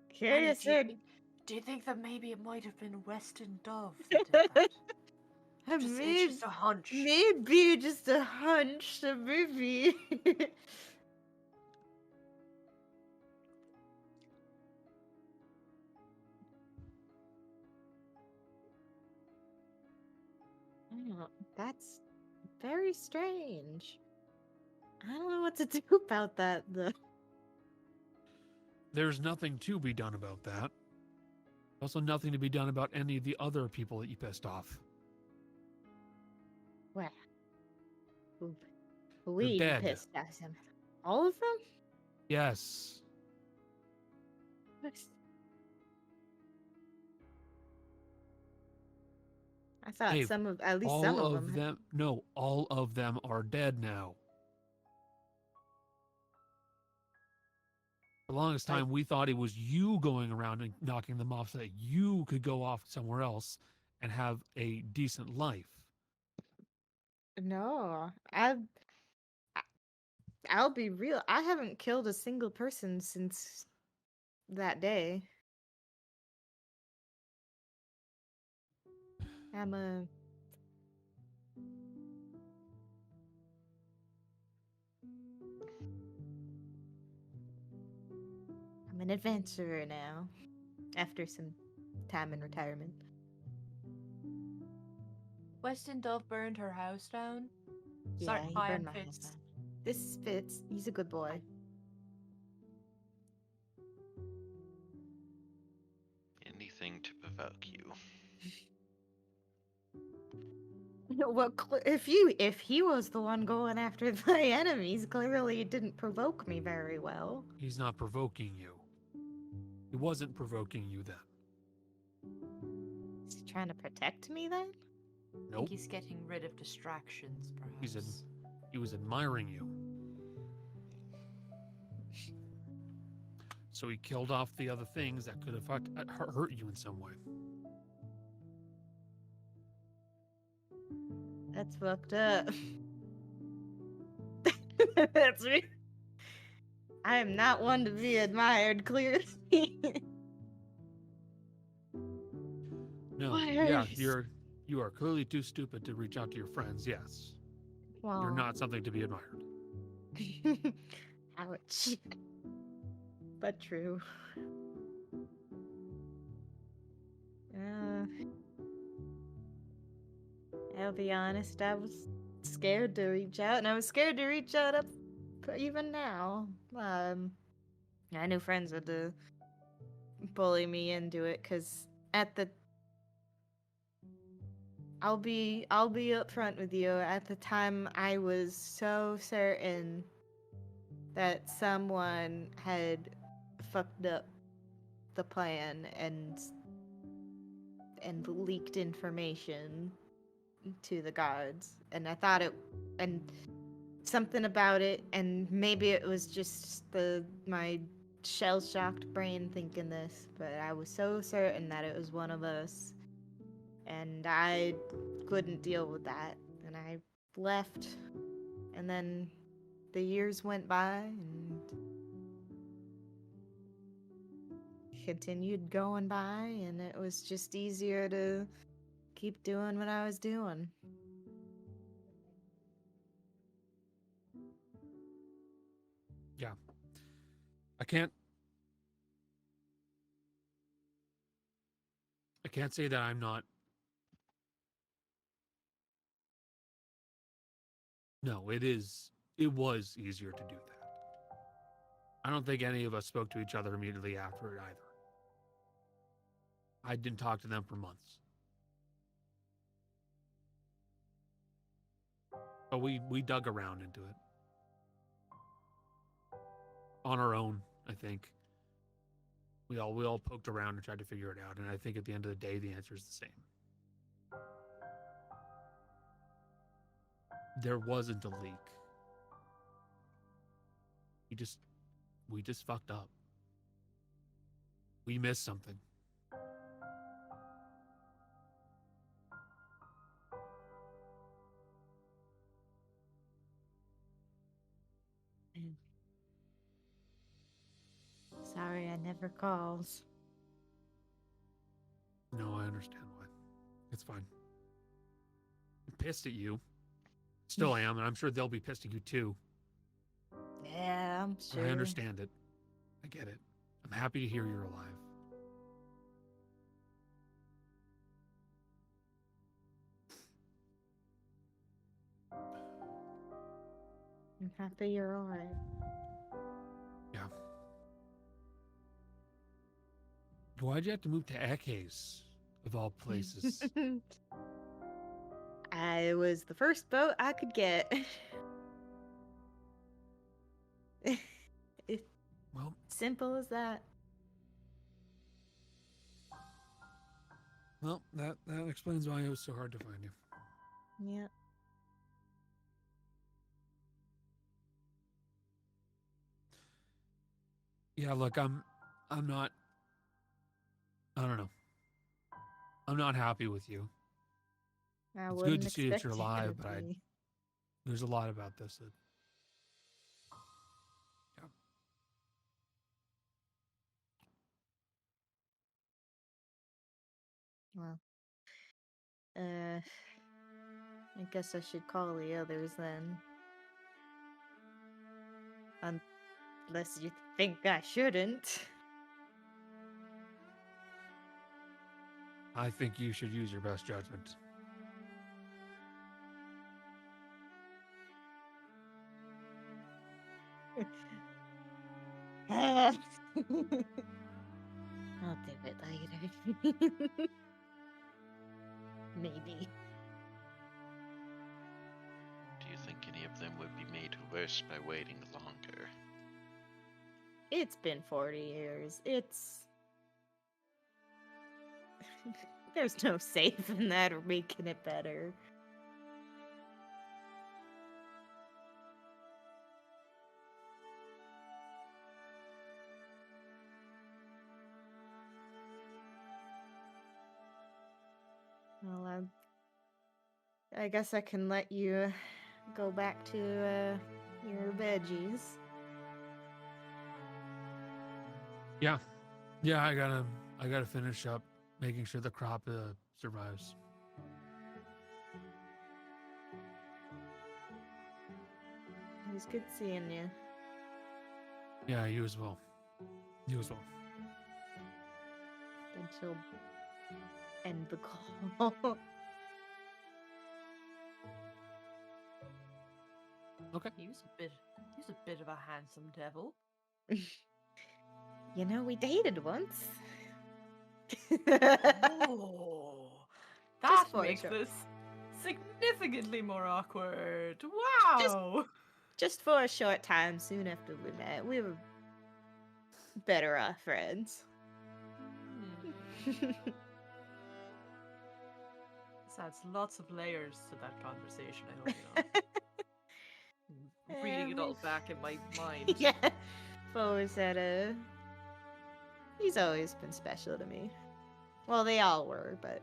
Curious. Do you think that maybe it might have been Weston Dove that did that? It's just a hunch. Maybe just a hunch, a maybe. Oh, that's very strange. I don't know what to do about that, though. There's nothing to be done about that. Also, nothing to be done about any of the other people that you pissed off. Well, we dead. pissed at him. All of them? Yes. I thought Hey, at least some of them. No, all of them are dead now. For the longest time, we thought it was you going around and knocking them off so that you could go off somewhere else and have a decent life. No, I'll be real. I haven't killed a single person since that day. I'm an adventurer now, after some time in retirement. Weston Dove burned her house down. Yeah, he burned my house down. This fits. He's a good boy. Anything to provoke you. Well, if he was the one going after the enemies, clearly it didn't provoke me very well. He's not provoking you. He wasn't provoking you then. Is he trying to protect me then? I Nope. think he's getting rid of distractions, perhaps. He was admiring you. So he killed off the other things that could have hurt you in some way. That's fucked up. That's me. I am not one to be admired, clearly. No, yeah, you are clearly too stupid to reach out to your friends, yes. Well, You're not something to be admired. Ouch. But true. I'll be honest, I was scared to reach out, and I was scared to reach out up even now. I knew friends would bully me into it, because I'll be upfront with you. At the time, I was so certain that someone had fucked up the plan and leaked information to the guards, and I thought something about it, and maybe it was just my shell-shocked brain thinking this, but I was so certain that it was one of us, and I couldn't deal with that, and I left, and then the years went by, and continued going by, and it was just easier to keep doing what I was doing. Yeah. I can't say that I'm not. No, it was easier to do that. I don't think any of us spoke to each other immediately after it either. I didn't talk to them for months. But we dug around into it. On our own, I think. We all poked around and tried to figure it out, and I think at the end of the day the answer is the same. There wasn't a leak. We just fucked up. We missed something. Sorry, I never calls. No, I understand why. It's fine. I'm pissed at you. Still am, and I'm sure they'll be pissed at you too. Yeah, I'm sure. I understand it. I get it. I'm happy to hear you're alive. I'm happy you're alright. Yeah. Why'd you have to move to Ekes, of all places? I was the first boat I could get. Well, simple as that. Well, that explains why it was so hard to find you. Yeah. Yeah, look, I'm not. I don't know. I'm not happy with you. It's good to see that you're alive, but there's a lot about this that. Well, I guess I should call the others then. Unless you think I shouldn't. I think you should use your best judgment. I'll do it later. Maybe. Do you think any of them would be made worse by waiting longer? It's been 40 years. There's no saving that or making it better. Well, I guess I can let you go back to your veggies. Yeah, I gotta finish up making sure the crop survives. It was good seeing you. Yeah, you as well. You as well. Then she'll end the call. Okay. He was a bit of a handsome devil. You know, we dated once. Oh, that makes this significantly more awkward. Wow. Just for a short time soon after we met, we were better off friends. This adds lots of layers to that conversation, I hope you know. Reading it all back in my mind. Yeah. I've always had he's always been special to me. Well, they all were, but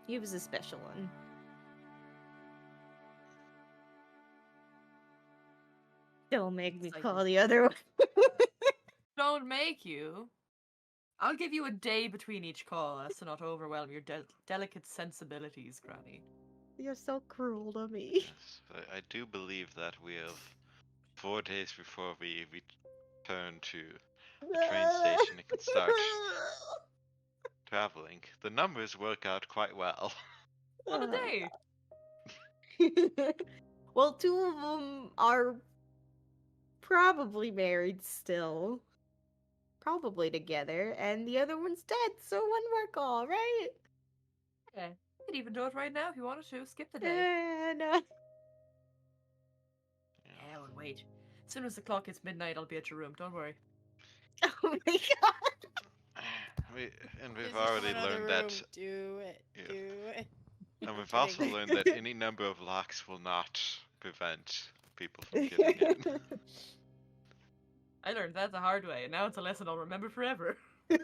he was a special one. Don't make me call the other one. don't make you. I'll give you a day between each call as to not overwhelm your delicate sensibilities, Granny. You're so cruel to me. Yes, I do believe that we have 4 days before we return to the train station and can start traveling. The numbers work out quite well. What a day! Well, 2 of them are probably married still. Probably together, and the other one's dead, so 1 more call, right? Yeah, you could even do it right now if you wanted to. Skip the day. No. Yeah, well, wait. As soon as the clock hits midnight, I'll be at your room. Don't worry. Oh my god. We've Fizzy, already come out of the learned room. that. Do it. Yeah. Do it. And we've Kidding. also learned that any number of locks will not prevent people from getting in. I learned that the hard way, and now it's a lesson I'll remember forever. I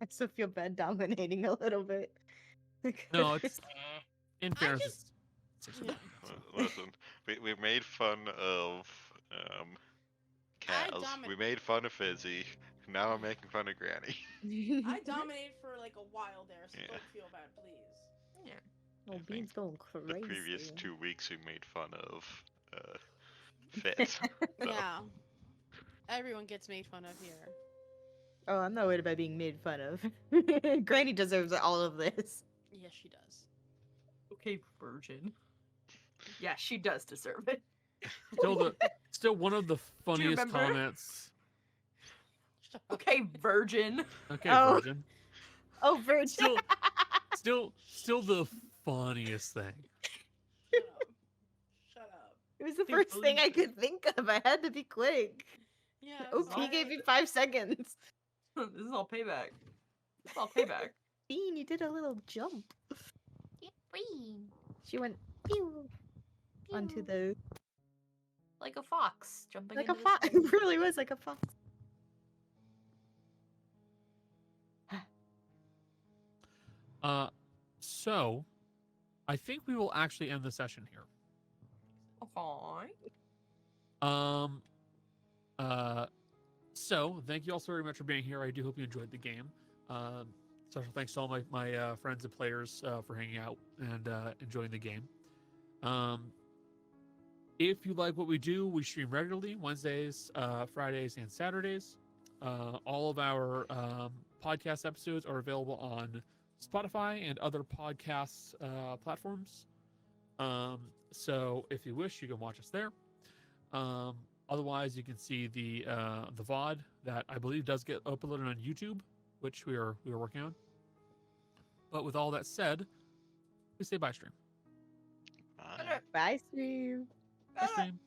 still feel bad dominating a little bit. No, it's in I fairness. just- Yeah. Listen, we made fun of Kaz. We made fun of Fizzy. Now I'm making fun of Granny. I dominated for like a while there, so Yeah. don't feel bad, please. Yeah. Oh, I Bean's think going crazy. The previous 2 weeks we made fun of Fizz. So. Yeah. Everyone gets made fun of here. Oh, I'm not worried about being made fun of. Granny deserves all of this. Yes, she does. Okay, virgin. Yeah, she does deserve it. Still one of the funniest remember? comments. Okay, virgin. Okay, Oh. virgin. Oh, Virgin. Still the funniest thing. Shut up. Shut up. It was the Can't first thing I believe could think of. I had to be quick. Yeah. OP sorry. gave me 5 seconds. This is all payback. It's all payback. Bean, you did a little jump. She went pew onto the Like a fox jumping like a into the fox. sky. It really was like a fox. So I think we will actually end the session here. Fine. So thank you all so very much for being here. I do hope you enjoyed the game. Special thanks to all my friends and players for hanging out and enjoying the game. If you like what we do, we stream regularly Wednesdays, Fridays, and Saturdays. All of our podcast episodes are available on Spotify and other podcast platforms. So if you wish, you can watch us there. Otherwise, you can see the VOD that I believe does get uploaded on YouTube, which we are working on. But with all that said, we say bye, stream. Bye. Bye, stream. Bye, stream.